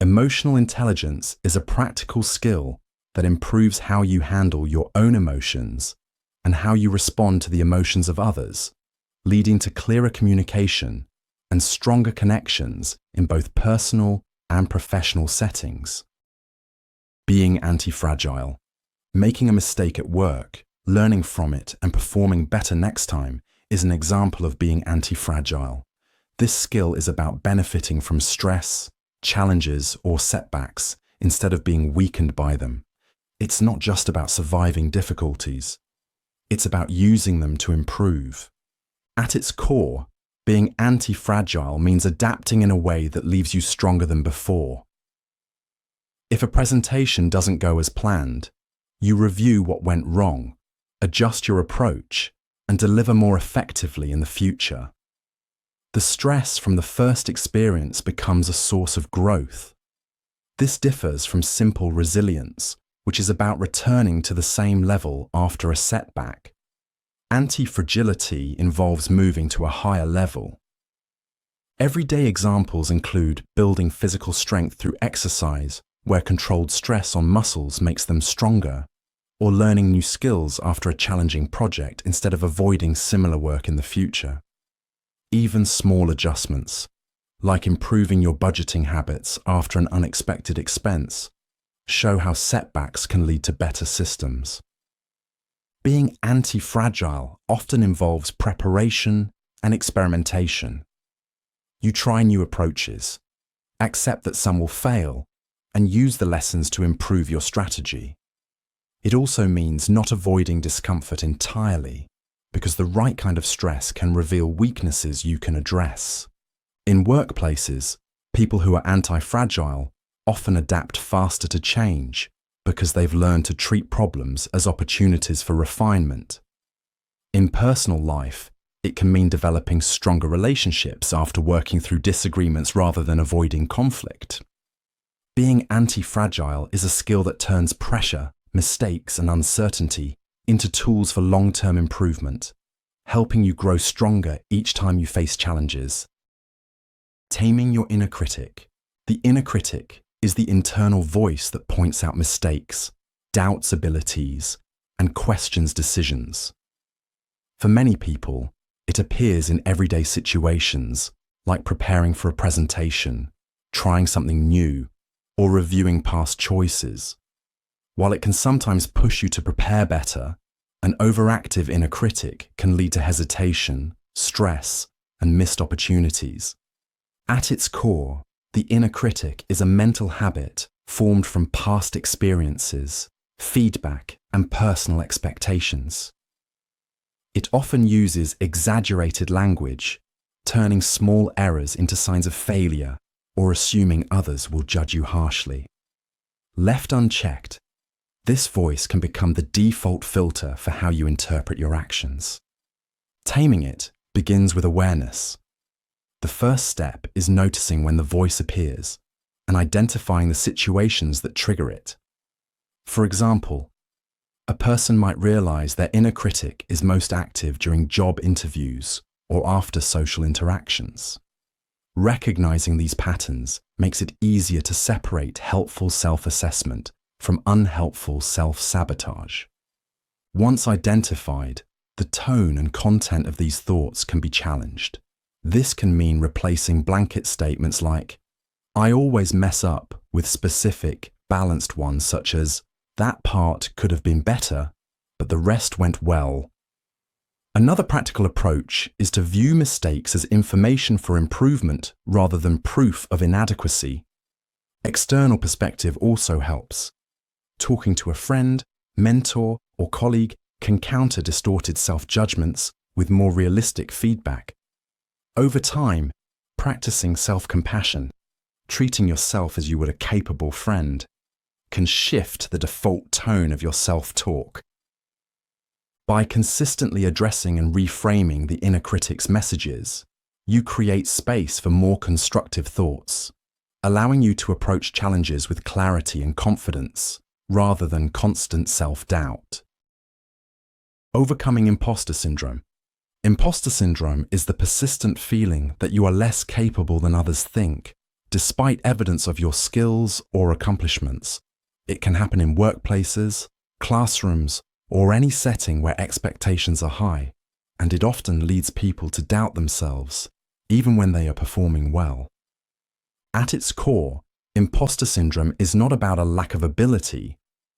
Emotional intelligence is a practical skill that improves how you handle your own emotions and how you respond to the emotions of others, leading to clearer communication and stronger connections in both personal and professional settings. Being anti-fragile. Making a mistake at work, learning from it, and performing better next time is an example of being anti-fragile. This skill is about benefiting from stress, challenges, or setbacks instead of being weakened by them. It's not just about surviving difficulties. It's about using them to improve. At its core, being anti-fragile means adapting in a way that leaves you stronger than before. If a presentation doesn't go as planned, you review what went wrong, adjust your approach, and deliver more effectively in the future. The stress from the first experience becomes a source of growth. This differs from simple resilience, which is about returning to the same level after a setback. Anti-fragility involves moving to a higher level. Everyday examples include building physical strength through exercise, where controlled stress on muscles makes them stronger, or learning new skills after a challenging project instead of avoiding similar work in the future. Even small adjustments, like improving your budgeting habits after an unexpected expense, show how setbacks can lead to better systems. Being anti-fragile often involves preparation and experimentation. You try new approaches, accept that some will fail, and use the lessons to improve your strategy. It also means not avoiding discomfort entirely, because the right kind of stress can reveal weaknesses you can address. In workplaces, people who are anti-fragile often adapt faster to change because they've learned to treat problems as opportunities for refinement. In personal life, it can mean developing stronger relationships after working through disagreements rather than avoiding conflict. Being anti-fragile is a skill that turns pressure, mistakes, and uncertainty into tools for long-term improvement, helping you grow stronger each time you face challenges. Taming your inner critic. The inner critic is the internal voice that points out mistakes, doubts abilities, and questions decisions. For many people, it appears in everyday situations, like preparing for a presentation, trying something new, or reviewing past choices. While it can sometimes push you to prepare better, an overactive inner critic can lead to hesitation, stress, and missed opportunities. At its core, the inner critic is a mental habit formed from past experiences, feedback, and personal expectations. It often uses exaggerated language, turning small errors into signs of failure or assuming others will judge you harshly. Left unchecked, this voice can become the default filter for how you interpret your actions. Taming it begins with awareness. The first step is noticing when the voice appears and identifying the situations that trigger it. For example, a person might realize their inner critic is most active during job interviews or after social interactions. Recognizing these patterns makes it easier to separate helpful self-assessment from unhelpful self-sabotage. Once identified, the tone and content of these thoughts can be challenged. This can mean replacing blanket statements like, "I always mess up," with specific, balanced ones such as, "That part could have been better, but the rest went well." Another practical approach is to view mistakes as information for improvement rather than proof of inadequacy. External perspective also helps. Talking to a friend, mentor, or colleague can counter distorted self-judgments with more realistic feedback. Over time, practicing self-compassion, treating yourself as you would a capable friend, can shift the default tone of your self-talk. By consistently addressing and reframing the inner critic's messages, you create space for more constructive thoughts, allowing you to approach challenges with clarity and confidence, rather than constant self-doubt. Overcoming imposter syndrome. Imposter syndrome is the persistent feeling that you are less capable than others think, despite evidence of your skills or accomplishments. It can happen in workplaces, classrooms, or any setting where expectations are high, and it often leads people to doubt themselves, even when they are performing well. At its core, imposter syndrome is not about a lack of ability,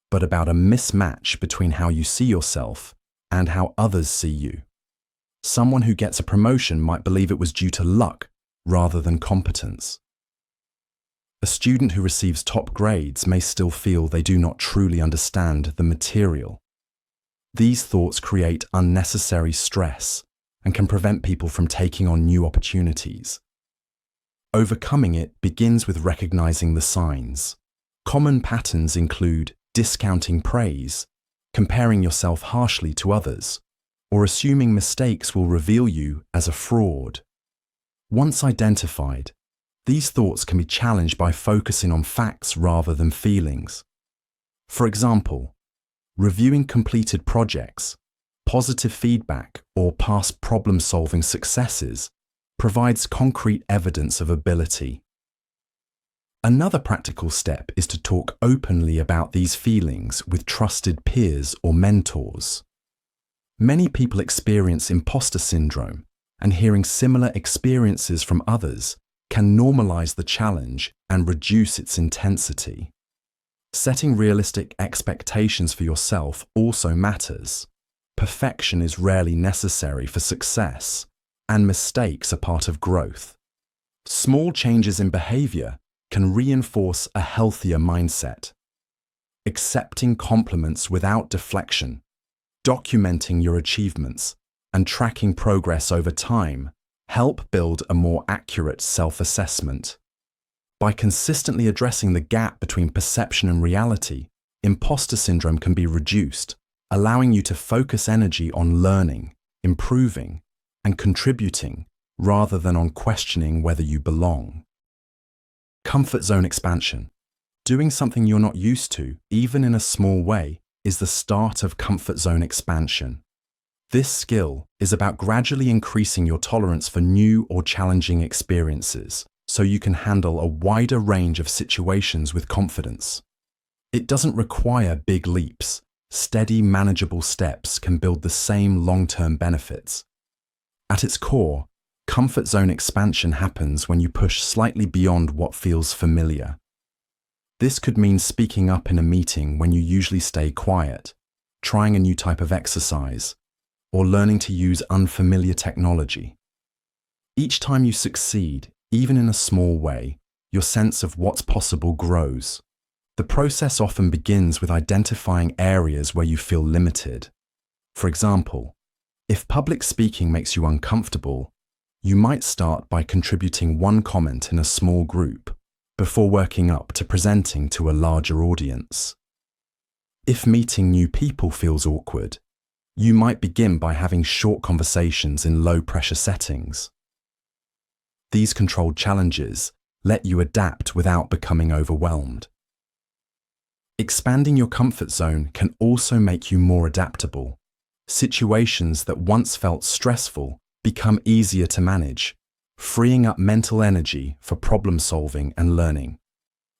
but about a mismatch between how you see yourself and how others see you. Someone who gets a promotion might believe it was due to luck rather than competence. A student who receives top grades may still feel they do not truly understand the material. These thoughts create unnecessary stress and can prevent people from taking on new opportunities. Overcoming it begins with recognizing the signs. Common patterns include discounting praise, comparing yourself harshly to others, or assuming mistakes will reveal you as a fraud. Once identified, these thoughts can be challenged by focusing on facts rather than feelings. For example, reviewing completed projects, positive feedback, or past problem-solving successes provides concrete evidence of ability. Another practical step is to talk openly about these feelings with trusted peers or mentors. Many people experience imposter syndrome, and hearing similar experiences from others can normalize the challenge and reduce its intensity. Setting realistic expectations for yourself also matters. Perfection is rarely necessary for success, and mistakes are part of growth. Small changes in behavior can reinforce a healthier mindset. Accepting compliments without deflection, documenting your achievements, and tracking progress over time help build a more accurate self-assessment. By consistently addressing the gap between perception and reality, imposter syndrome can be reduced, allowing you to focus energy on learning, improving, and contributing rather than on questioning whether you belong. Comfort zone expansion. Doing something you're not used to, even in a small way, is the start of comfort zone expansion. This skill is about gradually increasing your tolerance for new or challenging experiences, so you can handle a wider range of situations with confidence. It doesn't require big leaps. Steady, manageable steps can build the same long-term benefits. At its core, comfort zone expansion happens when you push slightly beyond what feels familiar. This could mean speaking up in a meeting when you usually stay quiet, trying a new type of exercise, or learning to use unfamiliar technology. Each time you succeed, even in a small way, your sense of what's possible grows. The process often begins with identifying areas where you feel limited. For example, if public speaking makes you uncomfortable, you might start by contributing one comment in a small group before working up to presenting to a larger audience. If meeting new people feels awkward, you might begin by having short conversations in low-pressure settings. These controlled challenges let you adapt without becoming overwhelmed. Expanding your comfort zone can also make you more adaptable. Situations that once felt stressful become easier to manage, freeing up mental energy for problem solving and learning.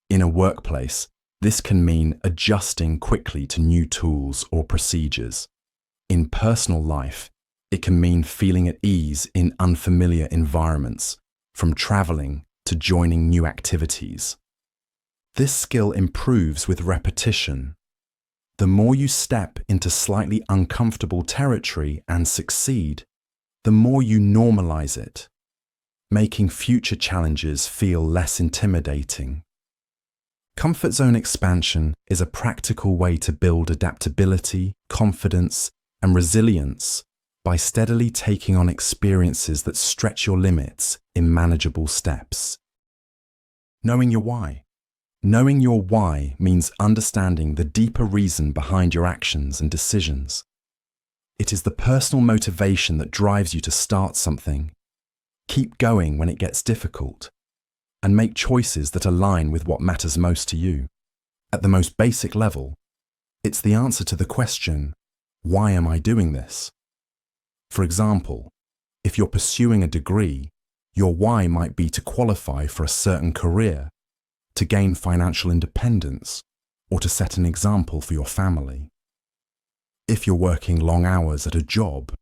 In a workplace, this can mean adjusting quickly to new tools or procedures. In personal life, it can mean feeling at ease in unfamiliar environments, from traveling to joining new activities. This skill improves with repetition. The more you step into slightly uncomfortable territory and succeed, the more you normalize it, making future challenges feel less intimidating. Comfort zone expansion is a practical way to build adaptability, confidence, and resilience by steadily taking on experiences that stretch your limits in manageable steps. Knowing your why. Knowing your why means understanding the deeper reason behind your actions and decisions. It is the personal motivation that drives you to start something, keep going when it gets difficult, and make choices that align with what matters most to you. At the most basic level, it's the answer to the question, why am I doing this? For example, if you're pursuing a degree, your why might be to qualify for a certain career, to gain financial independence, or to set an example for your family. If you're working long hours at a job,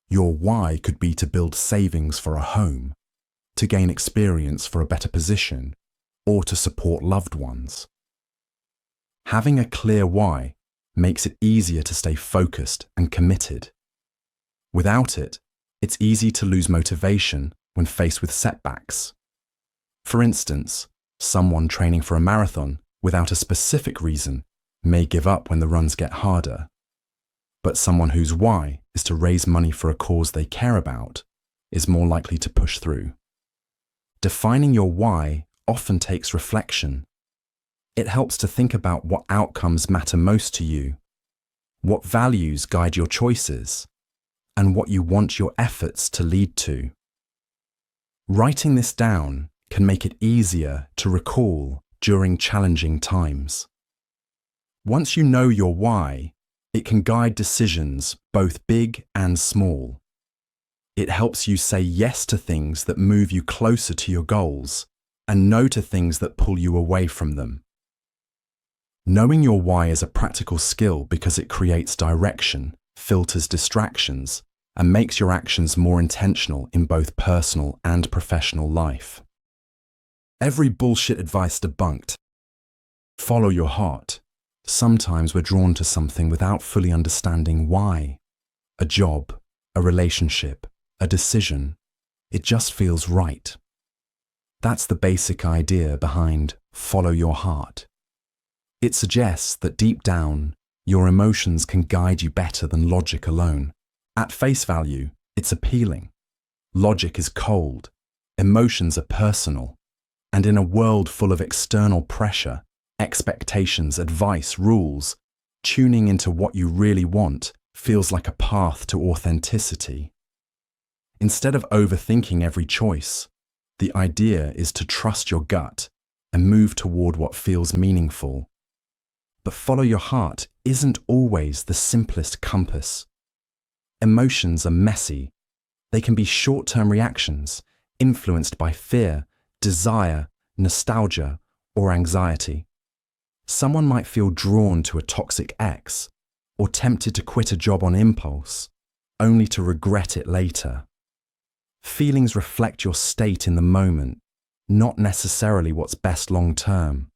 your why could be to build savings for a home, to gain experience for a better position, or to support loved ones. Having a clear why makes it easier to stay focused and committed. Without it, it's easy to lose motivation when faced with setbacks. For instance, someone training for a marathon without a specific reason may give up when the runs get harder. But someone whose why is to raise money for a cause they care about is more likely to push through. Defining your why often takes reflection. It helps to think about what outcomes matter most to you, what values guide your choices, and what you want your efforts to lead to. Writing this down can make it easier to recall during challenging times. Once you know your why, it can guide decisions both big and small. It helps you say yes to things that move you closer to your goals and no to things that pull you away from them. Knowing your why is a practical skill because it creates direction, filters distractions, and makes your actions more intentional in both personal and professional life. Every bullshit advice debunked. Follow your heart. Sometimes we're drawn to something without fully understanding why. A job, a relationship, a decision. It just feels right. That's the basic idea behind follow your heart. It suggests that deep down, your emotions can guide you better than logic alone. At face value, it's appealing. Logic is cold. Emotions are personal. And in a world full of external pressure, expectations, advice, rules, tuning into what you really want feels like a path to authenticity. Instead of overthinking every choice, the idea is to trust your gut and move toward what feels meaningful. But follow your heart isn't always the simplest compass. Emotions are messy. They can be short-term reactions influenced by fear, desire, nostalgia, or anxiety. Someone might feel drawn to a toxic ex or tempted to quit a job on impulse, only to regret it later. Feelings reflect your state in the moment, not necessarily what's best long-term.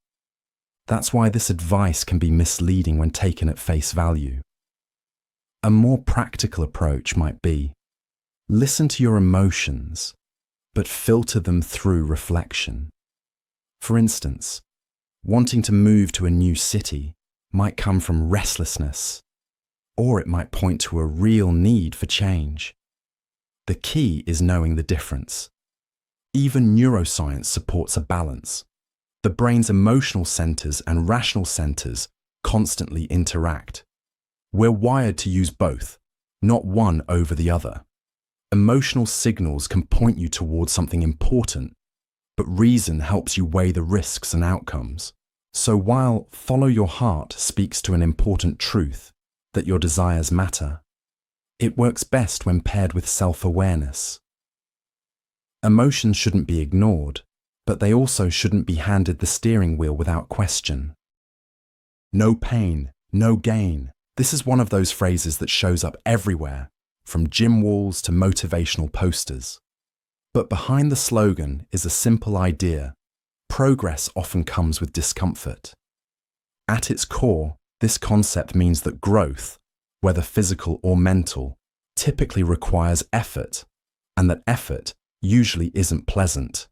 That's why this advice can be misleading when taken at face value. A more practical approach might be, listen to your emotions, but filter them through reflection. For instance, wanting to move to a new city might come from restlessness, or it might point to a real need for change. The key is knowing the difference. Even neuroscience supports a balance. The brain's emotional centers and rational centers constantly interact. We're wired to use both, not one over the other. Emotional signals can point you towards something important, but reason helps you weigh the risks and outcomes. So while follow your heart speaks to an important truth, that your desires matter, it works best when paired with self-awareness. Emotions shouldn't be ignored, but they also shouldn't be handed the steering wheel without question. No pain, no gain. This is one of those phrases that shows up everywhere, from gym walls to motivational posters. But behind the slogan is a simple idea. Progress often comes with discomfort. At its core, this concept means that growth, whether physical or mental, typically requires effort, and that effort usually isn't pleasant.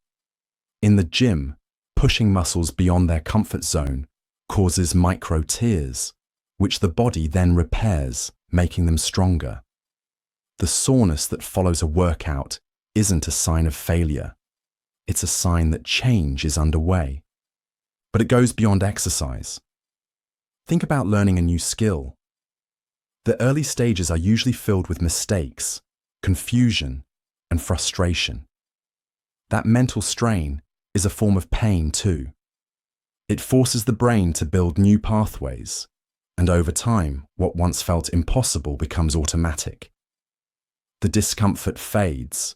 In the gym, pushing muscles beyond their comfort zone causes micro tears, which the body then repairs, making them stronger. The soreness that follows a workout isn't a sign of failure. It's a sign that change is underway. But it goes beyond exercise. Think about learning a new skill. The early stages are usually filled with mistakes, confusion, and frustration. That mental strain is a form of pain too. It forces the brain to build new pathways, and over time, what once felt impossible becomes automatic. The discomfort fades,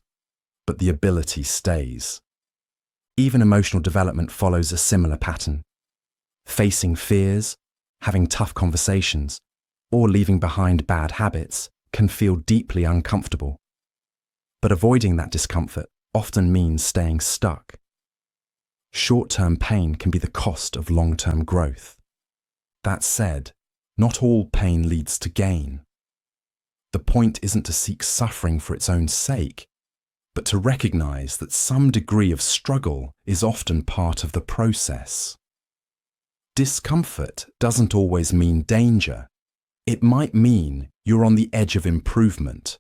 but the ability stays. Even emotional development follows a similar pattern. Facing fears, having tough conversations, or leaving behind bad habits can feel deeply uncomfortable. But avoiding that discomfort often means staying stuck. Short-term pain can be the cost of long-term growth. That said, not all pain leads to gain. The point isn't to seek suffering for its own sake, but to recognize that some degree of struggle is often part of the process. Discomfort doesn't always mean danger. It might mean you're on the edge of improvement.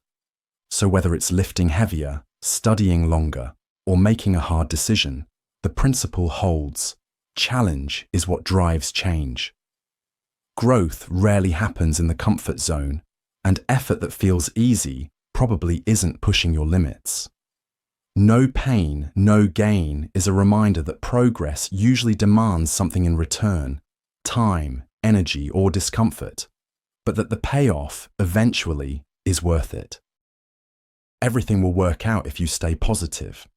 So whether it's lifting heavier, studying longer, or making a hard decision, the principle holds. Challenge is what drives change. Growth rarely happens in the comfort zone, and effort that feels easy probably isn't pushing your limits. No pain, no gain is a reminder that progress usually demands something in return, time, energy, or discomfort, but that the payoff eventually is worth it. Everything will work out if you stay positive.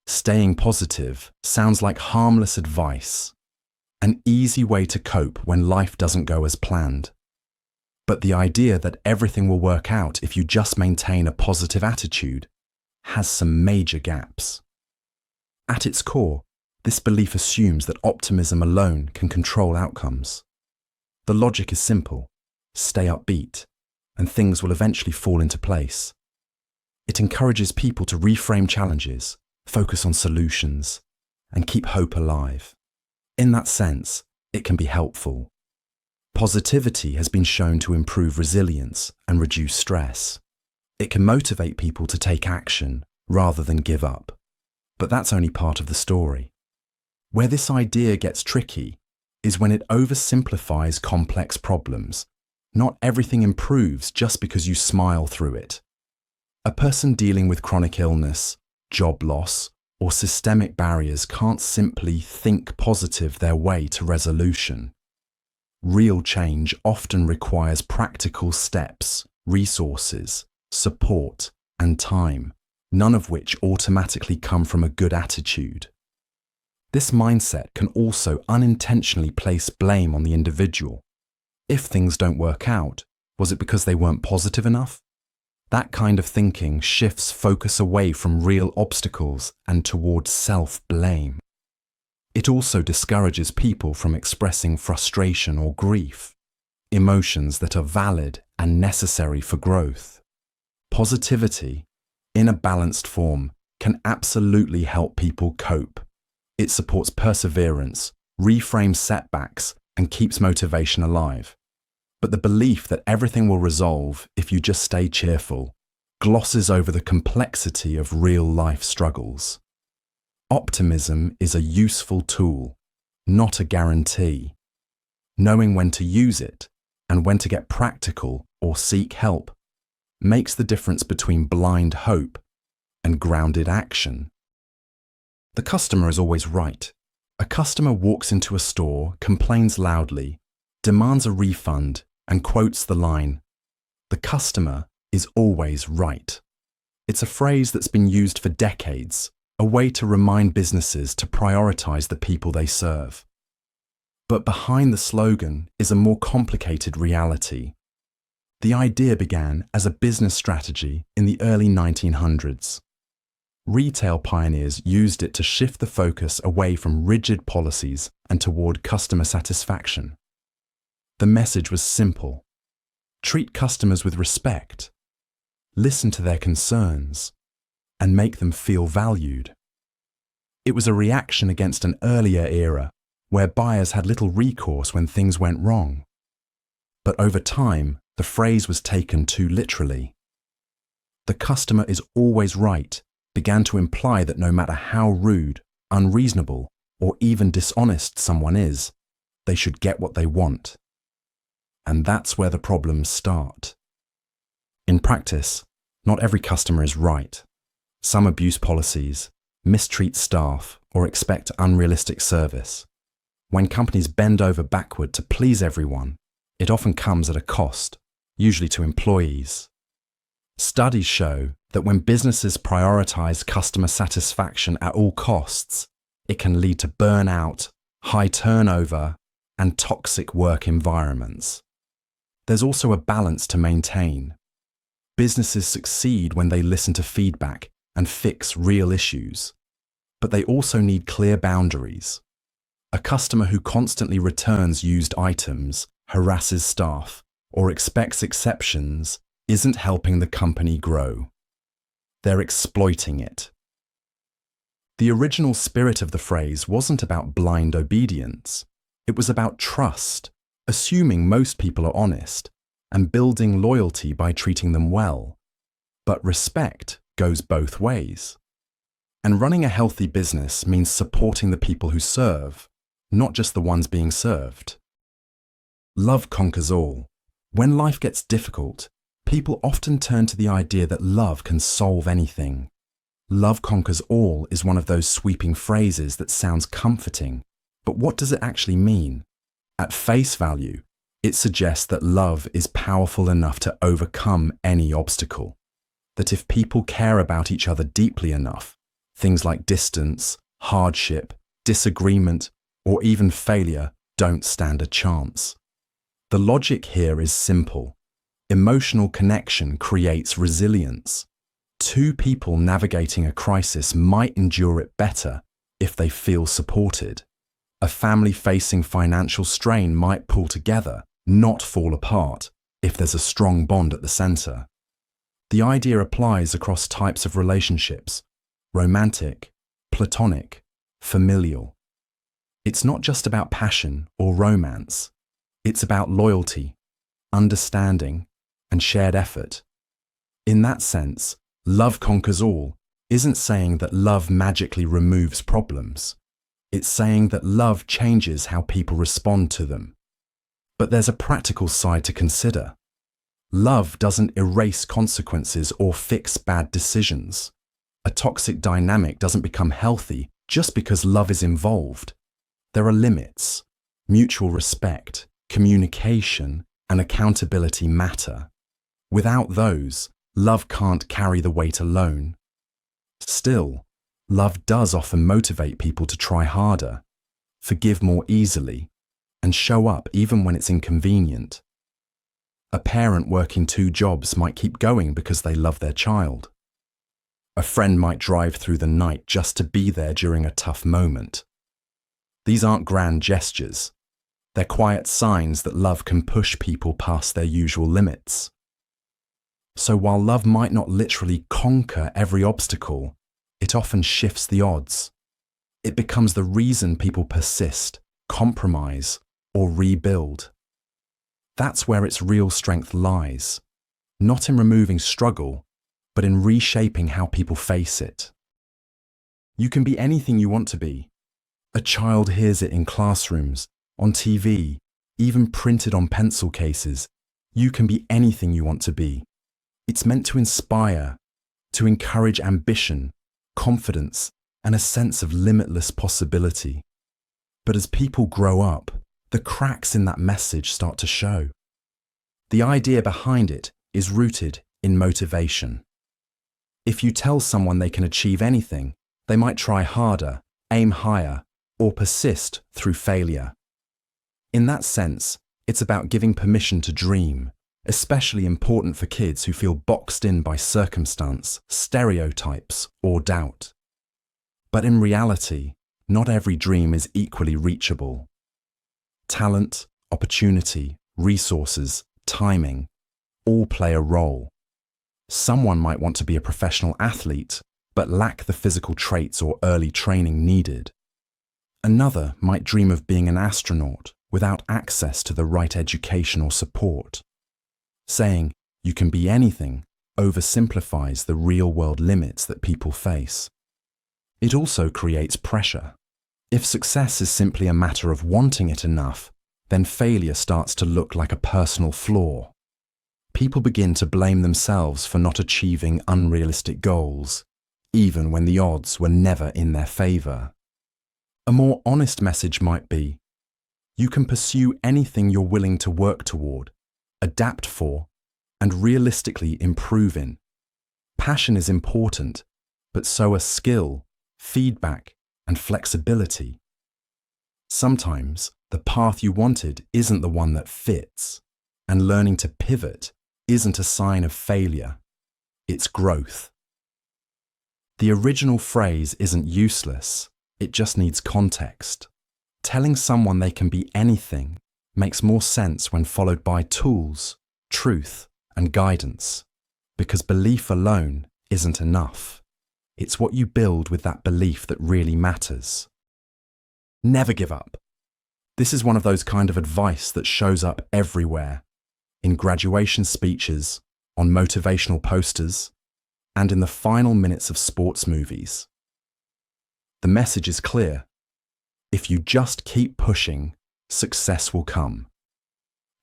Staying positive sounds like harmless advice, an easy way to cope when life doesn't go as planned. But the idea that everything will work out if you just maintain a positive attitude has some major gaps. At its core, this belief assumes that optimism alone can control outcomes. The logic is simple: stay upbeat, and things will eventually fall into place. It encourages people to reframe challenges, focus on solutions, and keep hope alive. In that sense, it can be helpful. Positivity has been shown to improve resilience and reduce stress. It can motivate people to take action rather than give up. But that's only part of the story. Where this idea gets tricky is when it oversimplifies complex problems. Not everything improves just because you smile through it. A person dealing with chronic illness, job loss, or systemic barriers can't simply think positive their way to resolution. Real change often requires practical steps, resources, support, and time, none of which automatically come from a good attitude. This mindset can also unintentionally place blame on the individual. If things don't work out, was it because they weren't positive enough? That kind of thinking shifts focus away from real obstacles and towards self-blame. It also discourages people from expressing frustration or grief, emotions that are valid and necessary for growth. Positivity, in a balanced form, can absolutely help people cope. It supports perseverance, reframes setbacks, and keeps motivation alive. But the belief that everything will resolve if you just stay cheerful glosses over the complexity of real-life struggles. Optimism is a useful tool, not a guarantee. Knowing when to use it and when to get practical or seek help makes the difference between blind hope and grounded action. The customer is always right. A customer walks into a store, complains loudly, demands a refund, and quotes the line, "The customer is always right." It's a phrase that's been used for decades, a way to remind businesses to prioritize the people they serve. But behind the slogan is a more complicated reality. The idea began as a business strategy in the early 1900s. Retail pioneers used it to shift the focus away from rigid policies and toward customer satisfaction. The message was simple: treat customers with respect, listen to their concerns, and make them feel valued. It was a reaction against an earlier era where buyers had little recourse when things went wrong. But over time, the phrase was taken too literally. "The customer is always right" began to imply that no matter how rude, unreasonable, or even dishonest someone is, they should get what they want. And that's where the problems start. In practice, not every customer is right. Some abuse policies, mistreat staff, or expect unrealistic service. When companies bend over backward to please everyone, it often comes at a cost, usually to employees. Studies show that when businesses prioritize customer satisfaction at all costs, it can lead to burnout, high turnover, and toxic work environments. There's also a balance to maintain. Businesses succeed when they listen to feedback and fix real issues, but they also need clear boundaries. A customer who constantly returns used items, harasses staff, or expects exceptions isn't helping the company grow. They're exploiting it. The original spirit of the phrase wasn't about blind obedience. It was about trust, assuming most people are honest, and building loyalty by treating them well. But respect goes both ways. And running a healthy business means supporting the people who serve, not just the ones being served. Love conquers all. When life gets difficult, people often turn to the idea that love can solve anything. Love conquers all is one of those sweeping phrases that sounds comforting, but what does it actually mean? At face value, it suggests that love is powerful enough to overcome any obstacle. That if people care about each other deeply enough, things like distance, hardship, disagreement, or even failure don't stand a chance. The logic here is simple. Emotional connection creates resilience. Two people navigating a crisis might endure it better if they feel supported. A family facing financial strain might pull together, not fall apart, if there's a strong bond at the center. The idea applies across types of relationships: romantic, platonic, familial. It's not just about passion or romance. It's about loyalty, understanding, and shared effort. In that sense, love conquers all isn't saying that love magically removes problems. It's saying that love changes how people respond to them. But there's a practical side to consider. Love doesn't erase consequences or fix bad decisions. A toxic dynamic doesn't become healthy just because love is involved. There are limits. Mutual respect, communication, and accountability matter. Without those, love can't carry the weight alone. Still, love does often motivate people to try harder, forgive more easily, and show up even when it's inconvenient. A parent working 2 jobs might keep going because they love their child. A friend might drive through the night just to be there during a tough moment. These aren't grand gestures. They're quiet signs that love can push people past their usual limits. So while love might not literally conquer every obstacle, it often shifts the odds. It becomes the reason people persist, compromise, or rebuild. That's where its real strength lies, not in removing struggle, but in reshaping how people face it. You can be anything you want to be. A child hears it in classrooms, on TV, even printed on pencil cases. You can be anything you want to be. It's meant to inspire, to encourage ambition, confidence, and a sense of limitless possibility. But as people grow up, the cracks in that message start to show. The idea behind it is rooted in motivation. If you tell someone they can achieve anything, they might try harder, aim higher, or persist through failure. In that sense, it's about giving permission to dream, especially important for kids who feel boxed in by circumstance, stereotypes, or doubt. But in reality, not every dream is equally reachable. Talent, opportunity, resources, timing, all play a role. Someone might want to be a professional athlete, but lack the physical traits or early training needed. Another might dream of being an astronaut without access to the right education or support. Saying you can be anything oversimplifies the real-world limits that people face. It also creates pressure. If success is simply a matter of wanting it enough, then failure starts to look like a personal flaw. People begin to blame themselves for not achieving unrealistic goals, even when the odds were never in their favor. A more honest message might be, you can pursue anything you're willing to work toward, adapt for, and realistically improve in. Passion is important, but so are skill, feedback, and flexibility. Sometimes the path you wanted isn't the one that fits, and learning to pivot isn't a sign of failure, it's growth. The original phrase isn't useless, it just needs context. Telling someone they can be anything makes more sense when followed by tools, truth, and guidance, because belief alone isn't enough. It's what you build with that belief that really matters. Never give up. This is one of those kind of advice that shows up everywhere, in graduation speeches, on motivational posters, and in the final minutes of sports movies. The message is clear. If you just keep pushing, success will come.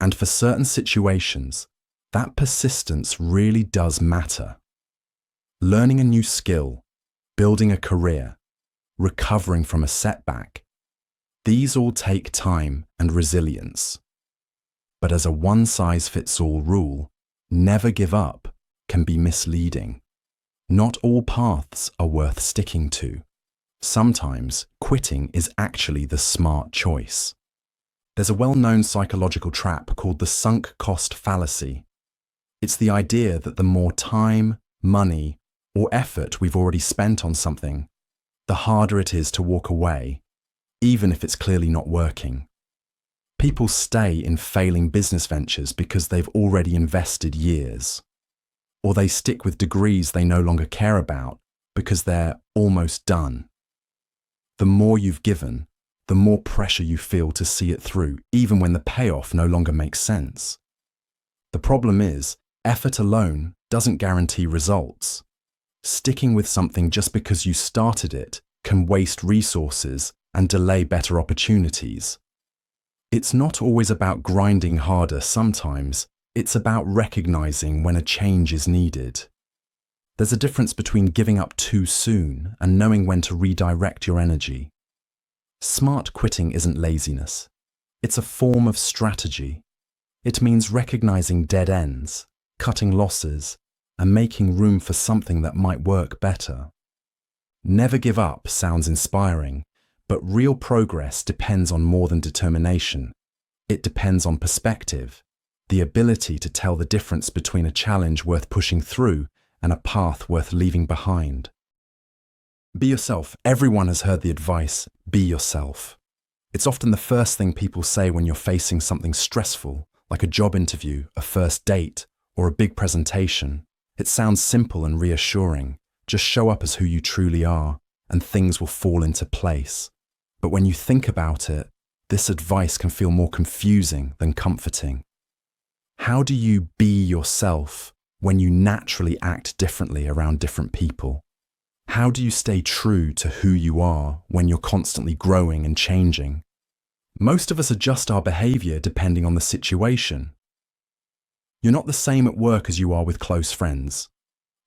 And for certain situations, that persistence really does matter. Learning a new skill, building a career, recovering from a setback, these all take time and resilience. But as a one-size-fits-all rule, never give up can be misleading. Not all paths are worth sticking to. Sometimes quitting is actually the smart choice. There's a well-known psychological trap called the sunk cost fallacy. It's the idea that the more time, money, or effort we've already spent on something, the harder it is to walk away, even if it's clearly not working. People stay in failing business ventures because they've already invested years. Or they stick with degrees they no longer care about because they're almost done. The more you've given, the more pressure you feel to see it through, even when the payoff no longer makes sense. The problem is, effort alone doesn't guarantee results. Sticking with something just because you started it can waste resources and delay better opportunities. It's not always about grinding harder sometimes, it's about recognizing when a change is needed. There's a difference between giving up too soon and knowing when to redirect your energy. Smart quitting isn't laziness. It's a form of strategy. It means recognizing dead ends, cutting losses, and making room for something that might work better. Never give up sounds inspiring, but real progress depends on more than determination. It depends on perspective, the ability to tell the difference between a challenge worth pushing through and a path worth leaving behind. Be yourself. Everyone has heard the advice, be yourself. It's often the first thing people say when you're facing something stressful, like a job interview, a first date, or a big presentation. It sounds simple and reassuring. Just show up as who you truly are, and things will fall into place. But when you think about it, this advice can feel more confusing than comforting. How do you be yourself when you naturally act differently around different people? How do you stay true to who you are when you're constantly growing and changing? Most of us adjust our behavior depending on the situation. You're not the same at work as you are with close friends.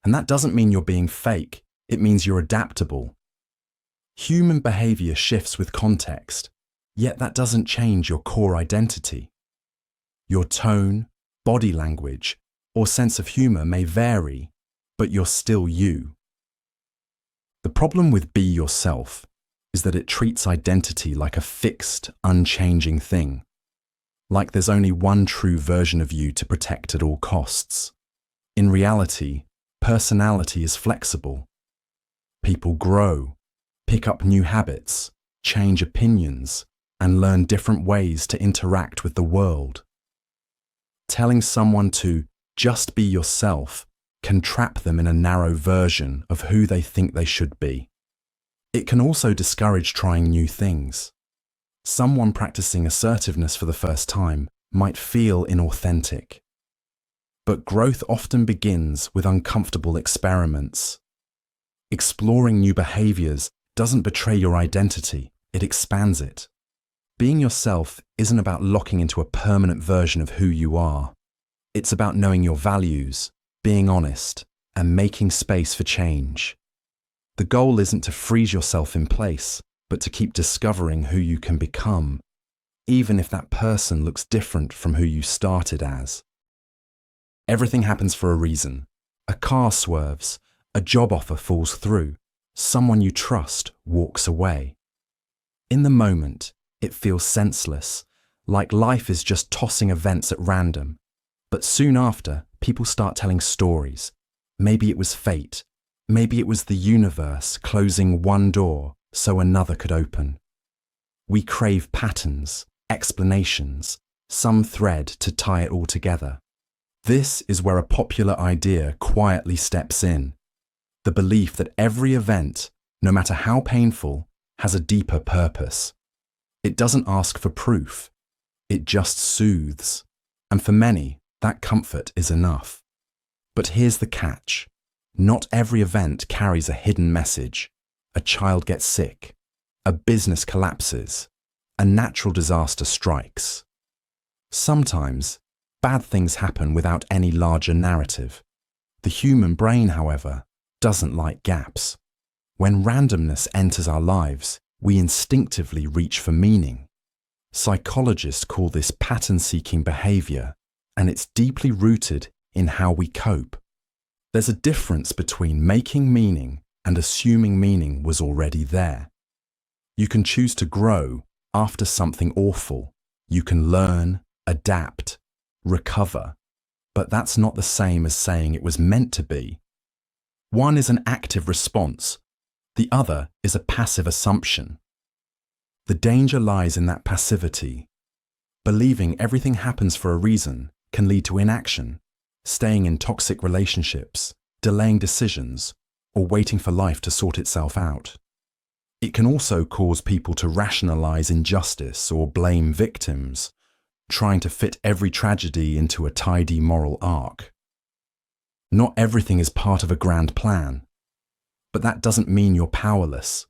And that doesn't mean you're being fake, it means you're adaptable. Human behavior shifts with context, yet that doesn't change your core identity. Your tone, body language, or sense of humor may vary, but you're still you. The problem with be yourself is that it treats identity like a fixed, unchanging thing. Like there's only one true version of you to protect at all costs. In reality, personality is flexible. People grow, pick up new habits, change opinions, and learn different ways to interact with the world. Telling someone to just be yourself can trap them in a narrow version of who they think they should be. It can also discourage trying new things. Someone practicing assertiveness for the first time might feel inauthentic. But growth often begins with uncomfortable experiments. Exploring new behaviors doesn't betray your identity, it expands it. Being yourself isn't about locking into a permanent version of who you are. It's about knowing your values, being honest, and making space for change. The goal isn't to freeze yourself in place, but to keep discovering who you can become, even if that person looks different from who you started as. Everything happens for a reason. A car swerves, a job offer falls through, someone you trust walks away. In the moment, it feels senseless, like life is just tossing events at random. But soon after, people start telling stories. Maybe it was fate. Maybe it was the universe closing one door so another could open. We crave patterns, explanations, some thread to tie it all together. This is where a popular idea quietly steps in. The belief that every event, no matter how painful, has a deeper purpose. It doesn't ask for proof. It just soothes. And for many, that comfort is enough. But here's the catch. Not every event carries a hidden message. A child gets sick. A business collapses. A natural disaster strikes. Sometimes, bad things happen without any larger narrative. The human brain, however, doesn't like gaps. When randomness enters our lives, we instinctively reach for meaning. Psychologists call this pattern-seeking behavior, and it's deeply rooted in how we cope. There's a difference between making meaning and assuming meaning was already there. You can choose to grow after something awful. You can learn, adapt, recover. But that's not the same as saying it was meant to be. One is an active response. The other is a passive assumption. The danger lies in that passivity. Believing everything happens for a reason can lead to inaction, staying in toxic relationships, delaying decisions, or waiting for life to sort itself out. It can also cause people to rationalize injustice or blame victims, trying to fit every tragedy into a tidy moral arc. Not everything is part of a grand plan, but that doesn't mean you're powerless.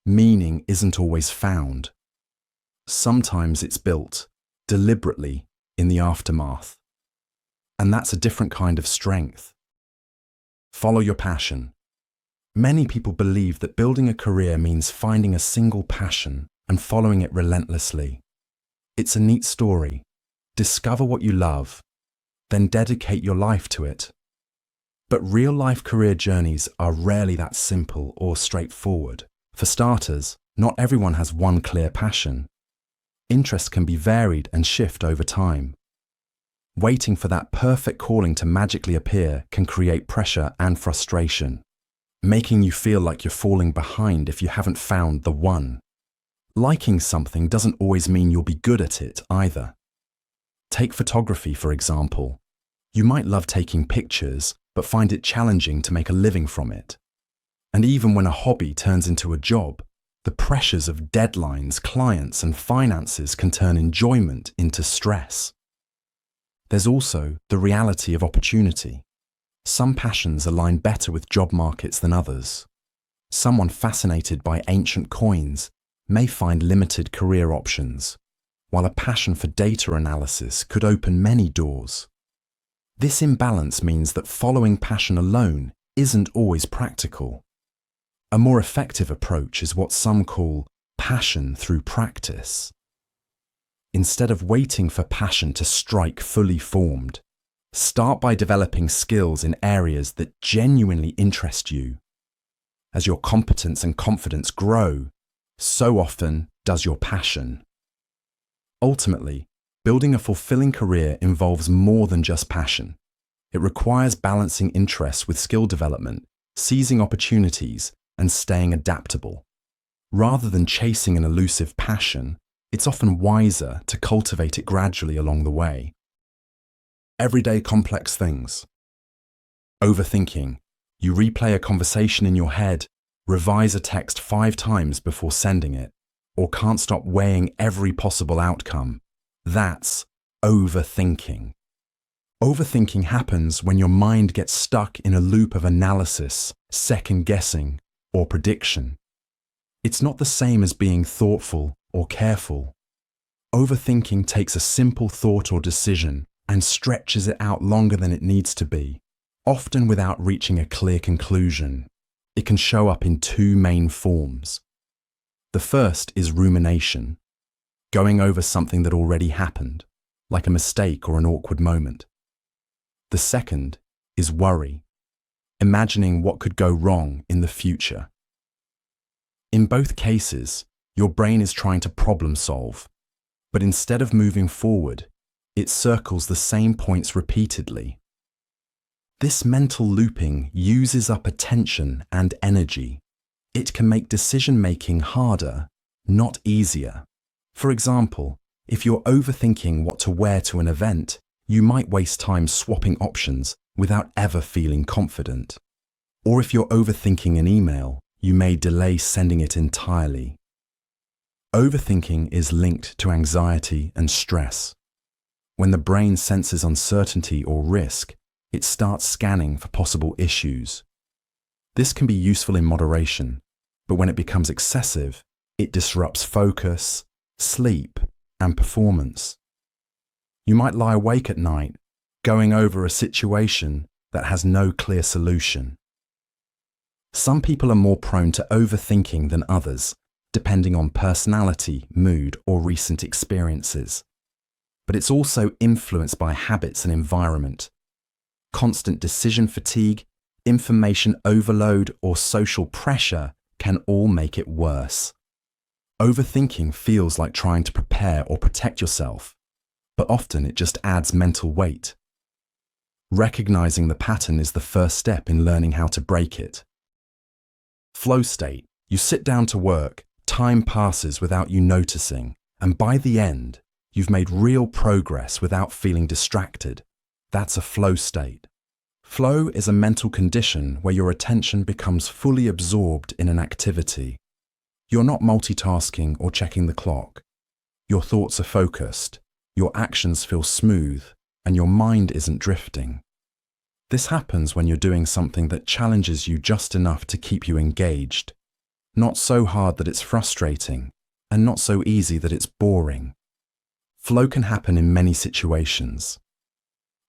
Meaning isn't always found. Sometimes it's built, deliberately, in the aftermath. And that's a different kind of strength. Follow your passion. Many people believe that building a career means finding a single passion and following it relentlessly. It's a neat story. Discover what you love, then dedicate your life to it. But real-life career journeys are rarely that simple or straightforward. For starters, not everyone has one clear passion. Interests can be varied and shift over time. Waiting for that perfect calling to magically appear can create pressure and frustration, making you feel like you're falling behind if you haven't found the one. Liking something doesn't always mean you'll be good at it either. Take photography, for example. You might love taking pictures, but find it challenging to make a living from it. And even when a hobby turns into a job, the pressures of deadlines, clients, and finances can turn enjoyment into stress. There's also the reality of opportunity. Some passions align better with job markets than others. Someone fascinated by ancient coins may find limited career options, while a passion for data analysis could open many doors. This imbalance means that following passion alone isn't always practical. A more effective approach is what some call passion through practice. Instead of waiting for passion to strike fully formed, start by developing skills in areas that genuinely interest you. As your competence and confidence grow, so often does your passion. Ultimately, building a fulfilling career involves more than just passion. It requires balancing interests with skill development, seizing opportunities, and staying adaptable. Rather than chasing an elusive passion, it's often wiser to cultivate it gradually along the way. Everyday complex things. Overthinking. You replay a conversation in your head, revise a text 5 times before sending it, or can't stop weighing every possible outcome. That's overthinking. Overthinking happens when your mind gets stuck in a loop of analysis, second-guessing, or prediction. It's not the same as being thoughtful or careful. Overthinking takes a simple thought or decision and stretches it out longer than it needs to be, often without reaching a clear conclusion. It can show up in 2 main forms. The first is rumination, going over something that already happened, like a mistake or an awkward moment. The second is worry, imagining what could go wrong in the future. In both cases, your brain is trying to problem solve, but instead of moving forward, it circles the same points repeatedly. This mental looping uses up attention and energy. It can make decision-making harder, not easier. For example, if you're overthinking what to wear to an event, you might waste time swapping options without ever feeling confident. Or if you're overthinking an email, you may delay sending it entirely. Overthinking is linked to anxiety and stress. When the brain senses uncertainty or risk, it starts scanning for possible issues. This can be useful in moderation, but when it becomes excessive, it disrupts focus, sleep, and performance. You might lie awake at night, going over a situation that has no clear solution. Some people are more prone to overthinking than others, depending on personality, mood, or recent experiences. But it's also influenced by habits and environment. Constant decision fatigue, information overload, or social pressure can all make it worse. Overthinking feels like trying to prepare or protect yourself, but often it just adds mental weight. Recognizing the pattern is the first step in learning how to break it. Flow state. You sit down to work, time passes without you noticing, and by the end, you've made real progress without feeling distracted. That's a flow state. Flow is a mental condition where your attention becomes fully absorbed in an activity. You're not multitasking or checking the clock. Your thoughts are focused, your actions feel smooth, and your mind isn't drifting. This happens when you're doing something that challenges you just enough to keep you engaged, not so hard that it's frustrating, and not so easy that it's boring. Flow can happen in many situations.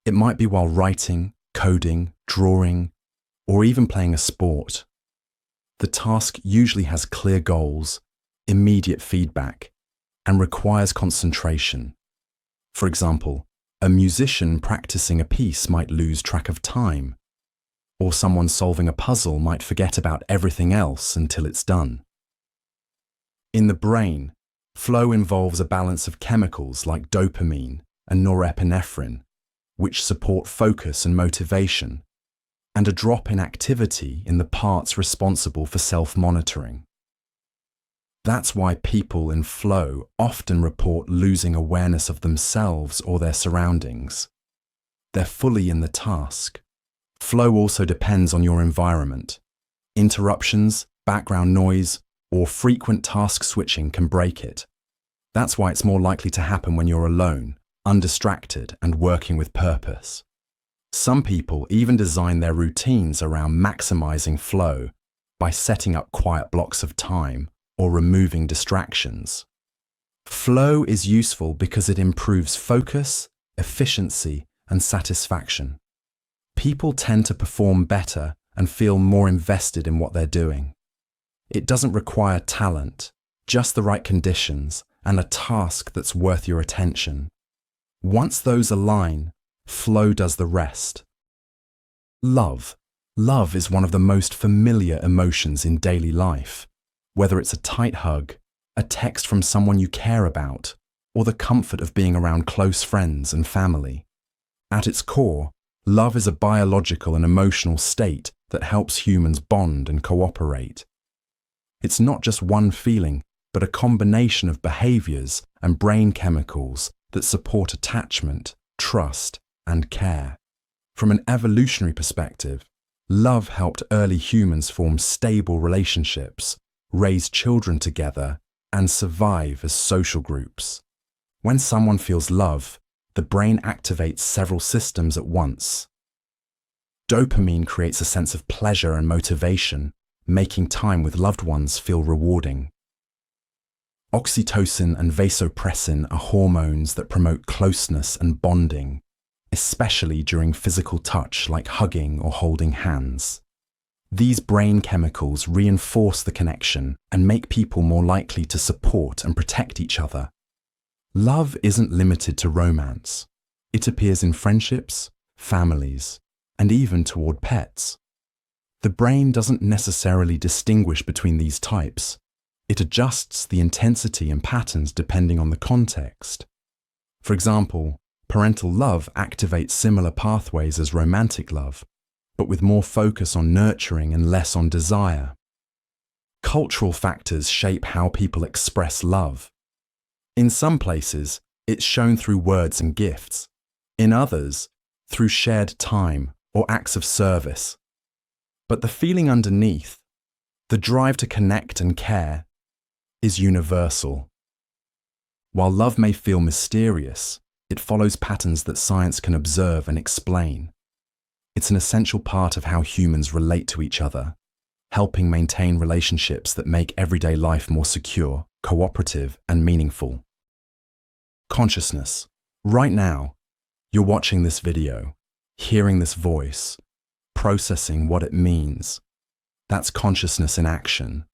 It might be while writing, coding, drawing, or even playing a sport. The task usually has clear goals, immediate feedback, and requires concentration. For example, a musician practicing a piece might lose track of time, or someone solving a puzzle might forget about everything else until it's done. In the brain, flow involves a balance of chemicals like dopamine and norepinephrine, which support focus and motivation, and a drop in activity in the parts responsible for self-monitoring. That's why people in flow often report losing awareness of themselves or their surroundings. They're fully in the task. Flow also depends on your environment. Interruptions, background noise, or frequent task switching can break it. That's why it's more likely to happen when you're alone, undistracted, and working with purpose. Some people even design their routines around maximizing flow by setting up quiet blocks of time or removing distractions. Flow is useful because it improves focus, efficiency, and satisfaction. People tend to perform better and feel more invested in what they're doing. It doesn't require talent, just the right conditions and a task that's worth your attention. Once those align, flow does the rest. Love. Love is one of the most familiar emotions in daily life, whether it's a tight hug, a text from someone you care about, or the comfort of being around close friends and family. At its core, love is a biological and emotional state that helps humans bond and cooperate. It's not just one feeling, but a combination of behaviors and brain chemicals that support attachment, trust, and care. From an evolutionary perspective, love helped early humans form stable relationships, raise children together, and survive as social groups. When someone feels love, the brain activates several systems at once. Dopamine creates a sense of pleasure and motivation, making time with loved ones feel rewarding. Oxytocin and vasopressin are hormones that promote closeness and bonding, especially during physical touch like hugging or holding hands. These brain chemicals reinforce the connection and make people more likely to support and protect each other. Love isn't limited to romance. It appears in friendships, families, and even toward pets. The brain doesn't necessarily distinguish between these types. It adjusts the intensity and patterns depending on the context. For example, parental love activates similar pathways as romantic love, but with more focus on nurturing and less on desire. Cultural factors shape how people express love. In some places, it's shown through words and gifts. In others, through shared time or acts of service. But the feeling underneath, the drive to connect and care, is universal. While love may feel mysterious, it follows patterns that science can observe and explain. It's an essential part of how humans relate to each other, helping maintain relationships that make everyday life more secure, cooperative, and meaningful. Consciousness. Right now, you're watching this video, hearing this voice, processing what it means. That's consciousness in action.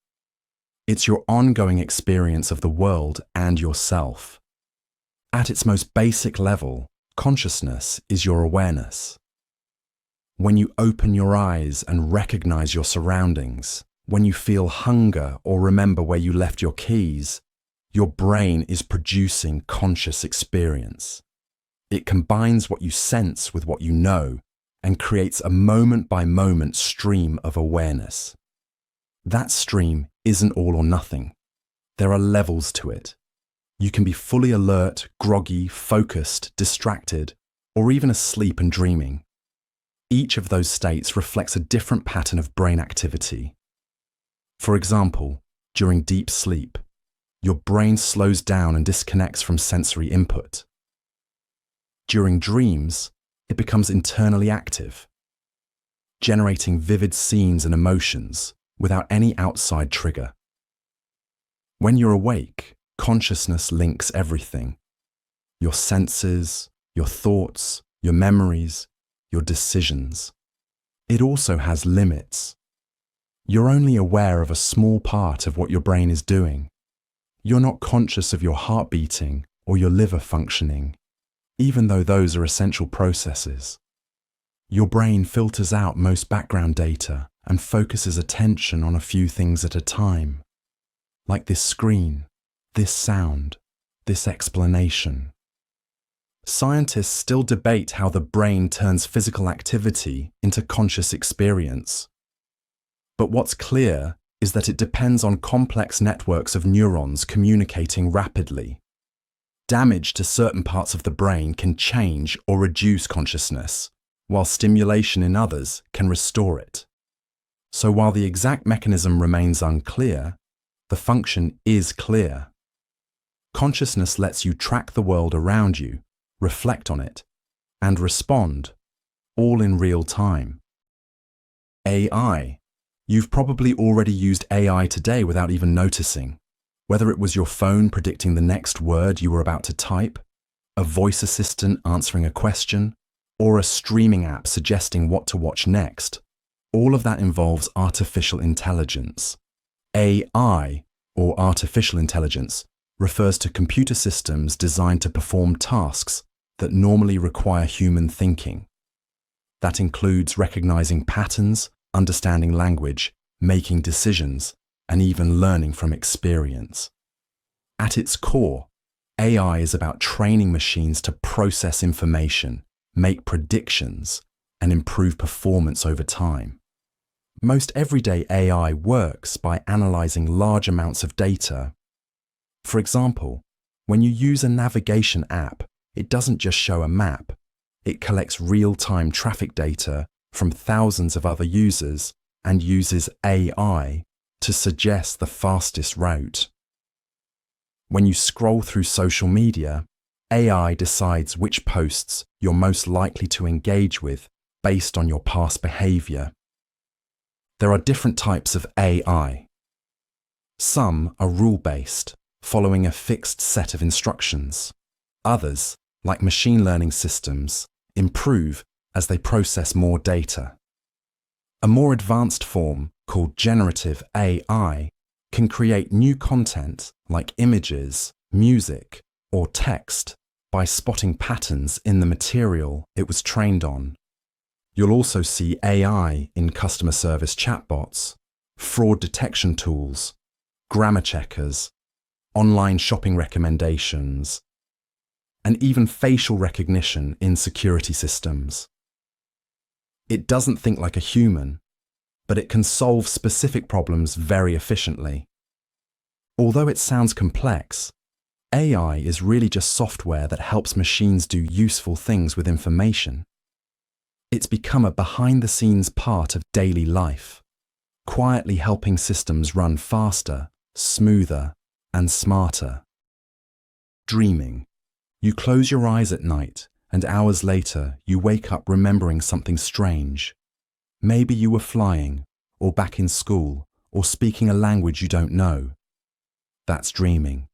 It's your ongoing experience of the world and yourself. At its most basic level, consciousness is your awareness. When you open your eyes and recognize your surroundings, when you feel hunger or remember where you left your keys, your brain is producing conscious experience. It combines what you sense with what you know and creates a moment-by-moment stream of awareness. That stream isn't all or nothing. There are levels to it. You can be fully alert, groggy, focused, distracted, or even asleep and dreaming. Each of those states reflects a different pattern of brain activity. For example, during deep sleep, your brain slows down and disconnects from sensory input. During dreams, it becomes internally active, generating vivid scenes and emotions without any outside trigger. When you're awake, consciousness links everything. Your senses, your thoughts, your memories, your decisions. It also has limits. You're only aware of a small part of what your brain is doing. You're not conscious of your heart beating or your liver functioning, even though those are essential processes. Your brain filters out most background data and focuses attention on a few things at a time, like this screen, this sound, this explanation. Scientists still debate how the brain turns physical activity into conscious experience. But what's clear is that it depends on complex networks of neurons communicating rapidly. Damage to certain parts of the brain can change or reduce consciousness, while stimulation in others can restore it. So while the exact mechanism remains unclear, the function is clear. Consciousness lets you track the world around you, reflect on it, and respond, all in real time. AI. You've probably already used AI today without even noticing. Whether it was your phone predicting the next word you were about to type, a voice assistant answering a question, or a streaming app suggesting what to watch next, all of that involves artificial intelligence. AI, or artificial intelligence, refers to computer systems designed to perform tasks that normally require human thinking. That includes recognizing patterns, understanding language, making decisions, and even learning from experience. At its core, AI is about training machines to process information, make predictions, and improve performance over time. Most everyday AI works by analyzing large amounts of data. For example, when you use a navigation app, it doesn't just show a map. It collects real-time traffic data from thousands of other users and uses AI to suggest the fastest route. When you scroll through social media, AI decides which posts you're most likely to engage with based on your past behavior. There are different types of AI. Some are rule-based, following a fixed set of instructions. Others, like machine learning systems, improve as they process more data. A more advanced form, called generative AI, can create new content like images, music, or text by spotting patterns in the material it was trained on. You'll also see AI in customer service chatbots, fraud detection tools, grammar checkers, online shopping recommendations, and even facial recognition in security systems. It doesn't think like a human, but it can solve specific problems very efficiently. Although it sounds complex, AI is really just software that helps machines do useful things with information. It's become a behind-the-scenes part of daily life, quietly helping systems run faster, smoother, and smarter. Dreaming. You close your eyes at night, and hours later you wake up remembering something strange. Maybe you were flying, or back in school, or speaking a language you don't know. That's dreaming.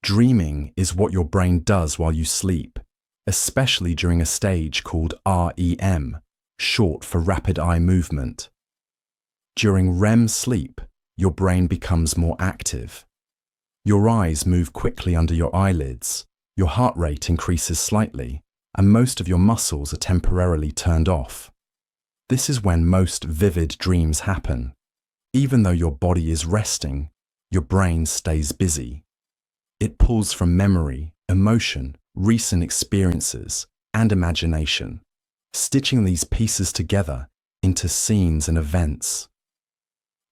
Dreaming is what your brain does while you sleep, especially during a stage called REM, short for rapid eye movement. During REM sleep, your brain becomes more active. Your eyes move quickly under your eyelids, your heart rate increases slightly, and most of your muscles are temporarily turned off. This is when most vivid dreams happen. Even though your body is resting, your brain stays busy. It pulls from memory, emotion, recent experiences, and imagination, stitching these pieces together into scenes and events.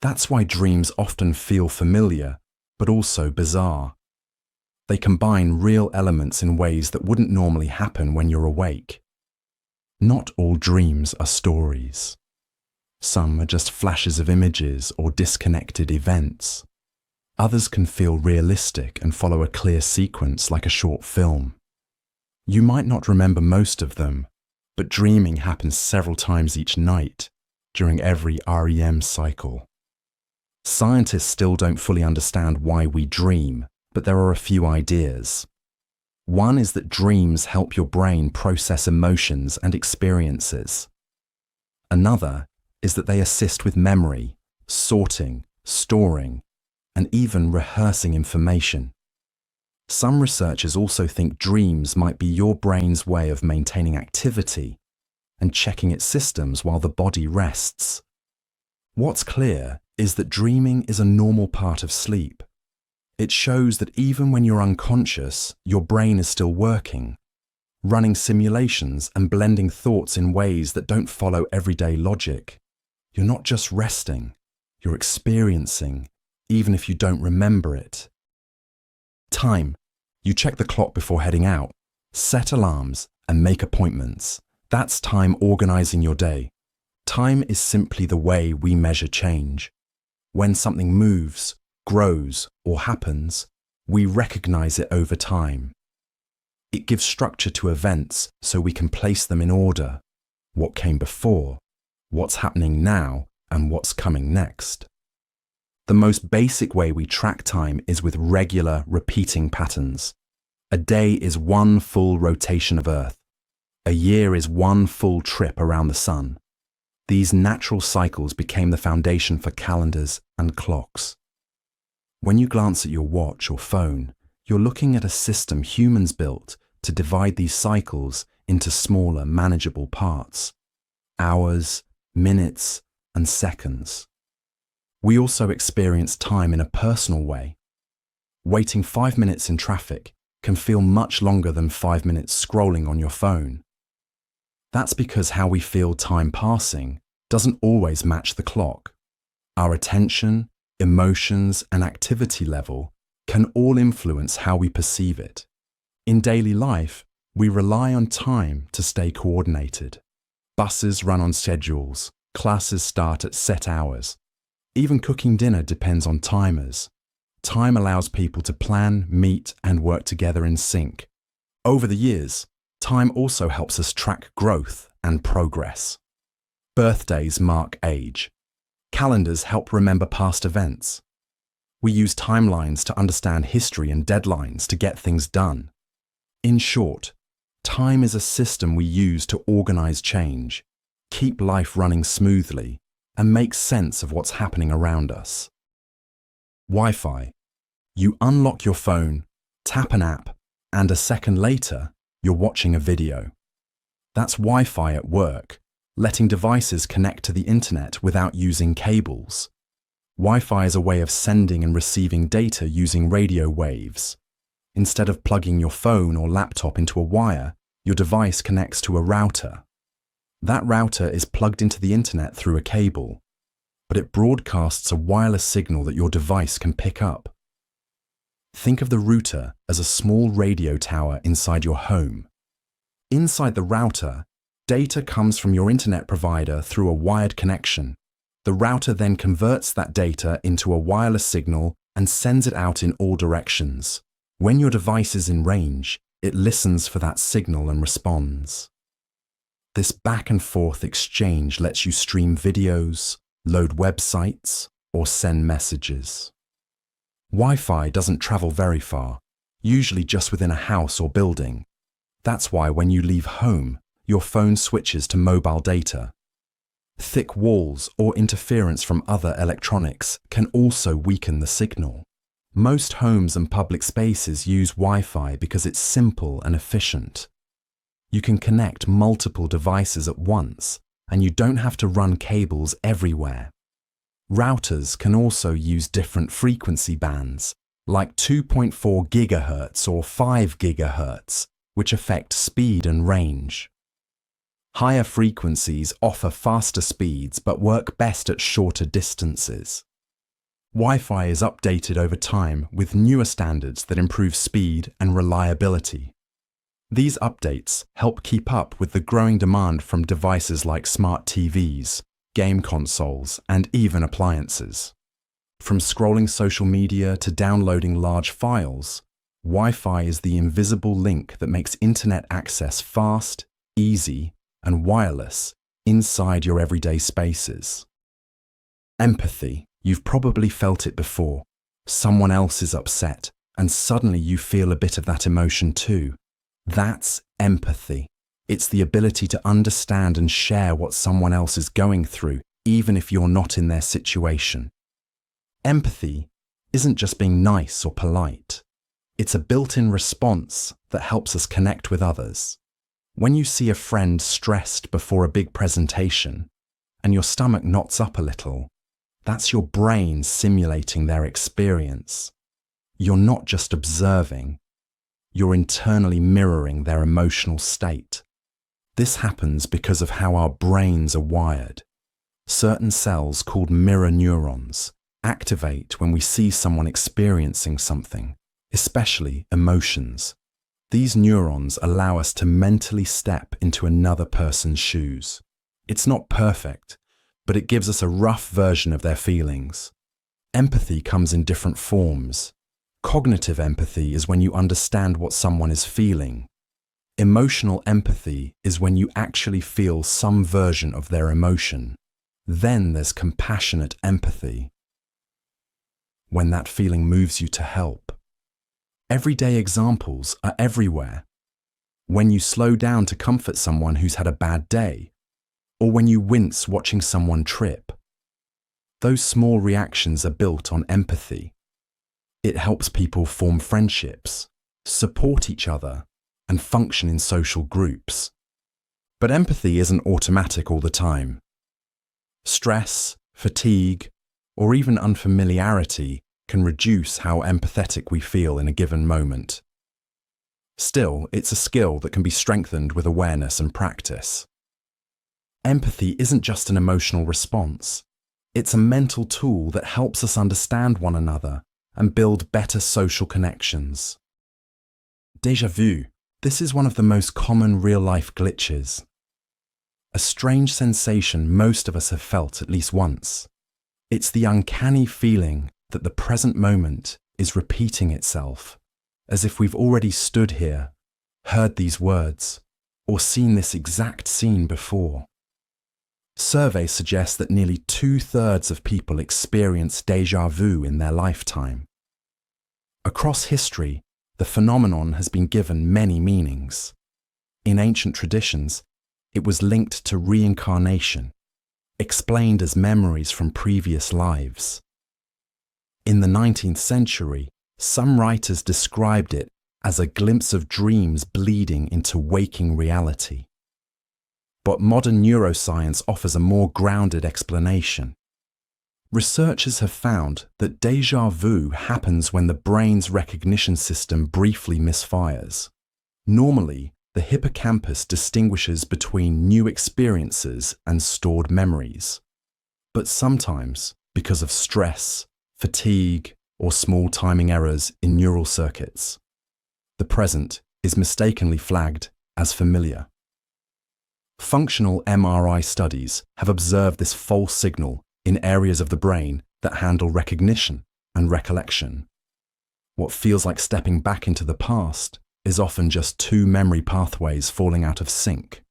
That's why dreams often feel familiar, but also bizarre. They combine real elements in ways that wouldn't normally happen when you're awake. Not all dreams are stories. Some are just flashes of images or disconnected events. Others can feel realistic and follow a clear sequence like a short film. You might not remember most of them, but dreaming happens several times each night, during every REM cycle. Scientists still don't fully understand why we dream, but there are a few ideas. One is that dreams help your brain process emotions and experiences. Another is that they assist with memory, sorting, storing, and even rehearsing information. Some researchers also think dreams might be your brain's way of maintaining activity and checking its systems while the body rests. What's clear is that dreaming is a normal part of sleep. It shows that even when you're unconscious, your brain is still working, running simulations and blending thoughts in ways that don't follow everyday logic. You're not just resting, you're experiencing, even if you don't remember it. Time. You check the clock before heading out, set alarms, and make appointments. That's time organizing your day. Time is simply the way we measure change. When something moves, grows, or happens, we recognize it over time. It gives structure to events so we can place them in order. What came before, what's happening now, and what's coming next. The most basic way we track time is with regular, repeating patterns. A day is one full rotation of Earth. A year is one full trip around the sun. These natural cycles became the foundation for calendars and clocks. When you glance at your watch or phone, you're looking at a system humans built to divide these cycles into smaller, manageable parts. Hours, minutes, and seconds. We also experience time in a personal way. Waiting 5 minutes in traffic can feel much longer than 5 minutes scrolling on your phone. That's because how we feel time passing doesn't always match the clock. Our attention, emotions, and activity level can all influence how we perceive it. In daily life, we rely on time to stay coordinated. Buses run on schedules, classes start at set hours. Even cooking dinner depends on timers. Time allows people to plan, meet, and work together in sync. Over the years, time also helps us track growth and progress. Birthdays mark age. Calendars help remember past events. We use timelines to understand history and deadlines to get things done. In short, time is a system we use to organize change, keep life running smoothly, and make sense of what's happening around us. Wi-Fi. You unlock your phone, tap an app, and a second later, you're watching a video. That's Wi-Fi at work, letting devices connect to the internet without using cables. Wi-Fi is a way of sending and receiving data using radio waves. Instead of plugging your phone or laptop into a wire, your device connects to a router. That router is plugged into the internet through a cable, but it broadcasts a wireless signal that your device can pick up. Think of the router as a small radio tower inside your home. Inside the router, data comes from your internet provider through a wired connection. The router then converts that data into a wireless signal and sends it out in all directions. When your device is in range, it listens for that signal and responds. This back and forth exchange lets you stream videos, load websites, or send messages. Wi-Fi doesn't travel very far, usually just within a house or building. That's why when you leave home, your phone switches to mobile data. Thick walls or interference from other electronics can also weaken the signal. Most homes and public spaces use Wi-Fi because it's simple and efficient. You can connect multiple devices at once, and you don't have to run cables everywhere. Routers can also use different frequency bands, like 2.4 GHz or 5 GHz, which affect speed and range. Higher frequencies offer faster speeds but work best at shorter distances. Wi-Fi is updated over time with newer standards that improve speed and reliability. These updates help keep up with the growing demand from devices like smart TVs, game consoles, and even appliances. From scrolling social media to downloading large files, Wi-Fi is the invisible link that makes internet access fast, easy, and wireless inside your everyday spaces. Empathy. You've probably felt it before. Someone else is upset, and suddenly you feel a bit of that emotion too. That's empathy. It's the ability to understand and share what someone else is going through, even if you're not in their situation. Empathy isn't just being nice or polite. It's a built-in response that helps us connect with others. When you see a friend stressed before a big presentation, and your stomach knots up a little, that's your brain simulating their experience. You're not just observing, you're internally mirroring their emotional state. This happens because of how our brains are wired. Certain cells called mirror neurons activate when we see someone experiencing something, especially emotions. These neurons allow us to mentally step into another person's shoes. It's not perfect, but it gives us a rough version of their feelings. Empathy comes in different forms. Cognitive empathy is when you understand what someone is feeling. Emotional empathy is when you actually feel some version of their emotion. Then there's compassionate empathy, when that feeling moves you to help. Everyday examples are everywhere. When you slow down to comfort someone who's had a bad day, or when you wince watching someone trip. Those small reactions are built on empathy. It helps people form friendships, support each other, and function in social groups. But empathy isn't automatic all the time. Stress, fatigue, or even unfamiliarity can reduce how empathetic we feel in a given moment. Still, it's a skill that can be strengthened with awareness and practice. Empathy isn't just an emotional response. It's a mental tool that helps us understand one another and build better social connections. Déjà vu. This is one of the most common real-life glitches. A strange sensation most of us have felt at least once. It's the uncanny feeling that the present moment is repeating itself, as if we've already stood here, heard these words, or seen this exact scene before. Surveys suggest that nearly 2/3 of people experience déjà vu in their lifetime. Across history, the phenomenon has been given many meanings. In ancient traditions, it was linked to reincarnation, explained as memories from previous lives. In the 19th century, some writers described it as a glimpse of dreams bleeding into waking reality. But modern neuroscience offers a more grounded explanation. Researchers have found that déjà vu happens when the brain's recognition system briefly misfires. Normally, the hippocampus distinguishes between new experiences and stored memories. But sometimes, because of stress, fatigue, or small timing errors in neural circuits, the present is mistakenly flagged as familiar. Functional MRI studies have observed this false signal in areas of the brain that handle recognition and recollection. What feels like stepping back into the past is often just two memory pathways falling out of sync.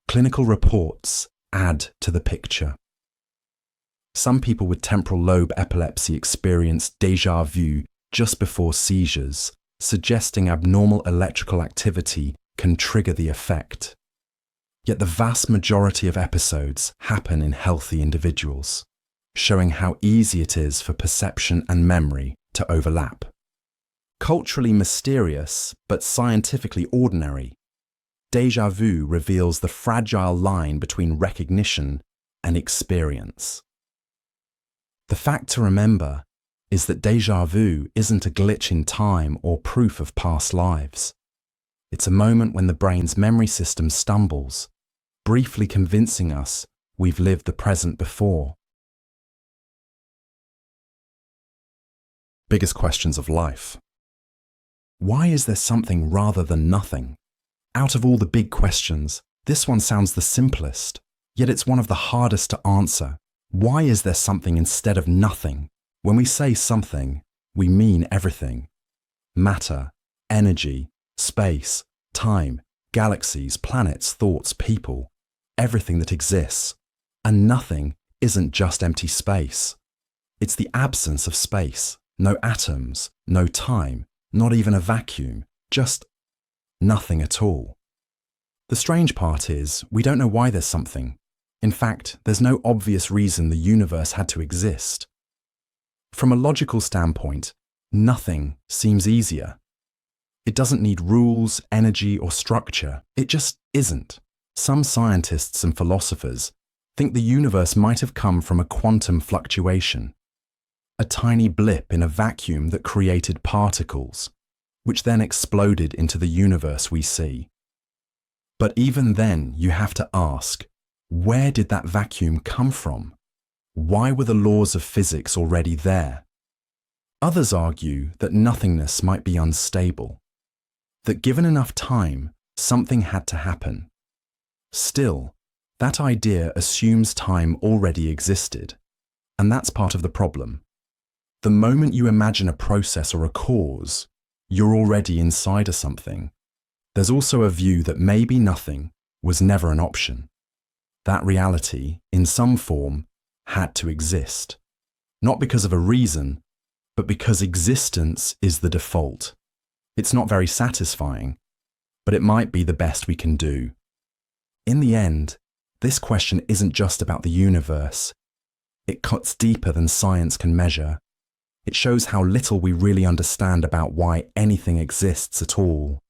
Clinical reports add to the picture. Some people with temporal lobe epilepsy experience déjà vu just before seizures, suggesting abnormal electrical activity can trigger the effect. Yet the vast majority of episodes happen in healthy individuals, showing how easy it is for perception and memory to overlap. Culturally mysterious, but scientifically ordinary, déjà vu reveals the fragile line between recognition and experience. The fact to remember is that déjà vu isn't a glitch in time or proof of past lives. It's a moment when the brain's memory system stumbles, briefly convincing us we've lived the present before. Biggest questions of life. Why is there something rather than nothing? Out of all the big questions, this one sounds the simplest, yet it's one of the hardest to answer. Why is there something instead of nothing? When we say something, we mean everything. Matter, energy, space, time, galaxies, planets, thoughts, people, everything that exists. And nothing isn't just empty space. It's the absence of space, no atoms, no time, not even a vacuum, just nothing at all. The strange part is, we don't know why there's something. In fact, there's no obvious reason the universe had to exist. From a logical standpoint, nothing seems easier. It doesn't need rules, energy, or structure. It just isn't. Some scientists and philosophers think the universe might have come from a quantum fluctuation, a tiny blip in a vacuum that created particles, which then exploded into the universe we see. But even then, you have to ask, Where did that vacuum come from? Why were the laws of physics already there? Others argue that nothingness might be unstable, that given enough time, something had to happen. Still, that idea assumes time already existed, and that's part of the problem. The moment you imagine a process or a cause, you're already inside of something. There's also a view that maybe nothing was never an option. That reality, in some form, had to exist. Not because of a reason, but because existence is the default. It's not very satisfying, but it might be the best we can do. In the end, this question isn't just about the universe. It cuts deeper than science can measure. It shows how little we really understand about why anything exists at all.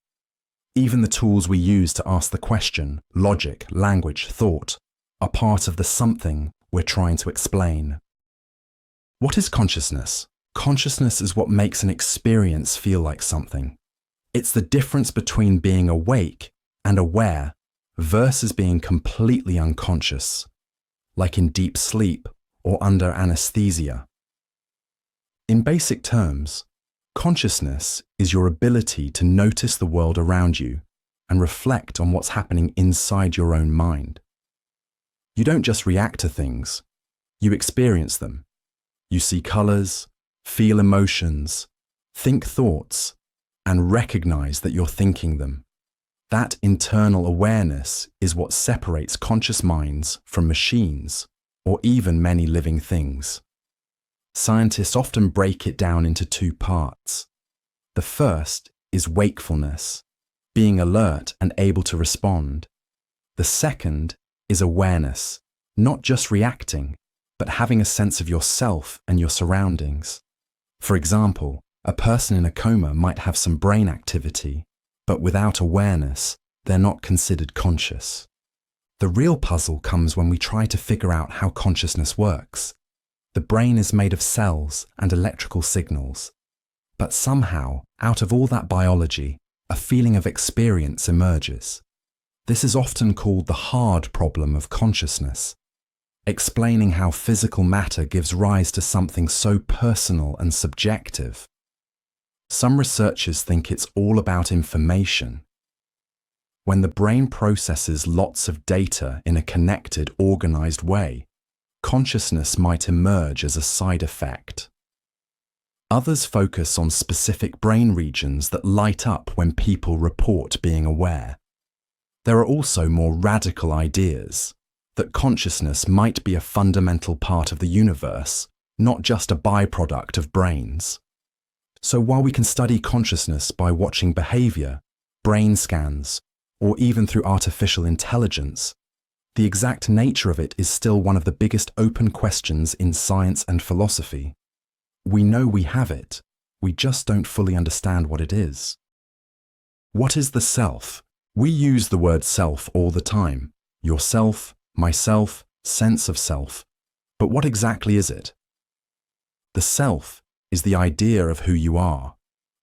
Even the tools we use to ask the question, logic, language, thought, are part of the something we're trying to explain. What is consciousness? Consciousness is what makes an experience feel like something. It's the difference between being awake and aware versus being completely unconscious, like in deep sleep or under anesthesia. In basic terms, consciousness is your ability to notice the world around you and reflect on what's happening inside your own mind. You don't just react to things, you experience them. You see colors, feel emotions, think thoughts, and recognize that you're thinking them. That internal awareness is what separates conscious minds from machines, or even many living things. Scientists often break it down into two parts. The first is wakefulness, being alert and able to respond. The second is awareness, not just reacting, but having a sense of yourself and your surroundings. For example, a person in a coma might have some brain activity, but without awareness, they're not considered conscious. The real puzzle comes when we try to figure out how consciousness works. The brain is made of cells and electrical signals. But somehow, out of all that biology, a feeling of experience emerges. This is often called the hard problem of consciousness, explaining how physical matter gives rise to something so personal and subjective. Some researchers think it's all about information. When the brain processes lots of data in a connected, organized way, consciousness might emerge as a side effect. Others focus on specific brain regions that light up when people report being aware. There are also more radical ideas that consciousness might be a fundamental part of the universe, not just a byproduct of brains. So while we can study consciousness by watching behavior, brain scans, or even through artificial intelligence, the exact nature of it is still one of the biggest open questions in science and philosophy. We know we have it, we just don't fully understand what it is. What is the self? We use the word self all the time. Yourself, myself, sense of self. But what exactly is it? The self is the idea of who you are,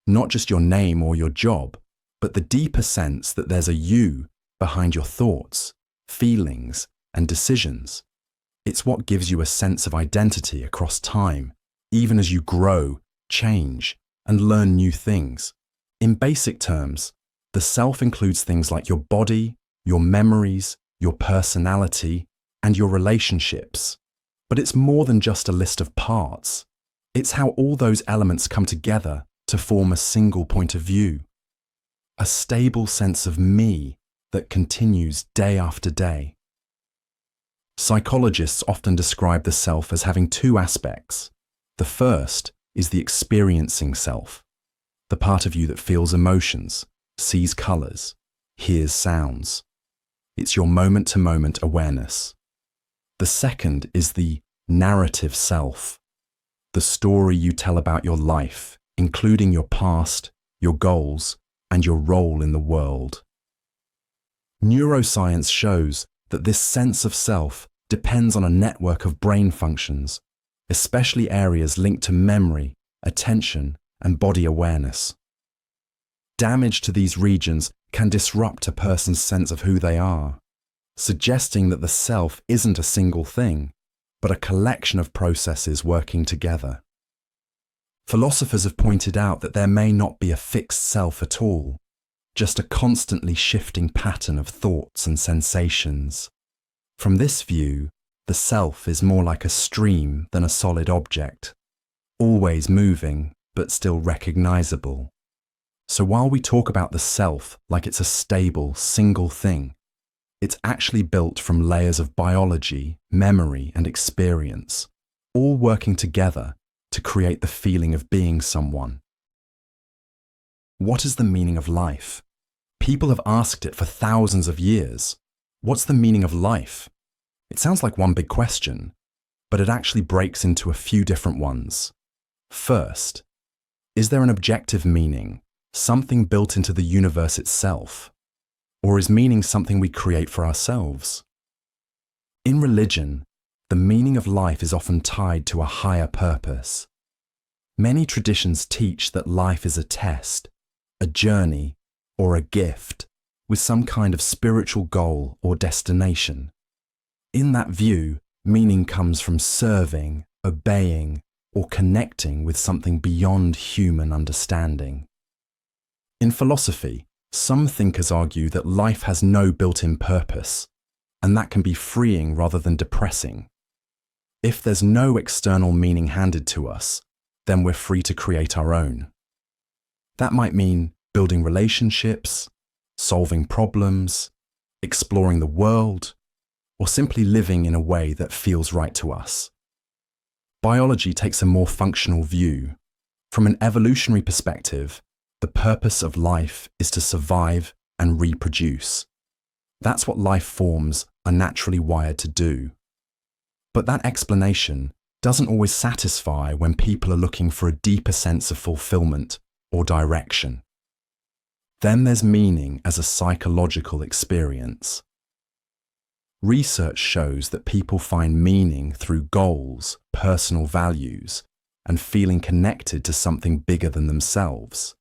not just your name or your job, but the deeper sense that there's a you behind your thoughts, feelings, and decisions. It's what gives you a sense of identity across time, even as you grow, change, and learn new things. In basic terms, the self includes things like your body, your memories, your personality, and your relationships. But it's more than just a list of parts. It's how all those elements come together to form a single point of view. A stable sense of me that continues day after day. Psychologists often describe the self as having two aspects. The first is the experiencing self, the part of you that feels emotions, sees colors, hears sounds. It's your moment-to-moment awareness. The second is the narrative self, the story you tell about your life, including your past, your goals, and your role in the world. Neuroscience shows that this sense of self depends on a network of brain functions, especially areas linked to memory, attention, and body awareness. Damage to these regions can disrupt a person's sense of who they are. suggesting that the self isn't a single thing, but a collection of processes working together. Philosophers have pointed out that there may not be a fixed self at all, just a constantly shifting pattern of thoughts and sensations. From this view, the self is more like a stream than a solid object, always moving but still recognizable. So while we talk about the self like it's a stable, single thing, it's actually built from layers of biology, memory, and experience, all working together to create the feeling of being someone. What is the meaning of life? People have asked it for thousands of years. What's the meaning of life? It sounds like one big question, but it actually breaks into a few different ones. First, is there an objective meaning, something built into the universe itself? Or is meaning something we create for ourselves? In religion, the meaning of life is often tied to a higher purpose. Many traditions teach that life is a test, a journey, or a gift, with some kind of spiritual goal or destination. In that view, meaning comes from serving, obeying, or connecting with something beyond human understanding. In philosophy, some thinkers argue that life has no built-in purpose, and that can be freeing rather than depressing. If there's no external meaning handed to us, then we're free to create our own. That might mean building relationships, solving problems, exploring the world, or simply living in a way that feels right to us. Biology takes a more functional view. From an evolutionary perspective, the purpose of life is to survive and reproduce. That's what life forms are naturally wired to do. But that explanation doesn't always satisfy when people are looking for a deeper sense of fulfillment or direction. Then there's meaning as a psychological experience. Research shows that people find meaning through goals, personal values, and feeling connected to something bigger than themselves.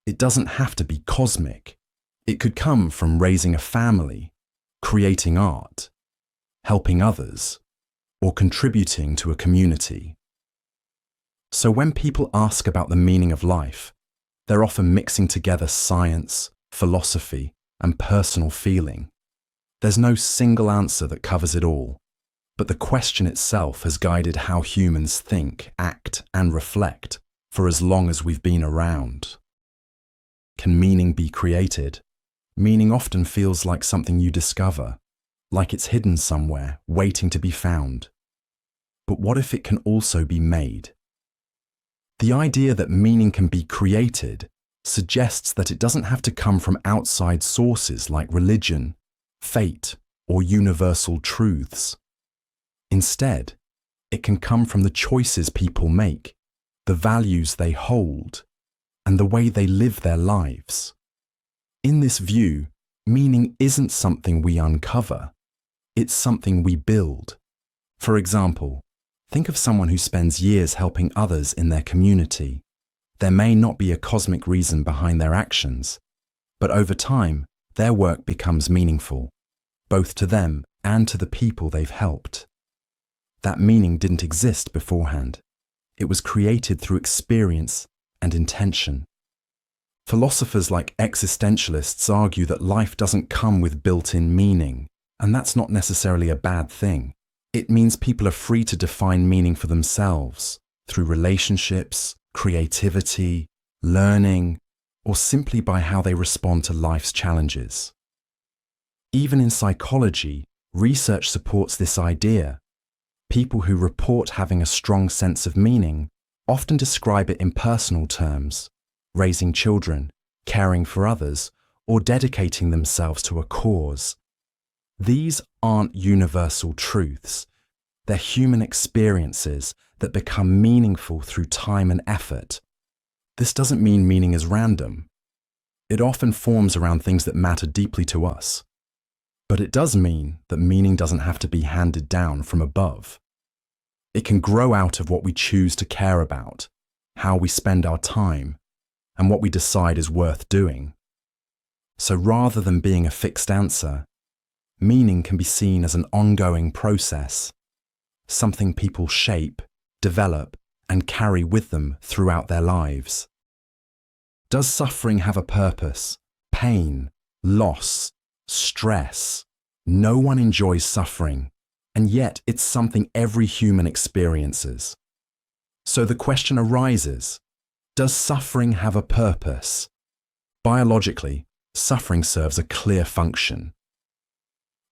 It doesn't have to be cosmic. It could come from raising a family, creating art, helping others, or contributing to a community. So when people ask about the meaning of life, they're often mixing together science, philosophy, and personal feeling. There's no single answer that covers it all, but the question itself has guided how humans think, act, and reflect for as long as we've been around. Can meaning be created? Meaning often feels like something you discover, like it's hidden somewhere, waiting to be found. But what if it can also be made? The idea that meaning can be created suggests that it doesn't have to come from outside sources like religion, fate, or universal truths. Instead, it can come from the choices people make, the values they hold, and the way they live their lives. In this view, meaning isn't something we uncover, it's something we build. For example, think of someone who spends years helping others in their community. There may not be a cosmic reason behind their actions, but over time, their work becomes meaningful, both to them and to the people they've helped. That meaning didn't exist beforehand. It was created through experience and intention. Philosophers like existentialists argue that life doesn't come with built-in meaning, and that's not necessarily a bad thing. It means people are free to define meaning for themselves through relationships, creativity, learning, or simply by how they respond to life's challenges. Even in psychology, research supports this idea. People who report having a strong sense of meaning often describe it in personal terms, raising children, caring for others, or dedicating themselves to a cause. These aren't universal truths. They're human experiences that become meaningful through time and effort. This doesn't mean meaning is random. It often forms around things that matter deeply to us. But it does mean that meaning doesn't have to be handed down from above. It can grow out of what we choose to care about, how we spend our time, and what we decide is worth doing. So rather than being a fixed answer, meaning can be seen as an ongoing process, something people shape, develop, and carry with them throughout their lives. Does suffering have a purpose? Pain, loss, stress. No one enjoys suffering, and yet it's something every human experiences. So the question arises, does suffering have a purpose? Biologically, suffering serves a clear function.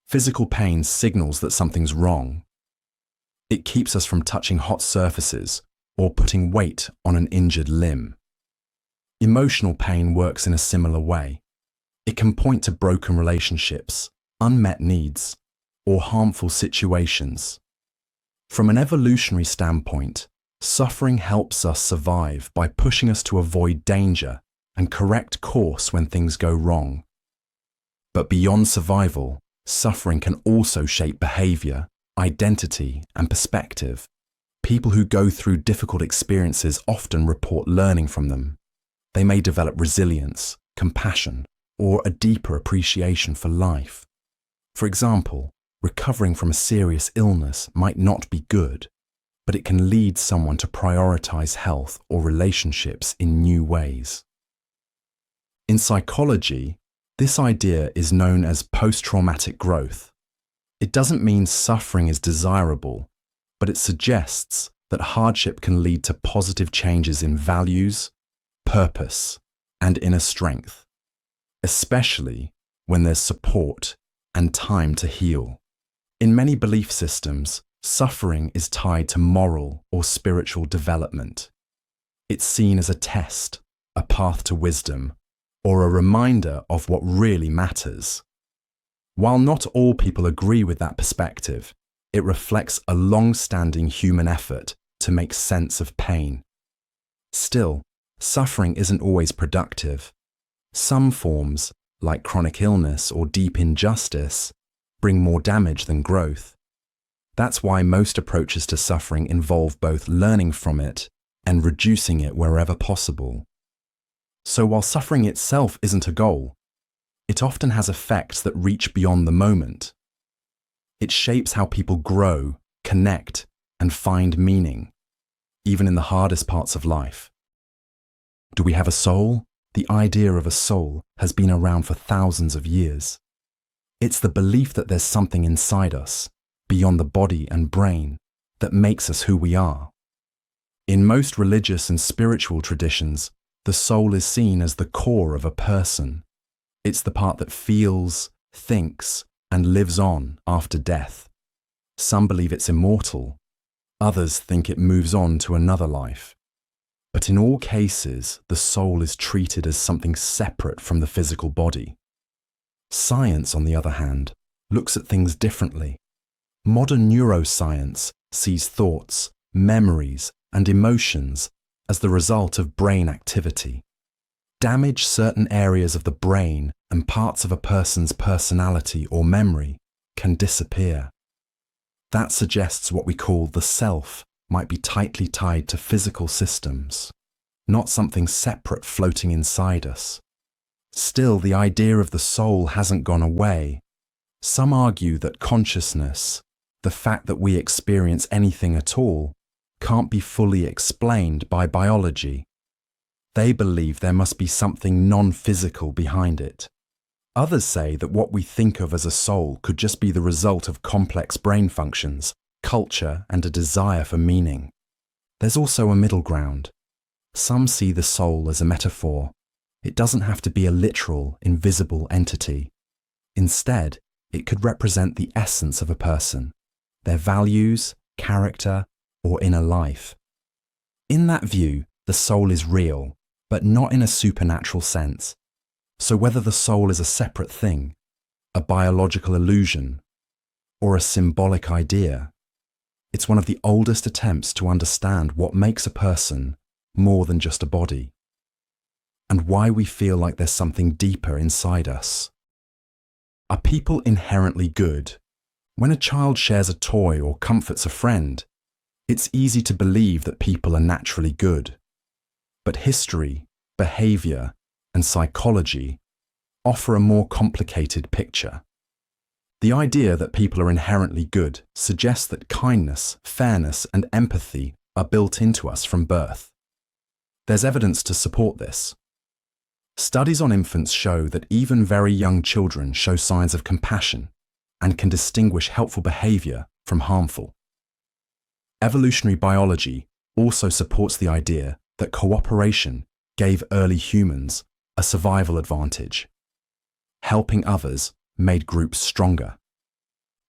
Physical pain signals that something's wrong. It keeps us from touching hot surfaces or putting weight on an injured limb. Emotional pain works in a similar way. It can point to broken relationships, unmet needs, or harmful situations. From an evolutionary standpoint, suffering helps us survive by pushing us to avoid danger and correct course when things go wrong. But beyond survival, suffering can also shape behavior, identity, and perspective. People who go through difficult experiences often report learning from them. They may develop resilience, compassion, or a deeper appreciation for life. For example, recovering from a serious illness might not be good, but it can lead someone to prioritize health or relationships in new ways. In psychology, this idea is known as post-traumatic growth. It doesn't mean suffering is desirable, but it suggests that hardship can lead to positive changes in values, purpose, and inner strength, especially when there's support and time to heal. In many belief systems, suffering is tied to moral or spiritual development. It's seen as a test, a path to wisdom, or a reminder of what really matters. While not all people agree with that perspective, it reflects a long-standing human effort to make sense of pain. Still, suffering isn't always productive. Some forms, like chronic illness or deep injustice, bring more damage than growth. That's why most approaches to suffering involve both learning from it and reducing it wherever possible. So while suffering itself isn't a goal, it often has effects that reach beyond the moment. It shapes how people grow, connect, and find meaning, even in the hardest parts of life. Do we have a soul? The idea of a soul has been around for thousands of years. It's the belief that there's something inside us, beyond the body and brain, that makes us who we are. In most religious and spiritual traditions, the soul is seen as the core of a person. It's the part that feels, thinks, and lives on after death. Some believe it's immortal. Others think it moves on to another life. But in all cases, the soul is treated as something separate from the physical body. Science, on the other hand, looks at things differently. Modern neuroscience sees thoughts, memories, and emotions as the result of brain activity. Damage certain areas of the brain and parts of a person's personality or memory can disappear. That suggests what we call the self might be tightly tied to physical systems, not something separate floating inside us. Still, the idea of the soul hasn't gone away. Some argue that consciousness, the fact that we experience anything at all, can't be fully explained by biology. They believe there must be something non-physical behind it. Others say that what we think of as a soul could just be the result of complex brain functions, culture, and a desire for meaning. There's also a middle ground. Some see the soul as a metaphor. It doesn't have to be a literal, invisible entity. Instead, it could represent the essence of a person, their values, character, or inner life. In that view, the soul is real, but not in a supernatural sense. So whether the soul is a separate thing, a biological illusion, or a symbolic idea, it's one of the oldest attempts to understand what makes a person more than just a body, and why we feel like there's something deeper inside us. Are people inherently good? When a child shares a toy or comforts a friend, it's easy to believe that people are naturally good. But history, behavior, and psychology offer a more complicated picture. The idea that people are inherently good suggests that kindness, fairness, and empathy are built into us from birth. There's evidence to support this. Studies on infants show that even very young children show signs of compassion and can distinguish helpful behavior from harmful. Evolutionary biology also supports the idea that cooperation gave early humans a survival advantage. Helping others made groups stronger.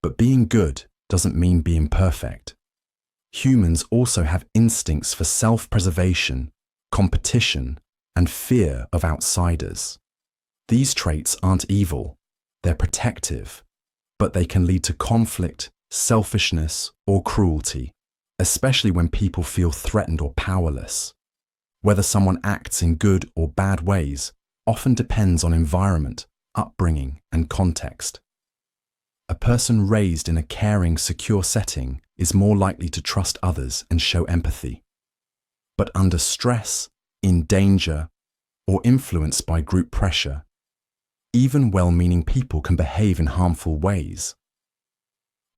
But being good doesn't mean being perfect. Humans also have instincts for self-preservation, competition, and fear of outsiders. These traits aren't evil, they're protective, but they can lead to conflict, selfishness, or cruelty, especially when people feel threatened or powerless. Whether someone acts in good or bad ways often depends on environment, upbringing, and context. A person raised in a caring, secure setting is more likely to trust others and show empathy. But under stress, in danger, or influenced by group pressure, even well-meaning people can behave in harmful ways.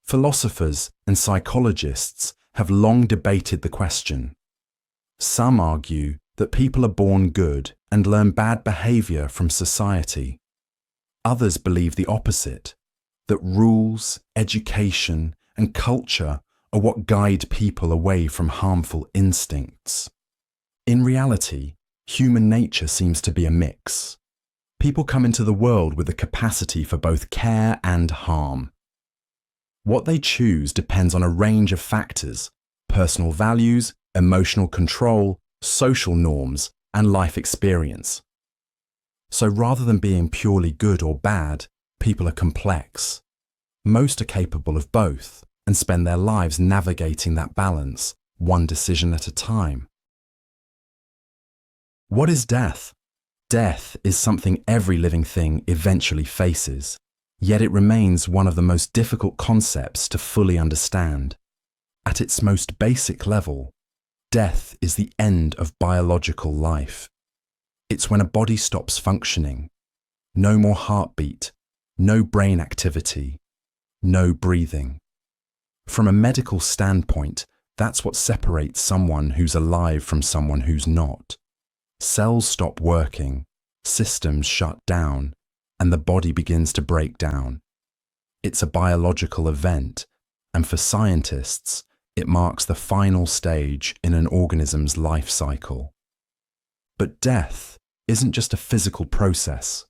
Philosophers and psychologists have long debated the question. Some argue that people are born good and learn bad behavior from society. Others believe the opposite, that rules, education, and culture are what guide people away from harmful instincts. In reality, human nature seems to be a mix. People come into the world with the capacity for both care and harm. What they choose depends on a range of factors: personal values, emotional control, social norms, and life experience. So rather than being purely good or bad, people are complex. Most are capable of both and spend their lives navigating that balance, one decision at a time. What is death? Death is something every living thing eventually faces, yet it remains one of the most difficult concepts to fully understand. At its most basic level, death is the end of biological life. It's when a body stops functioning. No more heartbeat, no brain activity, no breathing. From a medical standpoint, that's what separates someone who's alive from someone who's not. Cells stop working, systems shut down, and the body begins to break down. It's a biological event, and for scientists, it marks the final stage in an organism's life cycle. But death isn't just a physical process.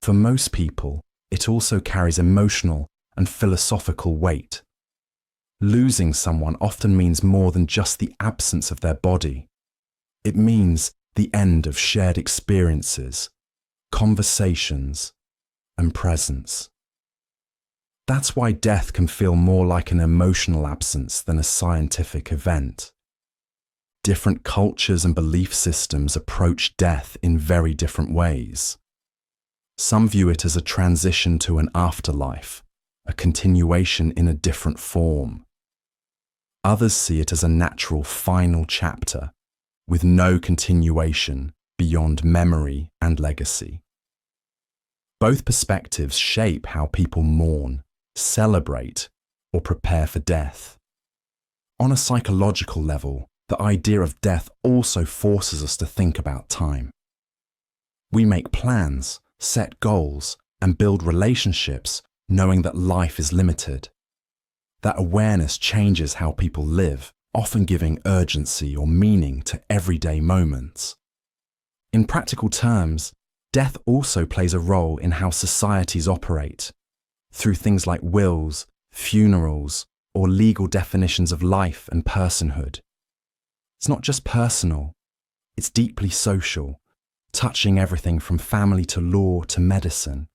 For most people, it also carries emotional and philosophical weight. Losing someone often means more than just the absence of their body. It means the end of shared experiences, conversations, and presence. That's why death can feel more like an emotional absence than a scientific event. Different cultures and belief systems approach death in very different ways. Some view it as a transition to an afterlife, a continuation in a different form. Others see it as a natural final chapter, with no continuation beyond memory and legacy. Both perspectives shape how people mourn, celebrate, or prepare for death. On a psychological level, the idea of death also forces us to think about time. We make plans, set goals, and build relationships knowing that life is limited. That awareness changes how people live, often giving urgency or meaning to everyday moments. In practical terms, death also plays a role in how societies operate, through things like wills, funerals, or legal definitions of life and personhood. It's not just personal, it's deeply social, touching everything from family to law to medicine.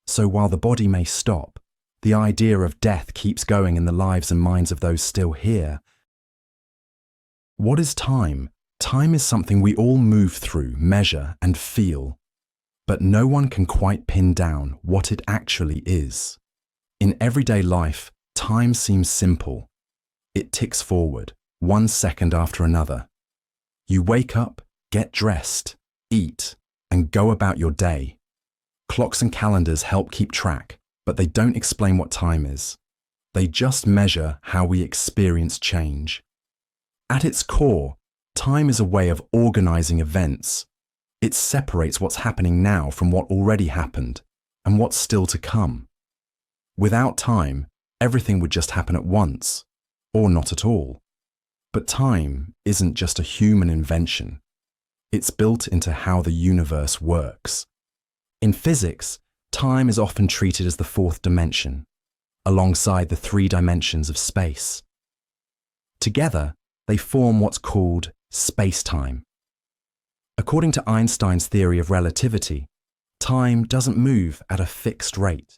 So while the body may stop, the idea of death keeps going in the lives and minds of those still here. What is time? Time is something we all move through, measure, and feel, but no one can quite pin down what it actually is. In everyday life, time seems simple. It ticks forward, 1 second after another. You wake up, get dressed, eat, and go about your day. Clocks and calendars help keep track, but they don't explain what time is. They just measure how we experience change. At its core, time is a way of organizing events. It separates what's happening now from what already happened and what's still to come. Without time, everything would just happen at once, or not at all. But time isn't just a human invention. It's built into how the universe works. In physics, time is often treated as the fourth dimension, alongside the three dimensions of space. Together, they form what's called space-time. According to Einstein's theory of relativity, time doesn't move at a fixed rate.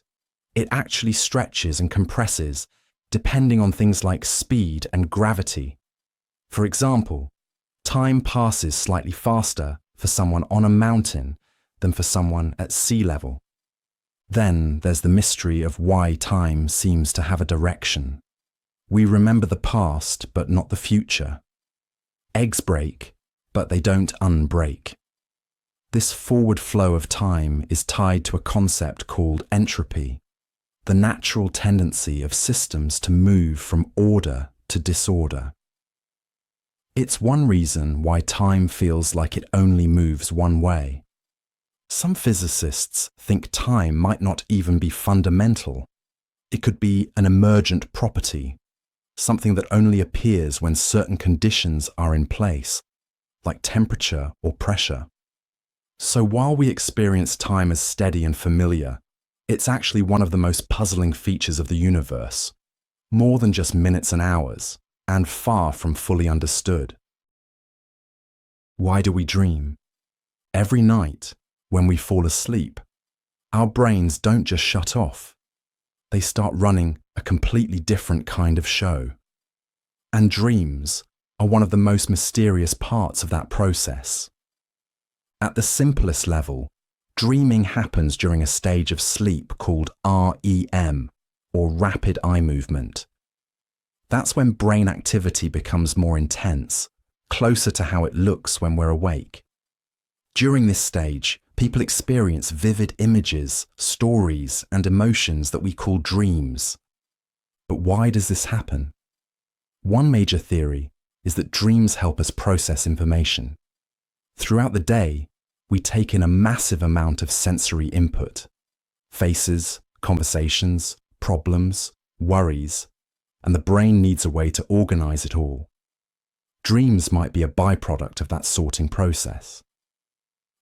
It actually stretches and compresses depending on things like speed and gravity. For example, time passes slightly faster for someone on a mountain than for someone at sea level. Then there's the mystery of why time seems to have a direction. We remember the past, but not the future. Eggs break, but they don't unbreak. This forward flow of time is tied to a concept called entropy, the natural tendency of systems to move from order to disorder. It's one reason why time feels like it only moves one way. Some physicists think time might not even be fundamental. It could be an emergent property, something that only appears when certain conditions are in place, like temperature or pressure. So while we experience time as steady and familiar, it's actually one of the most puzzling features of the universe, more than just minutes and hours, and far from fully understood. Why do we dream? Every night, when we fall asleep, our brains don't just shut off. They start running a completely different kind of show. And dreams are one of the most mysterious parts of that process. At the simplest level, dreaming happens during a stage of sleep called REM, or rapid eye movement. That's when brain activity becomes more intense, closer to how it looks when we're awake. During this stage, people experience vivid images, stories, and emotions that we call dreams. But why does this happen? One major theory is that dreams help us process information. Throughout the day, we take in a massive amount of sensory input: faces, conversations, problems, worries, and the brain needs a way to organize it all. Dreams might be a byproduct of that sorting process.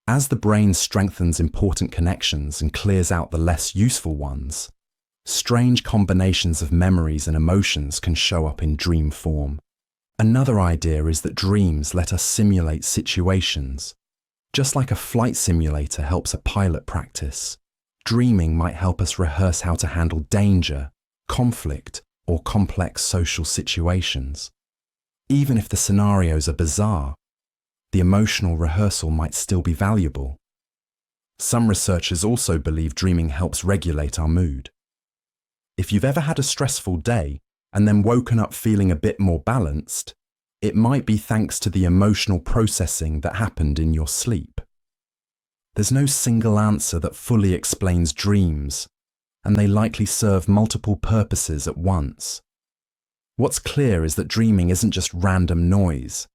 As the brain strengthens important connections and clears out the less useful ones, strange combinations of memories and emotions can show up in dream form. Another idea is that dreams let us simulate situations. Just like a flight simulator helps a pilot practice, dreaming might help us rehearse how to handle danger, conflict, or complex social situations. Even if the scenarios are bizarre, the emotional rehearsal might still be valuable. Some researchers also believe dreaming helps regulate our mood. If you've ever had a stressful day and then woken up feeling a bit more balanced, it might be thanks to the emotional processing that happened in your sleep. There's no single answer that fully explains dreams, and they likely serve multiple purposes at once. What's clear is that dreaming isn't just random noise.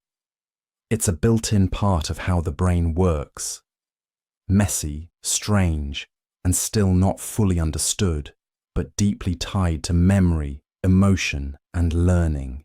It's a built-in part of how the brain works. Messy, strange, and still not fully understood, but deeply tied to memory, emotion, and learning.